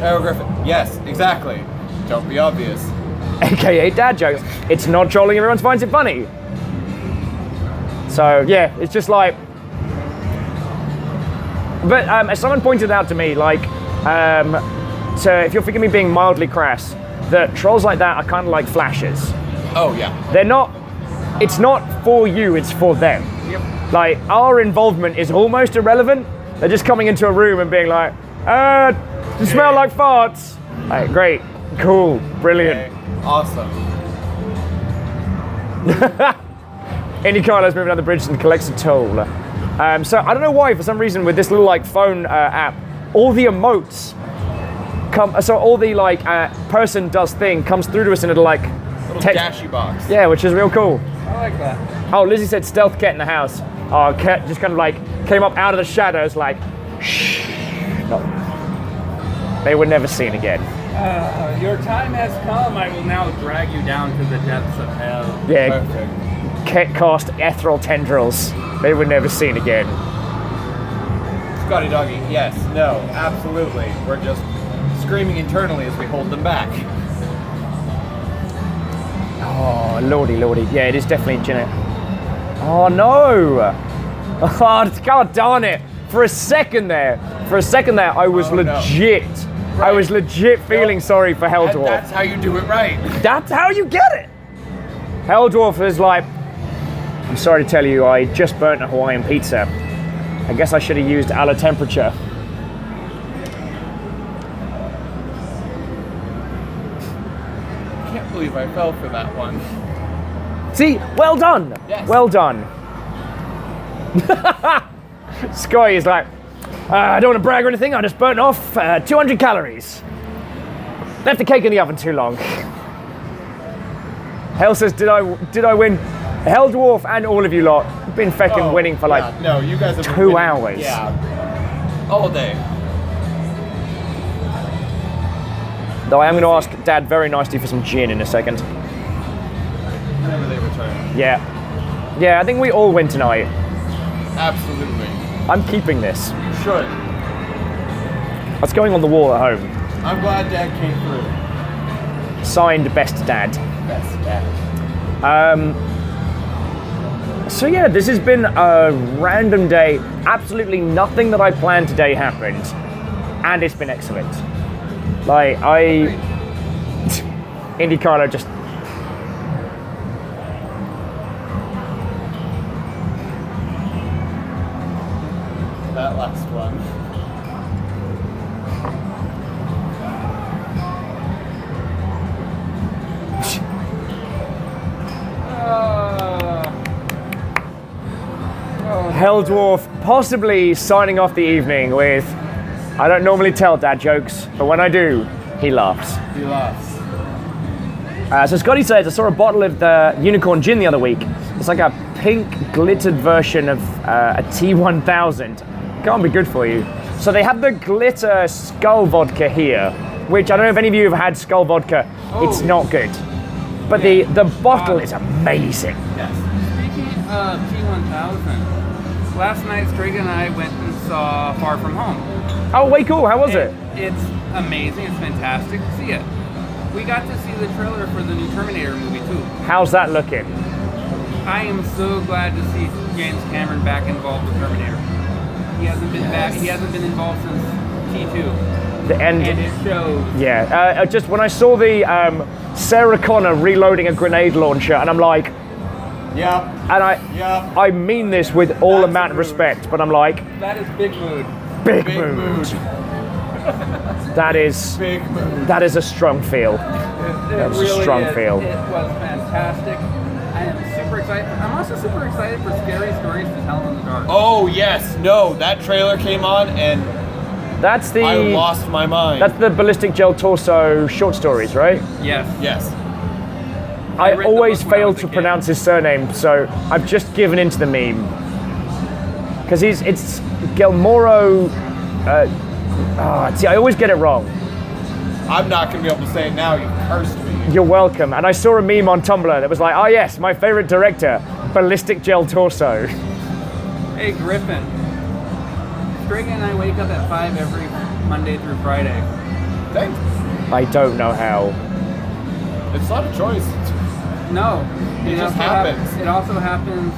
Arrow Griffin. Yes, exactly. Don't be obvious. AKA dad jokes. It's not trolling, everyone finds it funny. So yeah, it's just like, but as someone pointed out to me, so if you'll forgive me being mildly crass, that trolls like that are kind of like flashes. Oh yeah. They're not, it's not for you, it's for them. Yep. Like, our involvement is almost irrelevant. They're just coming into a room and being like, you smell like farts. Like, great, cool, brilliant. Okay. Awesome. Indy Carlos moving down the bridge and collects a toll. So I don't know why, for some reason, with this little phone app, all the emotes come. So all the person does thing comes through to us in a little dashy box. Yeah, which is real cool. I like that. Oh, Lizzie said stealth cat in the house. Oh, cat just kind of came up out of the shadows shh. No. They were never seen again. Your time has come. I will now drag you down to the depths of hell. Yeah. Perfect. Cat cast ethereal tendrils. They were never seen again. Scotty Doggy, yes, no, absolutely. We're just screaming internally as we hold them back. Oh, lordy, lordy. Yeah, it is definitely Jeanette. Oh, no. Oh, God darn it. For a second there, I was legit. No. I was legit feeling sorry for Hell And Dwarf. that's how you do it right. That's how you get it. Hell Dwarf is like, I'm sorry to tell you, I just burnt a Hawaiian pizza. I guess I should have used a la temperature. I can't believe I fell for that one. See, well done. Yes. Well done. Sky is like, I don't want to brag or anything, I just burnt off 200 calories. Left the cake in the oven too long. Hell says, did I win? Hell Dwarf and all of you lot have been feckin' winning for no, you guys have been 2 winning. hours. Yeah, all day. Though I am going to ask Dad very nicely for some gin in a second. Whenever they return. Yeah, I think we all win tonight. Absolutely. I'm keeping this. You should. That's going on the wall at home. I'm glad Dad came through. Signed, Best Dad. Best Dad. So yeah, this has been a random day. Absolutely nothing that I planned today happened. And it's been excellent. Indy Carlo just... That last one. Hell Dwarf possibly signing off the evening with I don't normally tell dad jokes, but when I do, he laughs. He laughs. So Scotty says, I saw a bottle of the unicorn gin the other week. It's like a pink glittered version of a T1000. Can't be good for you. So they have the glitter skull vodka here, which I don't know if any of you have had skull vodka. It's not good. But the bottle is amazing. Yes. Speaking of T1000, last night Strega and I went and saw Far From Home. Oh, way cool. How was it? It's amazing. It's fantastic to see it. We got to see the trailer for the new Terminator movie too. How's that looking? I am so glad to see James Cameron back involved with Terminator. He hasn't been back. He hasn't been involved since T2. The end. And it shows. Yeah. Just when I saw the Sarah Connor reloading a grenade launcher, and I'm like, Yeah. and I mean this with all That's amount a of mood. respect, but I'm like, That is big mood. big Big mood. mood. That is Big mood. that is a strong feel. It was a strong feel. It was fantastic. I am super excited. I'm also super excited for scary stories to tell in the dark. Oh yes, no, that trailer came on and That's the I lost my mind. that's the Ballistic Gel Torso short stories, right? Yes. Yes. I read the always book when I fail was a to kid. pronounce his surname, so I've just given into the meme. Because it's Gelmoro. See, I always get it wrong. I'm not gonna be able to say it now. You cursed me. You're welcome. And I saw a meme on Tumblr that was like, oh yes, my favorite director, Ballistic Gel Torso. Hey Griffin. Strega and I wake up at 5 every Monday through Friday. Thanks. I don't know how. It's not a choice. No. It just also happens. It also happens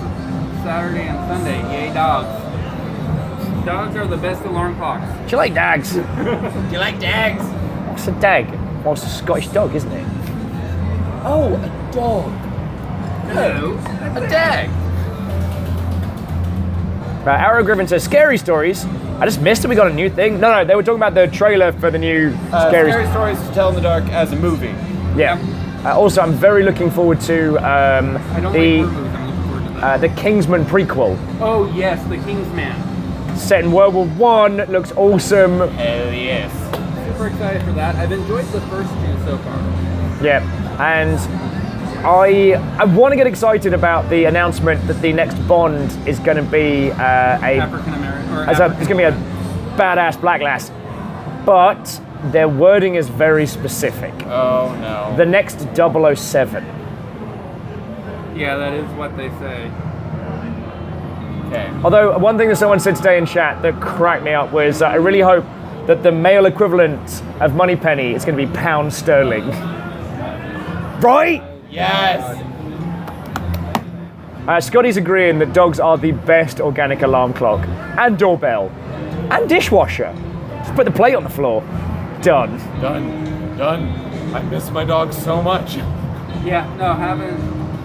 Saturday and Sunday. Yay, dogs. Dogs are the best alarm clocks. Do you like dags? Do you like dags? What's a dag? Well, it's a Scottish dog, isn't it? Oh, a dog. Hello. A dag. Arrow Griffin says, scary stories. I just missed it. We got a new thing. No, they were talking about the trailer for the new scary. Scary Stories to Tell in the Dark as a movie. Yeah. Also, I'm very looking forward to I don't like horror the movies. I'm looking forward to that. the Kingsman prequel. Oh yes, The King's Man. Set in World War One, looks awesome. Hell yes. Super excited for that. I've enjoyed the first two so far. Yeah, and I want to get excited about the announcement that the next Bond is going to be African American or it's going to be a badass black lass, but their wording is very specific. Oh no. The next 007. Yeah, that is what they say. Okay. Although one thing that someone said today in chat that cracked me up was I really hope that the male equivalent of Moneypenny is going to be pound sterling. Right? Yes. Scotty's agreeing that dogs are the best organic alarm clock and doorbell and dishwasher. Just put the plate on the floor. Done. Done. I miss my dog so much. Yeah, no,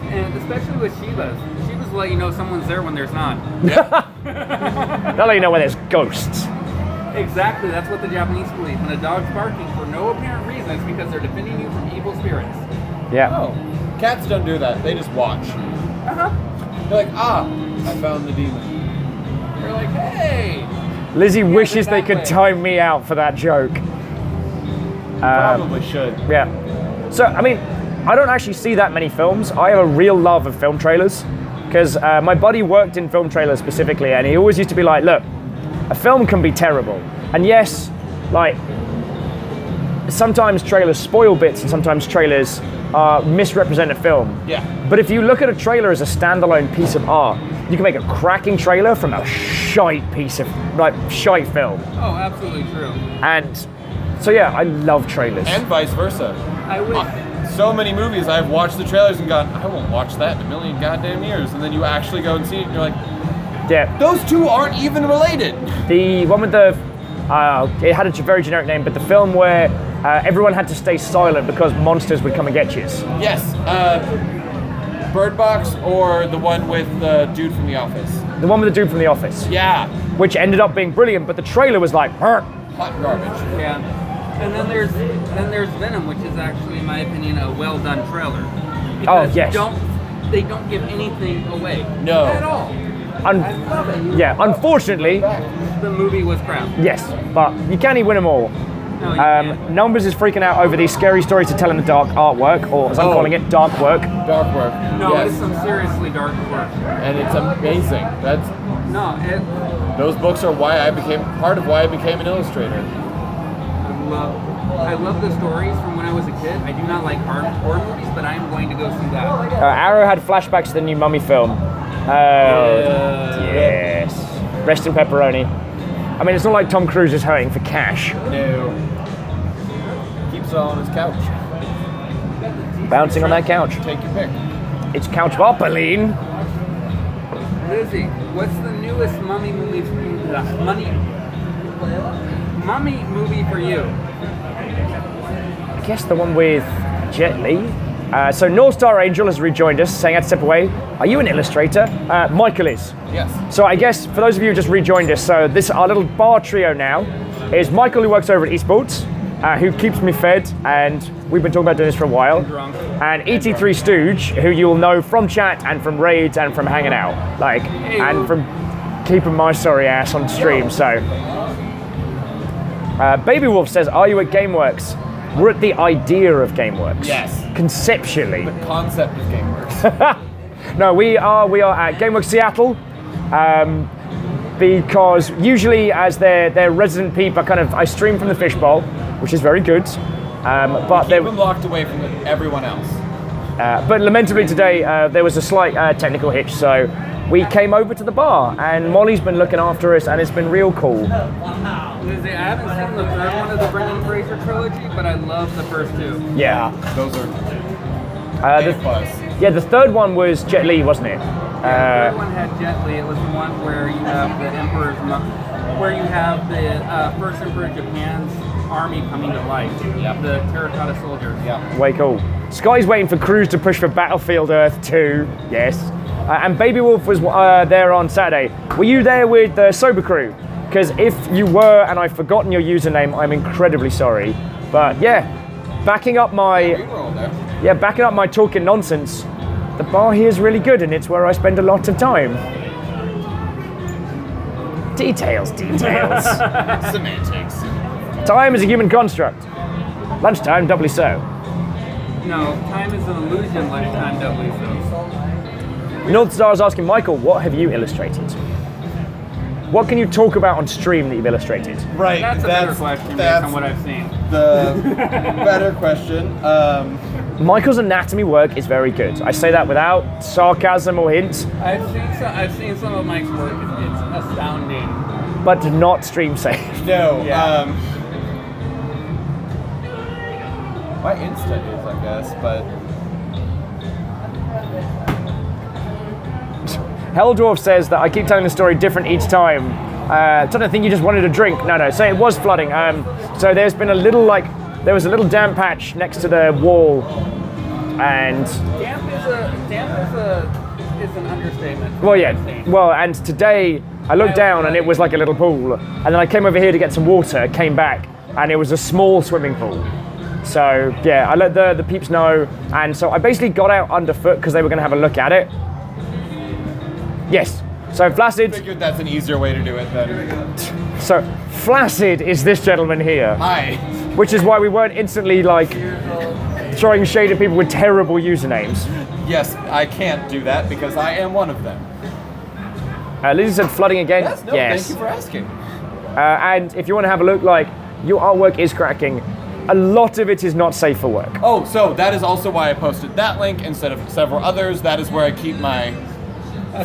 and especially with Shibas. Shibas let you know someone's there when there's not. They'll let you know when there's ghosts. Exactly, that's what the Japanese believe. When a dog's barking for no apparent reason, it's because they're defending you from evil spirits. Yeah. Oh. Cats don't do that. They just watch. They're like, I found the demon. They're like, hey! Lizzie wishes it they that could way. time me out for that joke. Probably should. Yeah. So, I mean, I don't actually see that many films. I have a real love of film trailers because my buddy worked in film trailers specifically, and he always used to be like, look, a film can be terrible. And yes, like, sometimes trailers spoil bits and sometimes trailers misrepresent a film. Yeah. But if you look at a trailer as a standalone piece of art, you can make a cracking trailer from a shite piece of, shite film. Oh, absolutely true. And so yeah, I love trailers. And vice versa. I would. So many movies I've watched the trailers and gone, I won't watch that in a million goddamn years. And then you actually go and see it and you're like, Yeah. those two aren't even related. The one with the, it had a very generic name, but the film where everyone had to stay silent because monsters would come and get you. Yes. Bird Box or the one with the dude from The Office. The one with the dude from The Office. Yeah. Which ended up being brilliant, but the trailer was like, "Arr." Hot garbage. Yeah. And then there's Venom, which is actually, in my opinion, a well done trailer. Oh, Because yes. they don't give anything away. No. At all. I love it. Yeah, unfortunately, The movie was crap. yes, but you can't win them all. No, you can't. Numbers is freaking out over these scary stories to tell in the dark artwork, or as I'm calling it, dark work. Dark work. No, yes. it's some seriously dark work. And it's amazing. That's No, those books are why I became part of why I became an illustrator. I love the stories from when I was a kid. I do not like horror movies, but I am going to go see that. Arrow had flashbacks to the new Mummy film. Yes. Rest in pepperoni. I mean, it's not like Tom Cruise is hurting for cash. No. Keeps it all on his couch. Bouncing on that couch. Take your pick. It's Couch Popeline. Lizzie, what's the newest mummy movie for you? I guess the one with Jet Li. So North Star Angel has rejoined us, saying I'd step away. Are you an illustrator? Michael is. Yes. So I guess for those of you who just rejoined us, so this our little bar trio now is Michael, who works over at Esports, who keeps me fed, and we've been talking about doing this for a while. Drunk. And ET3 Stooge, who you'll know from chat and from raids and from hanging out, and from keeping my sorry ass on stream. So Baby Wolf says, "Are you at Gameworks?" We're at the idea of Gameworks. Yes. Conceptually. The concept of Gameworks. No, we are at Gameworks Seattle, because usually as their resident peep, I stream from the fishbowl, which is very good. But Keep them locked away from everyone else. but lamentably today there was a slight technical hitch, so we came over to the bar, and Molly's been looking after us, and it's been real cool. Lizzie, I haven't seen the third one of the Brendan Fraser trilogy, but I love the first two. Yeah. Those are The A+. Yeah, the third one was Jet Li, wasn't it? The third one had Jet Li. It was the one where you have the where you have the first Emperor of Japan's army coming to life. Yep. The terracotta soldiers. Yeah. Way cool. Sky's waiting for Cruz to push for Battlefield Earth 2. Yes. And Baby Wolf was there on Saturday. Were you there with the Sober Crew? Because if you were and I've forgotten your username, I'm incredibly sorry. But yeah, backing up my talking nonsense, the bar here is really good, and it's where I spend a lot of time. Details. Semantics. Time is a human construct. Lunchtime, doubly so. No, time is an illusion. Lunchtime doubly so. North Star is asking Michael, what have you illustrated? What can you talk about on stream that you've illustrated? Right. That's a better question based on what I've seen. The better question. Michael's anatomy work is very good. I say that without sarcasm or hints, I've seen some of Mike's work. It's astounding. but not stream safe. No. Yeah. My Insta is, I guess, but Helldwarf says that I keep telling the story different each time. I don't think you just wanted a drink. No. So it was flooding. So there's been there was a little damp patch next to the wall, and Damp is an understatement. well, yeah. Well, and today I looked down and it was like a little pool, and then I came over here to get some water, came back, and it was a small swimming pool. So yeah, I let the peeps know, and so I basically got out underfoot because they were going to have a look at it. Yes. So Flaccid. figured that's an easier way to do it than. So Flaccid is this gentleman here, Hi. which is why we weren't instantly throwing shade at people with terrible usernames. Yes, I can't do that because I am one of them. Lizzie said flooding again. Yes. No. Yes. Thank you for asking. And if you want to have a look, your artwork is cracking. A lot of it is not safe for work. Oh, so that is also why I posted that link instead of several others. That is where I keep my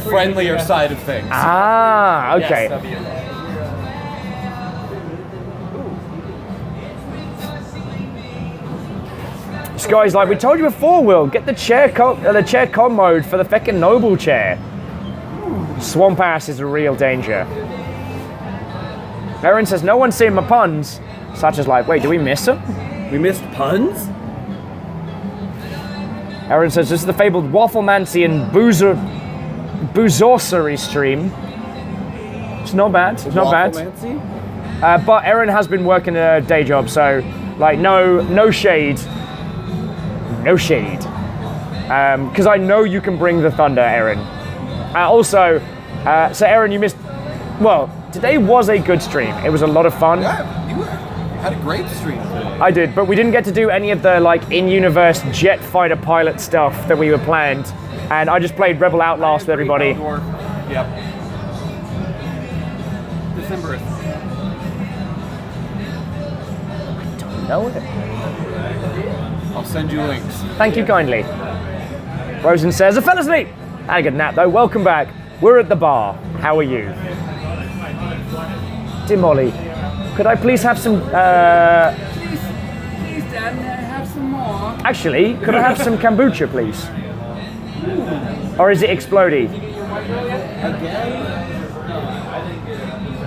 friendlier side of things. Ah, okay. Yes. Sky's like, we told you before, Will, get the chair con mode for the feckin' noble chair. Swamp ass is a real danger. Aaron says, no one's seeing my puns, such as wait, do we miss them? We missed puns? Aaron says, this is the fabled Wafflemancy and Boozorcery stream. It's not bad, it's not bad. But Aaron has been working a day job, so no shade. No shade. Because I know you can bring the thunder, Aaron. Also, So Aaron, you missed. Well, today was a good stream. It was a lot of fun. Yeah, you had a great stream today. I did, but we didn't get to do any of the like in-universe jet fighter pilot stuff that we were planned. And I just played Rebel Outlast with everybody. Yep. December. No, it. I'll send you links. Thank you kindly. Rosen says, I fell asleep. I had a good nap though. Welcome back. We're at the bar. How are you? Dear Molly, could I please have some, Please, Dad, have some more. actually, could I have some kombucha, please? Or is it explodey?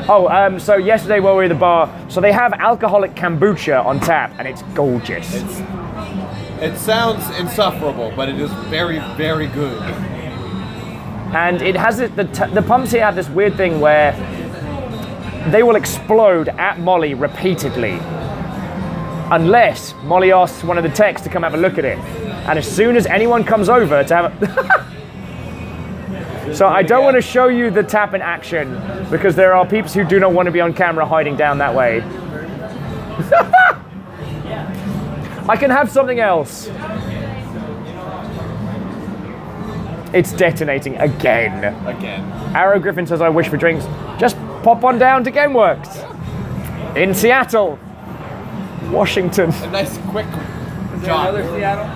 Oh, so yesterday while we were at the bar, so they have alcoholic kombucha on tap, and it's gorgeous. It sounds insufferable, but it is very, very good. And it has it. The pumps here have this weird thing where they will explode at Molly repeatedly, unless Molly asks one of the techs to come have a look at it. And as soon as anyone comes over to have a so I don't want to show you the tap in action because there are peeps who do not want to be on camera hiding down that way. I can have something else. It's detonating again. Arrow Griffin says, I wish for drinks. Just pop on down to Gameworks. In Seattle. Washington. A nice quick Is there jog. another Seattle?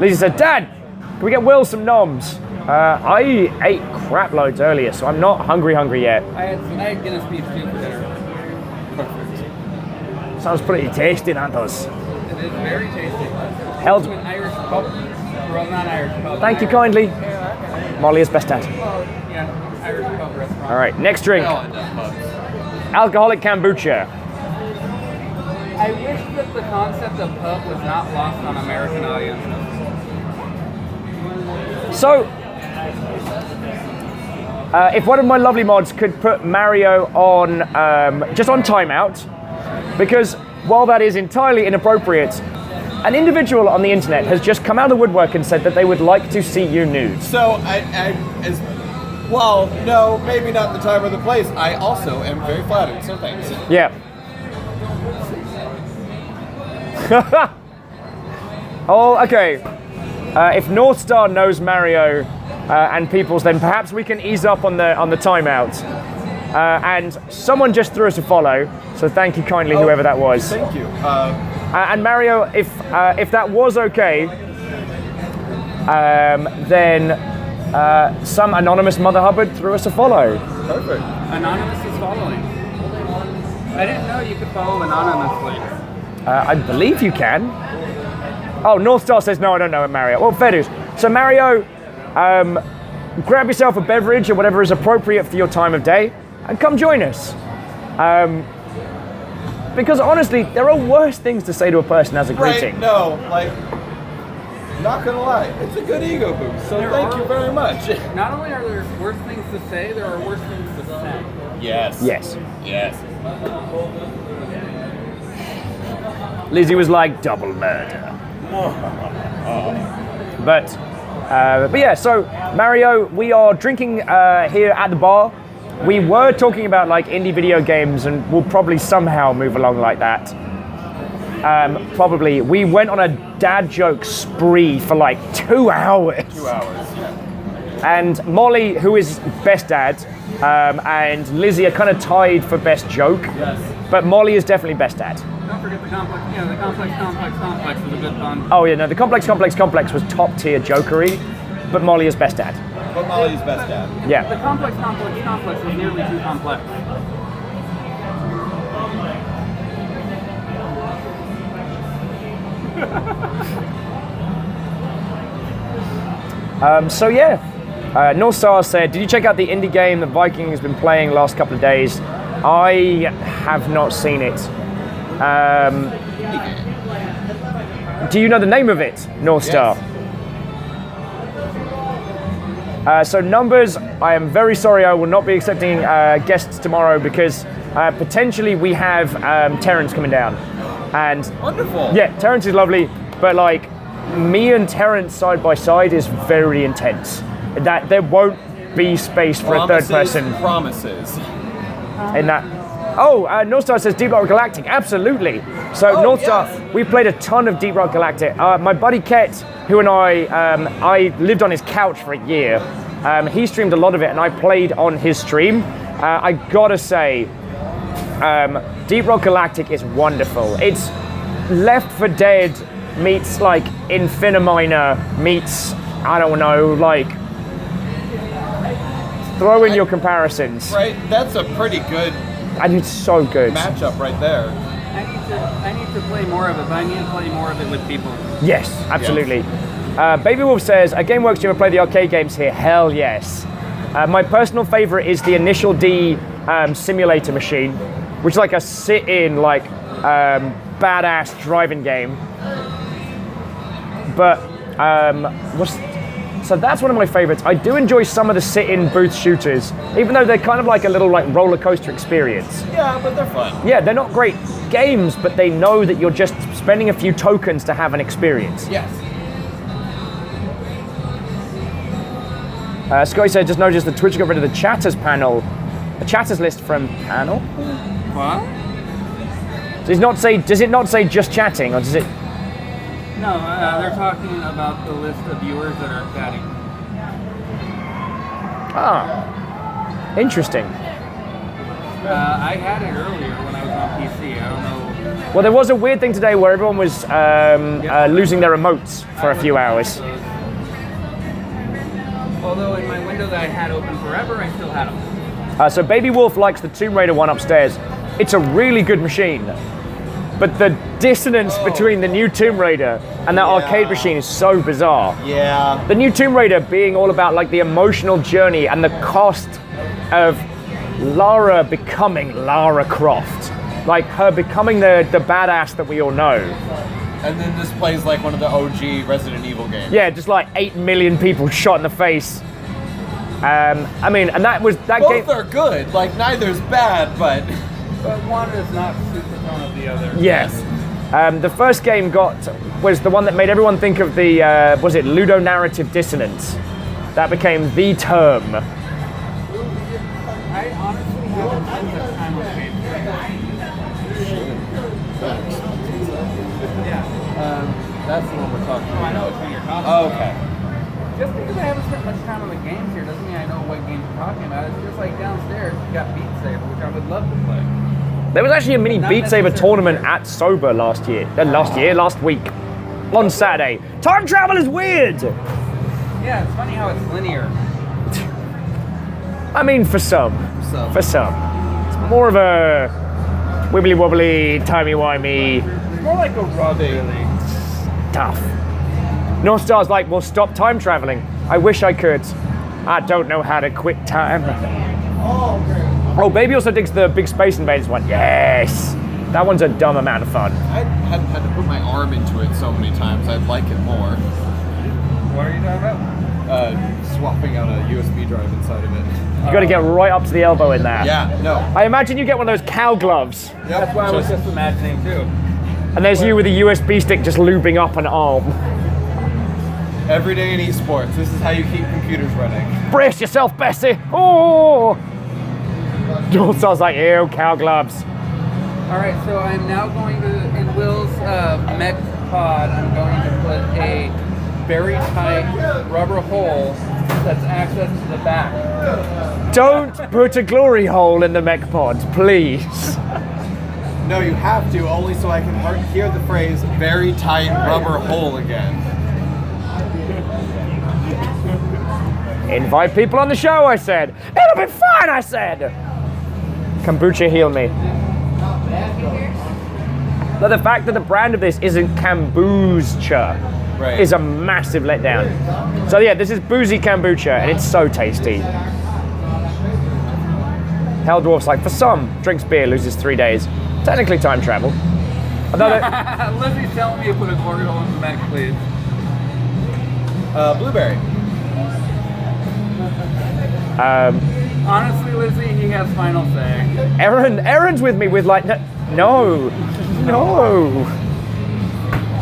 Lisa said, Dad, can we get Will some noms? I ate crap loads earlier, so I'm not hungry yet. I had Guinness beef too for dinner. Sounds pretty tasty, that does. It is very tasty. Held. An Irish pub. Well, not Irish pub. Thank you kindly. Molly is best dad. Well, yeah, Irish pub restaurant. All right, next drink. Oh, it does, bugs. Alcoholic kombucha. I wish that the concept of pub was not lost on American audiences. So, if one of my lovely mods could put Mario on, just on timeout, because while that is entirely inappropriate, an individual on the internet has just come out of the woodwork and said that they would like to see you nude. So well, no, maybe not the time or the place. I also am very flattered, so thanks. Yeah. Oh, okay. If North Star knows Mario and Peoples, then perhaps we can ease up on the timeout. And someone just threw us a follow, so thank you kindly, whoever that was. Thank you. And Mario, if that was okay, then some anonymous Mother Hubbard threw us a follow. Perfect. Anonymous is following. I didn't know you could follow anonymously. I believe you can. Oh, North Star says, no, I don't know it, Mario. Well, fair dues. So Mario, grab yourself a beverage or whatever is appropriate for your time of day and come join us. Because honestly, there are worse things to say to a person as a greeting. Right, no, like, not gonna lie, it's a good ego boost, so thank you very much. Not only are there worse things to say, there are worse things to say. Yes. Yes. Yes. Lizzie was like, double murder. But yeah, so Mario, we are drinking here at the bar. We were talking about like indie video games and we'll probably somehow move along like that. Probably. We went on a dad joke spree for like 2 hours. 2 hours. And Molly, who is best dad, and Lizzie are kind of tied for best joke. Yes. But Molly is definitely best dad. Don't forget the complex, the complex was a good fun. Oh yeah, no, the complex was top tier jokery, but Molly is best dad. But Molly's best dad. Yeah. The complex was nearly too complex. So yeah, North Star said, did you check out the indie game that Viking has been playing last couple of days? I have not seen it. Do you know the name of it, North Star? So numbers, I am very sorry, I will not be accepting guests tomorrow because potentially we have Terrence coming down. And Wonderful. yeah, Terrence is lovely, but like me and Terrence side by side is very intense. That there won't B space for a third person Promises. in that. Oh, Northstar says Deep Rock Galactic. Absolutely. So Northstar, yes. we played a ton of Deep Rock Galactic. My buddy Ket, who and I lived on his couch for a year. He streamed a lot of it, and I played on his stream. I gotta say, Deep Rock Galactic is wonderful. It's Left 4 Dead meets like Infiniminer meets, I don't know, like, throw in your comparisons. Right, that's a pretty good And it's so good. matchup right there. I need to play more of it, but I need to play more of it with people. Yes, absolutely. Baby Wolf says, a Gameworks, do you ever play the arcade games here? Hell yes. My personal favorite is the Initial D simulator machine, which is like a sit-in, like, badass driving game. But, so that's one of my favorites. I do enjoy some of the sit-in booth shooters, even though they're kind of like a little like roller coaster experience. Yeah, but they're fun. Yeah, they're not great games, but they know that you're just spending a few tokens to have an experience. Yes. Scotty said, just noticed that Twitch got rid of the chatters panel, the chatters list from panel. What? Does it not say just chatting, or does it? No, they're talking about the list of viewers that are chatting. Ah, interesting. I had it earlier when I was on PC. I don't know. Well, there was a weird thing today where everyone was losing their remotes for a few hours. Although in my window that I had open forever, I still had them. So Baby Wolf likes the Tomb Raider one upstairs. It's a really good machine, but the dissonance between the new Tomb Raider and that arcade machine is so bizarre. Yeah. The new Tomb Raider being all about like the emotional journey and the cost of Lara becoming Lara Croft, like her becoming the badass that we all know. And then this plays like one of the OG Resident Evil games. Yeah, just like 8 million people shot in the face. I mean, and that Both game. are good. Like neither's bad, but But one is not supertone of the other. Yes. The first game was the one that made everyone think of the, was it ludonarrative dissonance? That became the term. I honestly haven't seen the time of game. Yeah. that's the one we're talking Oh, I know about. which one you're talking Oh, about. okay. Just because I haven't spent much time on the games here doesn't mean I know what games you're talking about. It's just like downstairs, you got Beat Saber, which I would love to play. There was actually a mini Not Beat Saber necessarily. tournament at Sober last week, on Saturday. Time travel is weird! Yeah, it's funny how it's linear. I mean, for some. For some. It's more of a wibbly wobbly, timey wimey It's more like a rug, really. stuff. North Star's like, well, stop time traveling. I wish I could. I don't know how to quit time. Oh, Baby also digs the Big Space Invaders one. Yes! That one's a dumb amount of fun. I hadn't had to put my arm into it so many times. I'd like it more. What are you talking about? Swapping out a USB drive inside of it. You gotta get right up to the elbow in there. Yeah, no. I imagine you get one of those cow gloves, Yep. That's why I was just imagining too. and there's you with a USB stick just lubing up an arm. Every day in esports, this is how you keep computers running. Brace yourself, Bessie! Oh! North Star's like, ew, cow gloves. Alright, so I'm now going to, in Will's mech pod, I'm going to put a very tight rubber hole that's access to the back. Don't put a glory hole in the mech pod, please. No, you have to, only so I can hear the phrase very tight rubber hole again. Invite people on the show, I said. It'll be fine, I said. Kombucha, heal me. But the fact that the brand of this isn't kombucha Right. is a massive letdown. So yeah, this is boozy kombucha, and it's so tasty. Hell Dwarf's like, for some, drinks beer, loses 3 days. Technically time travel. Although Lizzie's telling me to put a glory hole in the mech, please. Blueberry. Honestly, Lizzie, he has final say. Aaron's with me with like, no.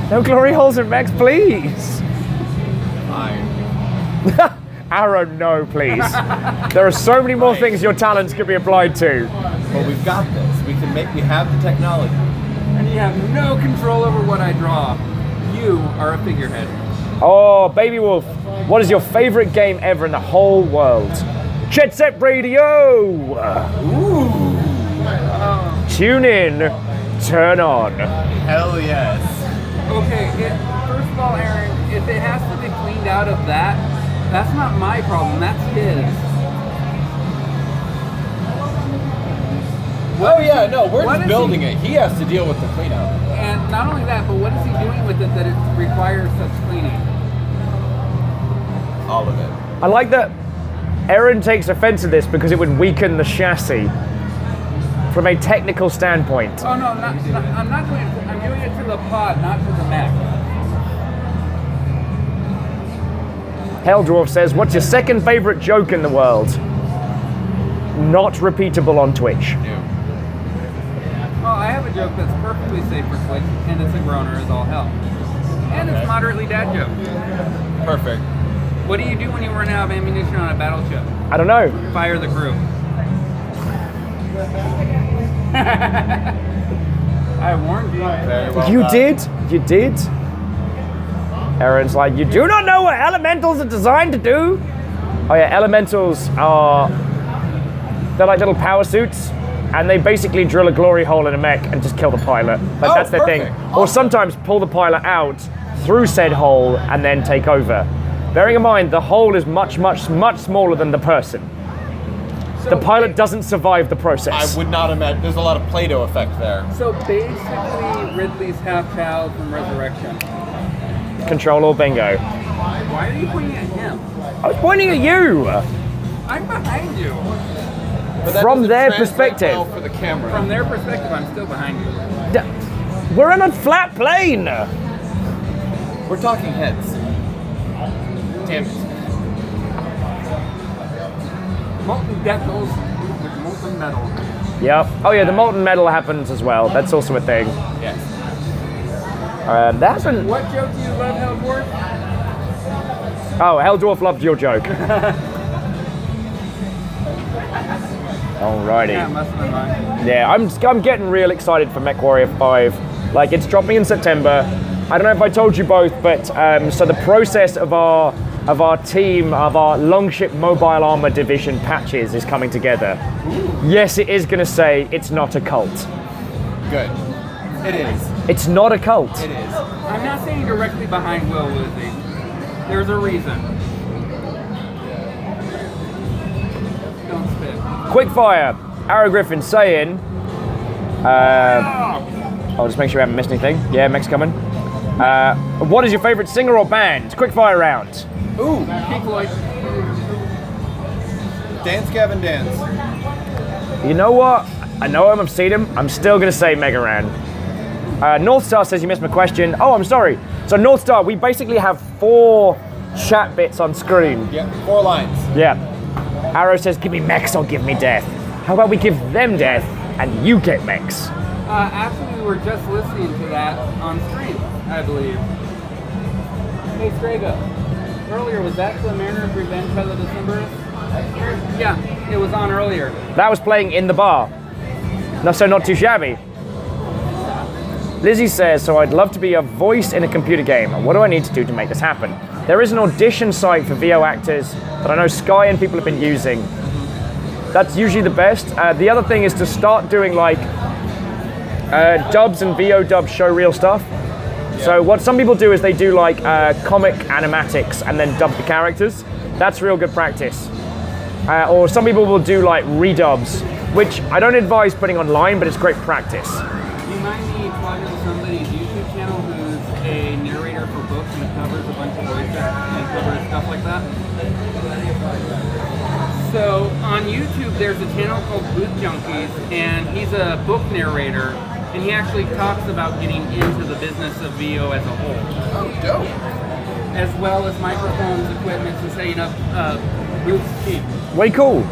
No glory holes in mechs, please. Fine. Aaron, no, please. There are so many more things your talents could be applied to. But we've got this. We have the technology. And you have no control over what I draw. You are a figurehead. Oh, Baby Wolf, what is your favorite game ever in the whole world? Jet Set Radio! Ooh. Tune in, turn on. Hell yes. Okay, first of all, Aaron, if it has to be cleaned out of that, that's not my problem, that's his. Oh yeah, no, we're what just is building it. He has to deal with the cleanup. And not only that, but what is he doing with it that it requires such cleaning? All of it. I like that Aaron takes offense to this because it would weaken the chassis from a technical standpoint. Oh no, I'm not doing it. I'm doing it to the pod, not to the mech. Hell Dwarf says, what's your second favorite joke in the world? Not repeatable on Twitch. Well, I have a joke that's perfectly safe for Twitch, and it's a groaner as all hell. And it's moderately dad joke. Perfect. What do you do when you run out of ammunition on a battleship? I don't know. Fire the crew. I warned you. Very well You done. did? You did? Aaron's like, you do not know what elementals are designed to do? Oh yeah, elementals are, they're like little power suits, and they basically drill a glory hole in a mech and just kill the pilot. Like, Oh, that's their thing. perfect. Or sometimes pull the pilot out through said hole and then take over. Bearing in mind, the hole is much, much, much smaller than the person. The pilot doesn't survive the process. I would not imagine. There's a lot of Play-Doh effect there. So basically, Ridley's half-child from Resurrection. Control or bingo. Why are you pointing at him? I was pointing at you. I'm behind you. But that From doesn't their translate perspective. well for the camera. From their perspective, I'm still behind you. We're on a flat plane. We're talking heads. Damn it. Molten decals with molten metal. Yep. Oh yeah, the molten metal happens as well. That's also a thing. Yes. That hasn't. What joke do you love, Hellborn? Oh, Hell Dwarf loved your joke. Alrighty. Yeah, it must have been mine. Yeah, I'm getting real excited for MechWarrior 5. Like, it's dropping in September. I don't know if I told you both, but so the process of our team, of our Longship Mobile Armor Division patches is coming together. Ooh. Yes, it is going to say it's not a cult. Good. It is. It's not a cult. It is. I'm not saying directly behind Will Wizzy. There's a reason. Don't spit. Quickfire. Arrow Griffin saying. I'll just make sure we haven't missed anything. Yeah, mech's coming. What is your favorite singer or band? Quickfire round. Ooh. Pink Floyd. Dance, Gavin, dance. You know what? I know I've seen him. I'm still going to say Mega Ran. North Star says you missed my question. Oh, I'm sorry. So North Star, we basically have 4 chat bits on screen. Yep, 4 lines. Yeah. Arrow says, give me mechs or give me death. How about we give them death and you get mechs? Actually, we were just listening to that on stream, I believe. Hey, Strega. Earlier, was that the Mariner's Revenge by the Decemberists? Yeah, it was on earlier. That was playing in the bar. No, so not too shabby. Lizzie says, so I'd love to be a voice in a computer game. What do I need to do to make this happen? There is an audition site for VO actors that I know Sky and people have been using. That's usually the best. The other thing is to start doing like dubs and VO dubs show real stuff. Yeah. So what some people do is they do like comic animatics and then dub the characters. That's real good practice. Or some people will do like redubs, which I don't advise putting online, but it's great practice. Do you mind me plugging somebody's YouTube channel who's a narrator for books and covers a bunch of voices and covers stuff like that? So on YouTube, there's a channel called Boot Junkies, and he's a book narrator, and he actually talks about getting into the business of VO as a whole. Oh, dope. As well as microphones, equipment, and setting up booths cheap. Way cool.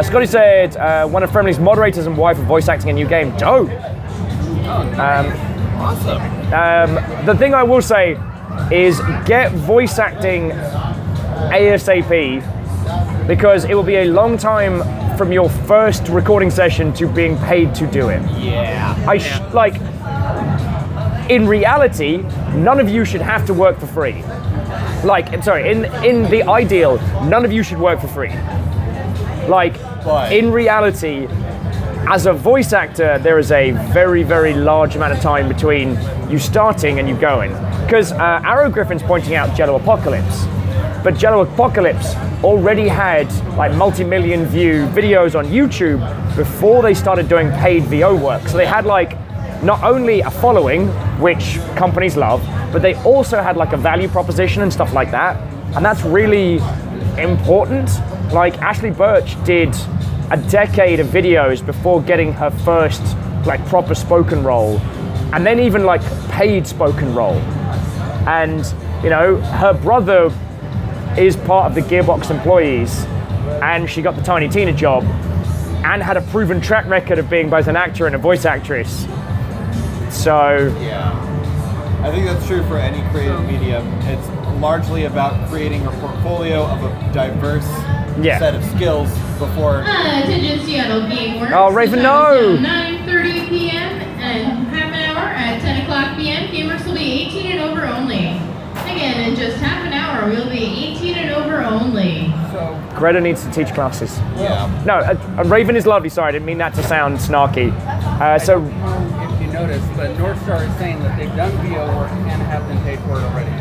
Scotty said, one of Friendly's moderators and wife of voice acting a new game. Dope. Awesome. The thing I will say is get voice acting ASAP, because it will be a long time from your first recording session to being paid to do it. Yeah. Like, in reality, none of you should have to work for free. Like, sorry, in the ideal, none of you should work for free. Like, in reality, as a voice actor, there is a very, very large amount of time between you starting and you going. Because Arrow Griffin's pointing out Jello Apocalypse, but Jello Apocalypse already had like multi-million view videos on YouTube before they started doing paid VO work. So they had like not only a following, which companies love, but they also had like a value proposition and stuff like that. And that's really important. Like Ashley Birch did a decade of videos before getting her first like proper spoken role, and then even like paid spoken role. And you know, her brother is part of the Gearbox employees, and she got the Tiny Tina job and had a proven track record of being both an actor and a voice actress. So yeah, I think that's true for any creative medium. It's largely about creating a portfolio of a diverse set of skills before. Attention Seattle Gameworks. Oh, Raven, no! 9:30 p.m. and half an hour at 10 o'clock p.m. Gameworks will be 18 and over only. Again, in just half an hour, we'll be 18 and over only. So Greta needs to teach classes. Yeah. No, Raven is lovely. Sorry, I didn't mean that to sound snarky. I don't know if you noticed, but North Star is saying that they've done VO work and have been paid for it already.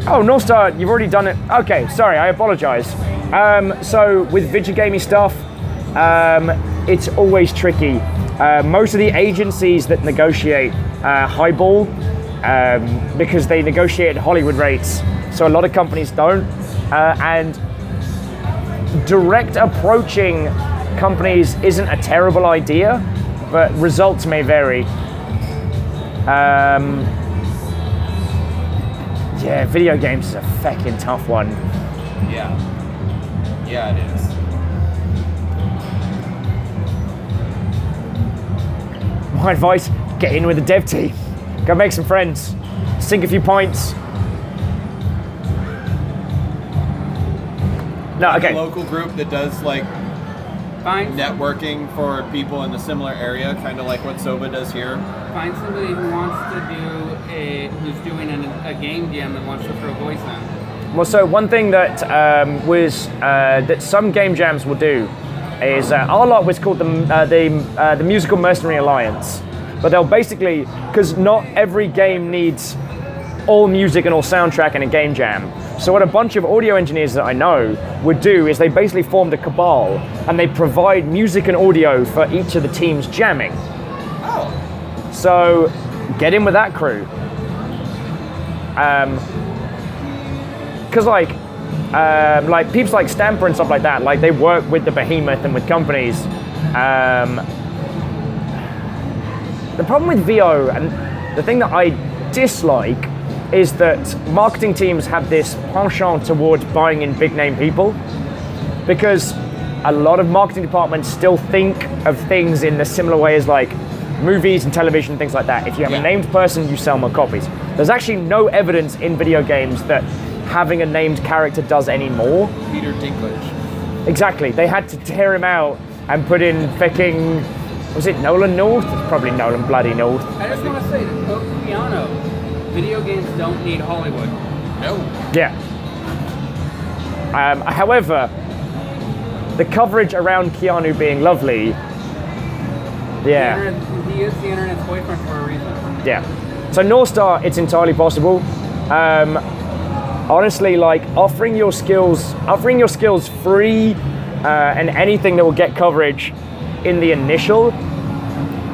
Oh, North Star, you've already done it. Okay, sorry, I apologize. So with video gaming stuff, it's always tricky. Most of the agencies that negotiate highball, because they negotiate Hollywood rates, so a lot of companies don't. And direct approaching companies isn't a terrible idea, but results may vary. Yeah, video games is a fucking tough one. Yeah. Yeah, it is. My advice, get in with the dev team. Go make some friends. Sink a few pints. No, okay. A local group that does like Find networking for people in a similar area, kind of like what Soba does here. Find somebody who wants to who's doing a game jam that wants to throw voice in. Well, so one thing that that some game jams will do is our lot was called the Musical Mercenary Alliance, but they'll basically, because not every game needs all music and all soundtrack in a game jam. So what a bunch of audio engineers that I know would do is they basically formed a cabal and they provide music and audio for each of the teams jamming. Oh. So get in with that crew. Because like peeps like Stamper and stuff like that, like they work with the Behemoth and with companies. The problem with VO, and the thing that I dislike, is that marketing teams have this penchant toward buying in big name people, because a lot of marketing departments still think of things in a similar way as like movies and television, things like that. If you have a named person, you sell more copies. There's actually no evidence in video games that having a named character does any more. Peter Dinklage. Exactly. They had to tear him out and put in fucking, was it Nolan North? It's probably Nolan bloody North. I just want to say, to quote Keanu, video games don't need Hollywood. No. Yeah. However, the coverage around Keanu being lovely, yeah. He is the internet's boyfriend for a reason. Yeah. So North Star, it's entirely possible. Honestly, like offering your skills free, and anything that will get coverage in the initial,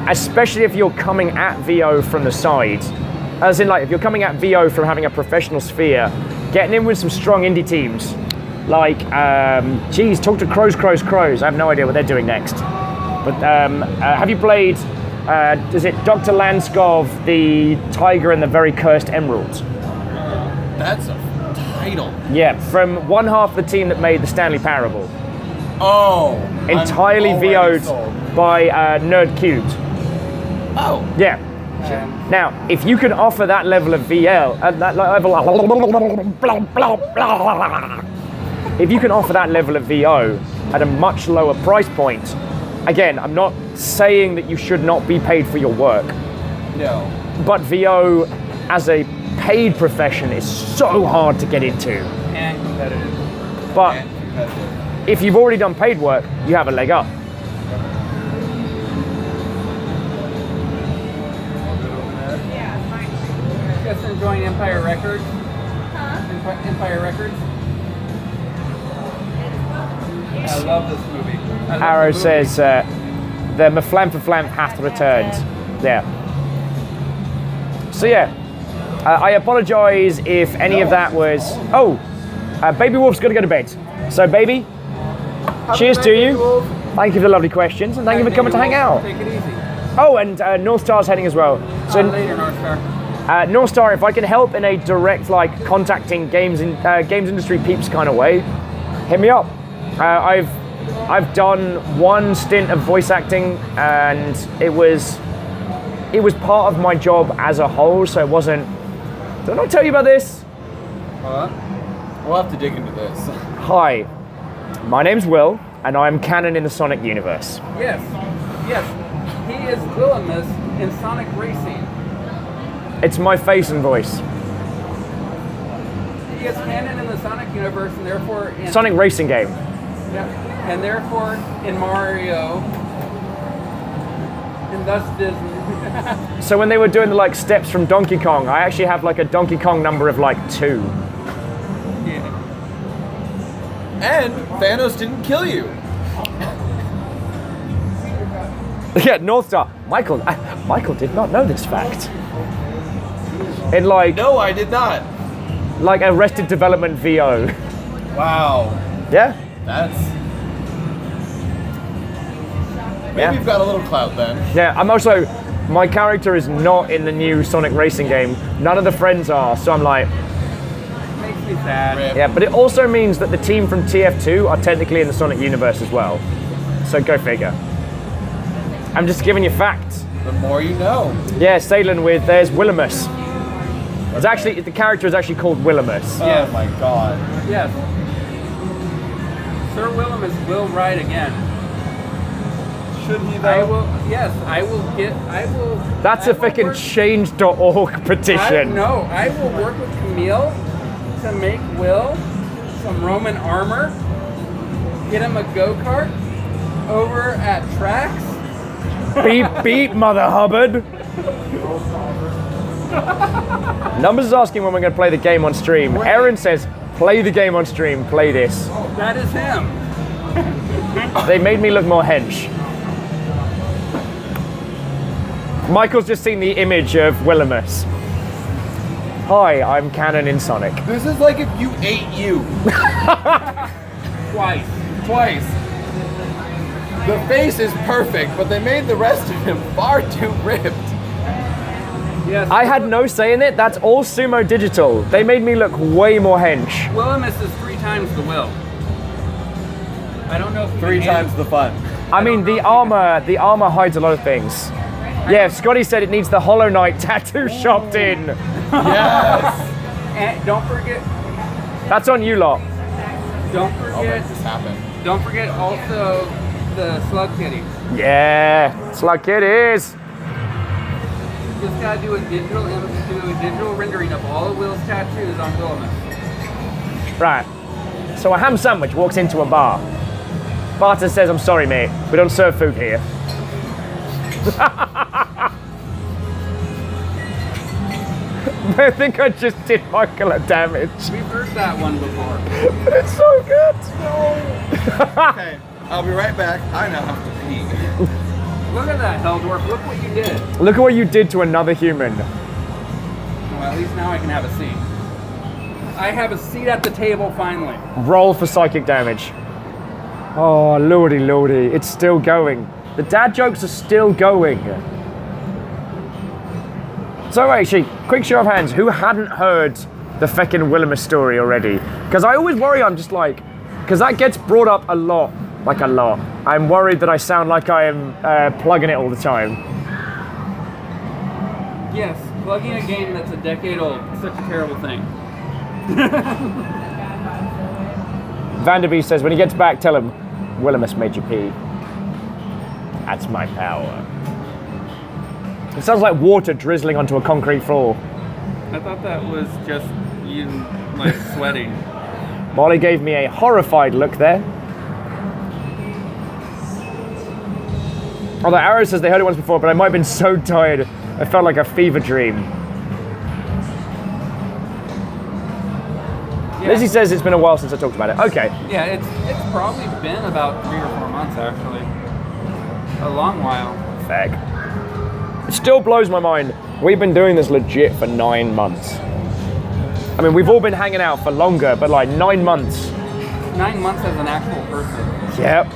especially if you're coming at VO from the side. As in, like, if you're coming at VO from having a professional sphere, getting in with some strong indie teams, like, talk to Crows. I have no idea what they're doing next. But have you played, is it Dr. Landskov, the Tiger and the Very Cursed Emerald? That's a title. Yeah, from one half of the team that made the Stanley Parable. Oh. Entirely VO'd by Nerd Cubed. Oh. Yeah. Now, if you can offer that level of VL, that level, if you can offer that level of VO at a much lower price point, again, I'm not saying that you should not be paid for your work, No. but VO as a paid profession is so hard to get into. And competitive. But And competitive. if you've already done paid work, you have a leg up. Just enjoying Empire Records. Empire Records. I love this movie. I love Arrow the movie. says the Maflam for Flam hath returned. Yeah. So yeah, I apologise if any of that was. Oh, Baby Wolf's got to go to bed. So baby, cheers to you. Thank you for the lovely questions and thank you for coming to hang out. Take it easy. Oh, and North Star's heading as well. So Later, North Star. North Star, if I can help in a direct, like contacting games industry peeps kind of way, hit me up. I've done one stint of voice acting, and it was part of my job as a whole. So it wasn't. Did I not tell you about this? We'll have to dig into this. Hi, my name's Will, and I'm canon in the Sonic universe. Yes. Yes. He is Willimus in Sonic Racing. It's my face and voice. He is canon in the Sonic universe, and therefore in Sonic racing game. Yeah. And therefore in Mario, and thus Disney. So when they were doing the like steps from Donkey Kong, I actually have like a Donkey Kong number of like 2. Yeah. And Thanos didn't kill you. Yeah, North Star. Michael did not know this fact. In like No, I did not. like Arrested Development VO. Wow. Yeah? That's. Maybe Yeah. you've got a little clout then. Yeah, I'm also my character is not in the new Sonic Racing game. None of the friends are, so I'm like, Makes me sad. Rip. yeah, but it also means that the team from TF2 are technically in the Sonic universe as well. So go figure. I'm just giving you facts. The more you know. Yeah, sailing with there's Willimus. It's actually the character is actually called Willimus. Oh my god. Yes. Sir Willimus will ride again. Should he I though? will. Yes, I will. That's I a will fucking work- change.org petition. No, I will work with Camille to make Will some Roman armor. Get him a go-kart over at Trax. Beep beep, Mother Hubbard. Numbers is asking when we're going to play the game on stream. Aaron says, play the game on stream, play this. That is him. They made me look more hench. Michael's just seen the image of Willimus. Hi, I'm canon in Sonic. This is like if you ate you. Twice. The face is perfect, but they made the rest of him far too ripped. Yes. I had no say in it, that's all Sumo Digital. They made me look way more hench. Willimus is 3 times the Will. I don't know if you 3 can times the fun. I mean, the armor hides a lot of things. Yeah, Scotty said it needs the Hollow Knight tattoo shopped in. Yes. And don't forget. That's on you lot. Don't Oh, forget. that just happened. Don't forget also the Slug Kitty. Yeah, it's like it is. Just gotta do a digital rendering of all of Will's tattoos on Willimus. Right. So a ham sandwich walks into a bar. Barter says, I'm sorry, mate. We don't serve food here. I think I just did Michael a damage. We've heard that one before. It's so good. Okay, I'll be right back. I now have to pee. Look at that, Heldorf. Look what you did. Look at what you did to another human. Well, at least now I can have a seat. I have a seat at the table finally. Roll for psychic damage. Oh, lordy, lordy. It's still going. The dad jokes are still going. So actually, quick show of hands, who hadn't heard the feckin' Willimus story already? Because I always worry I'm just like, because that gets brought up a lot, like a lot. I'm worried that I sound like I am plugging it all the time. Yes, plugging a game that's a decade old. Such a terrible thing. Vanderbeest says, when he gets back, tell him, Willimus made you pee. That's my power. It sounds like water drizzling onto a concrete floor. I thought that was just you, like, sweating. Molly gave me a horrified look there. Although Arrow says they heard it once before, but I might have been so tired, I felt like a fever dream. Yeah. Lizzie says it's been a while since I talked about it. Okay. Yeah, it's probably been about 3 or 4 months, actually. A long while. Fag. It still blows my mind. We've been doing this legit for 9 months. I mean, we've all been hanging out for longer, but like 9 months. 9 months as an actual person. Yep.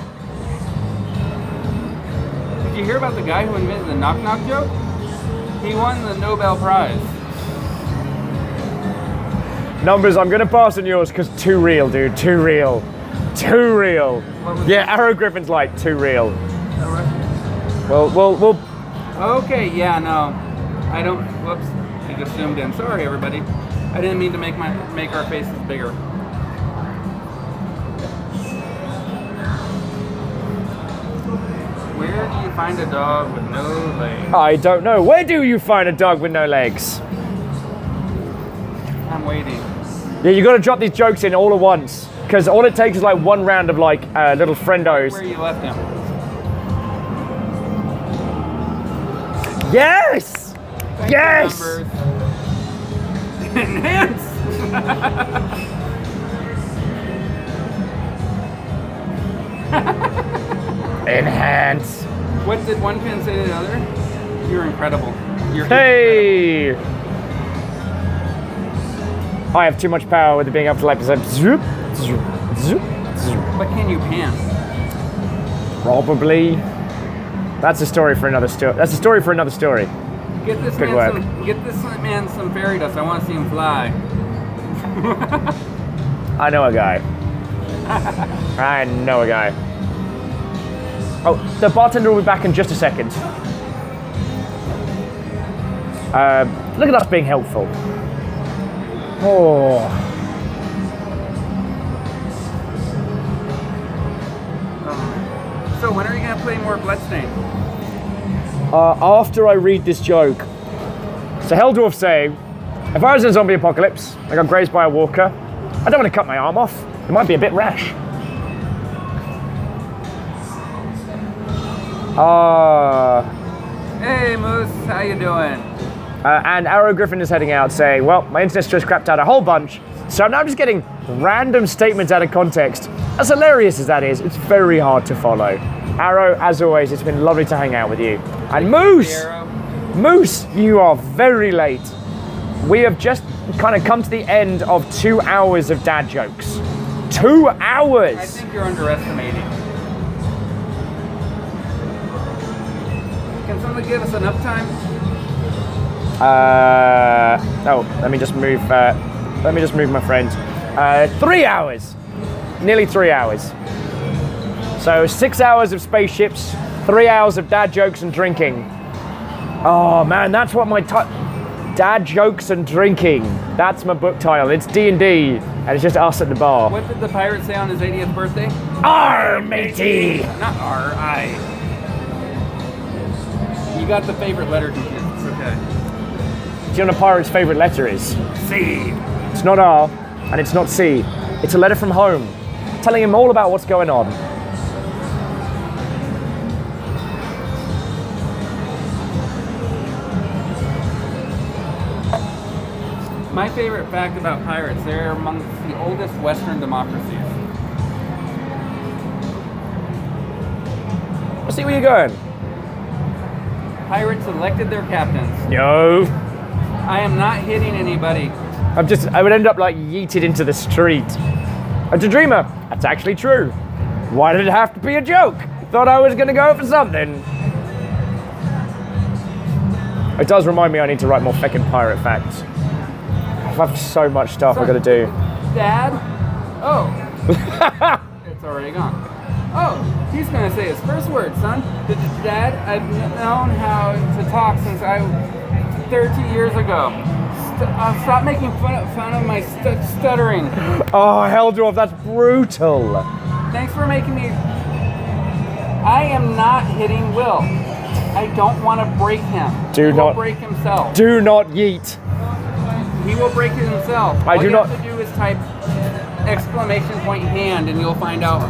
Did you hear about the guy who invented the knock-knock joke? He won the Nobel Prize. Numbers, I'm gonna pass on yours because too real, dude. Too real. Too real. Yeah, Arrow Griffin's like too real. Well. Okay, yeah, no. I don't, whoops. I just zoomed in. Sorry, everybody. I didn't mean to make our faces bigger. Where do you find a dog with no legs? I don't know. Where do you find a dog with no legs? I'm waiting. Yeah, you gotta drop these jokes in all at once. Because all it takes is like one round of like little friendos. Where you left him. Yes! Thank Yes! you, numbers. Enhance! Enhance. What did one pin say to the other? You're incredible. You're Hey! I have too much power with it being up to like zoop, zoop, zoop, zoop. But can you pan? Probably. That's a story for another story. That's a story for another story. Get this Good work. get this man some fairy dust. I want to see him fly. I know a guy. I know a guy. Oh, the bartender will be back in just a second. Look at us being helpful. Oh. So when are you gonna play more Bloodstained? After I read this joke. So Heldorf saying, if I was in a zombie apocalypse, I got grazed by a walker, I don't want to cut my arm off. It might be a bit rash. Hey Moose, how you doing? And Arrow Griffin is heading out saying, well, my internet's just crapped out a whole bunch, so now I'm just getting random statements out of context. As hilarious as that is, it's very hard to follow. Arrow, as always, it's been lovely to hang out with you. And Moose! Moose, you are very late. We have just kind of come to the end of 2 hours of dad jokes. 2 hours! I think you're underestimating. Can someone give us enough time? Let me just move my friend. 3 hours. Nearly 3 hours. So 6 hours of spaceships, 3 hours of dad jokes and drinking. Oh man, that's what my dad jokes and drinking. That's my book title. It's D&D, and it's just us at the bar. What did the pirate say on his 80th birthday? R, matey! Not R, I. You got the favorite letter confused. It's okay. Do you know what a pirate's favorite letter is? C. It's not R, and it's not C. It's a letter from home, telling him all about what's going on. My favorite fact about pirates, they're amongst the oldest Western democracies. I see where you're going. Pirates elected their captains. No. I am not hitting anybody. I would end up like yeeted into the street. A dreamer. That's actually true. Why did it have to be a joke? Thought I was gonna go for something. It does remind me I need to write more feckin' pirate facts. I have so much stuff I gotta do. Dad? Oh. It's already gone. Oh, he's gonna say his first word, son. Dad, I've known how to talk since I 30 years ago. Stop making fun of my stuttering. Oh, Heldorf, that's brutal. Thanks for making me... I am not hitting Will. I don't want to break him. He will break himself. Do not yeet. He will break it himself. All you have to do is type exclamation point hand and you'll find out.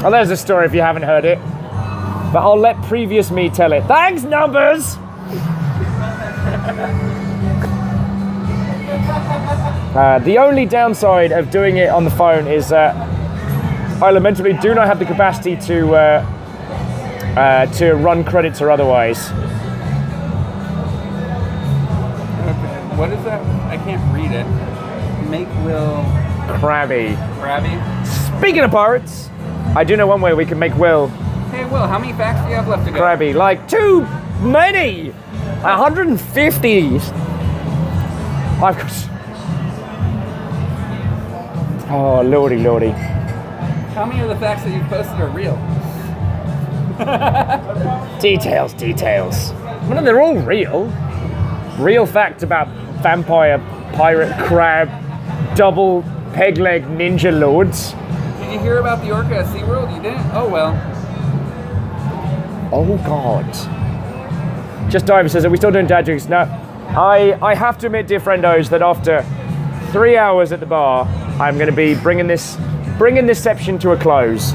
Oh, there's a story if you haven't heard it. But I'll let previous me tell it. Thanks, numbers! The only downside of doing it on the phone is that I lamentably do not have the capacity to run credits or otherwise. Okay, what is that? I can't read it. Make Will... Crabby. Crabby? Speaking of pirates, I do know one way we can make Will... Hey Will, how many facts do you have left to go? Crabby. Like, too many! 150! I've got... Oh, lordy, lordy. How many of the facts that you've posted are real? Details. Well, they're all real. Real facts about vampire, pirate, crab, double peg leg ninja lords. Did you hear about the orca at SeaWorld? You didn't? Oh well. Oh God. Just Diver says, are we still doing dad jokes? No. I have to admit, dear friendos, that after 3 hours at the bar, I'm going to be bringing this section to a close.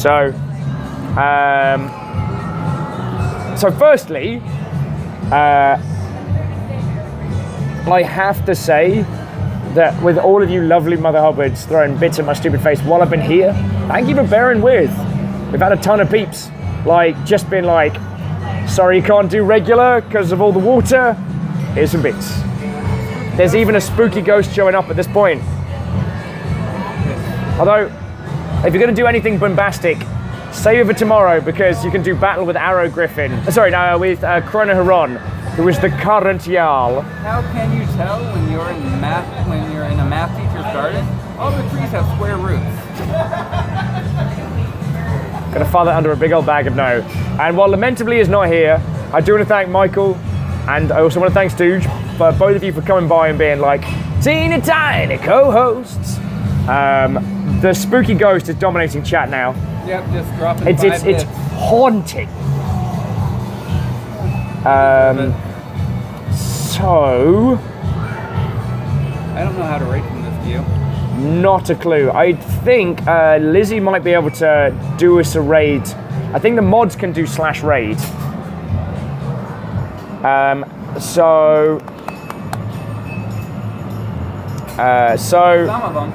So, firstly, I have to say that with all of you lovely Mother Hubbards throwing bits in my stupid face while I've been here, thank you for bearing with. We've had a ton of peeps, just been like, sorry you can't do regular because of all the water. Here's some bits. There's even a spooky ghost showing up at this point. Although, if you're going to do anything bombastic, save it for tomorrow because you can do battle with Arrow Griffin. With Chrono Heron, who is the current Jarl. How can you tell when you're in a math teacher's garden? All the trees have square roots. Gonna file that under a big old bag of no. And while lamentably is not here, I do want to thank Michael, and I also want to thank Stooge, for both of you for coming by and being like teeny tiny co-hosts. The spooky ghost is dominating chat now. Yep, just dropping It's haunting. So I don't know how to rate from this view. Not a clue. I think Lizzie might be able to do us a raid. I think the mods can do /raid. So some of them.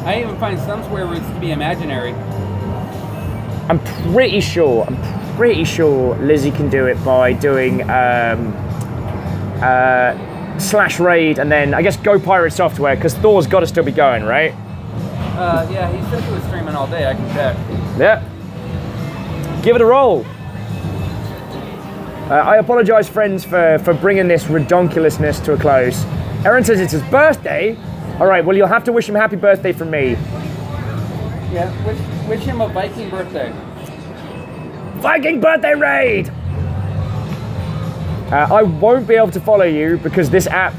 I even find some square roots to be imaginary. I'm pretty sure Lizzie can do it by doing /raid and then I guess Go Pirate Software because Thor's got to still be going, right? Yeah, he said he was streaming all day. I can check. Yeah. Give it a roll. I apologize, friends, for bringing this redonkulousness to a close. Aaron says it's his birthday. All right, well, you'll have to wish him happy birthday from me. Yeah, wish him a Viking birthday. Viking birthday raid! I won't be able to follow you because this app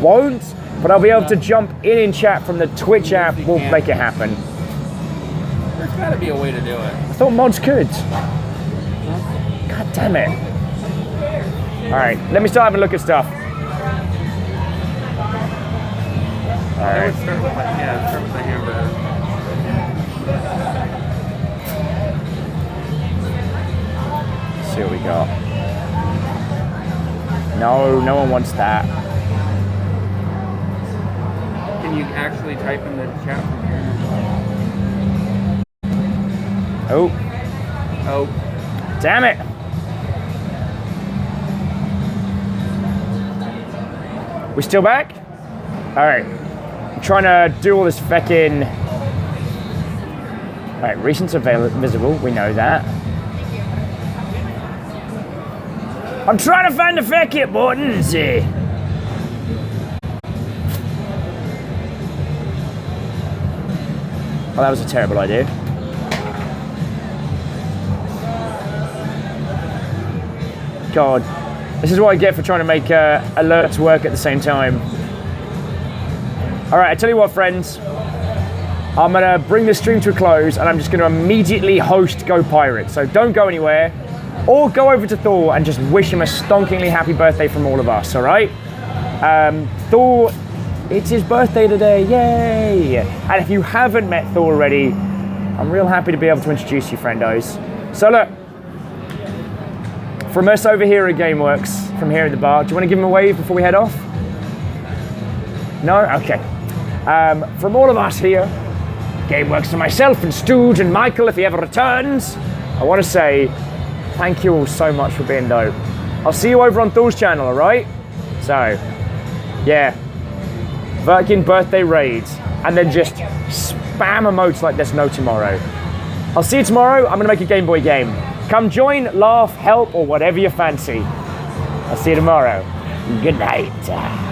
won't, but I'll be able to jump in chat from the Twitch app. We'll make it happen. There's got to be a way to do it. I thought mods could. God damn it. All right, let me start having a look at stuff. All right. Start with the hamburger. Let's see what we got. No one wants that. Can you actually type in the chat from here? Oh. Damn it. We still back? All right. I'm trying to do all this feckin'. All right, recents are visible. We know that. I'm trying to find the feckin' buttons. Oh, that was a terrible idea. God. This is what I get for trying to make alerts work at the same time. All right, I tell you what, friends. I'm gonna bring this stream to a close and I'm just gonna immediately host Go Pirates. So don't go anywhere, or go over to Thor and just wish him a stonkingly happy birthday from all of us, all right? Thor, it's his birthday today, yay! And if you haven't met Thor already, I'm real happy to be able to introduce you, friendos. So look, from us over here at Gameworks, from here at the bar, do you wanna give him a wave before we head off? No? Okay. From all of us here, Gameworks, and myself and Stooge and Michael, if he ever returns, I want to say thank you all so much for being dope. I'll see you over on Thor's channel, all right? So, yeah, Viking birthday raids, and then just spam emotes like there's no tomorrow. I'll see you tomorrow. I'm going to make a Game Boy game. Come join, laugh, help, or whatever you fancy. I'll see you tomorrow. Good night.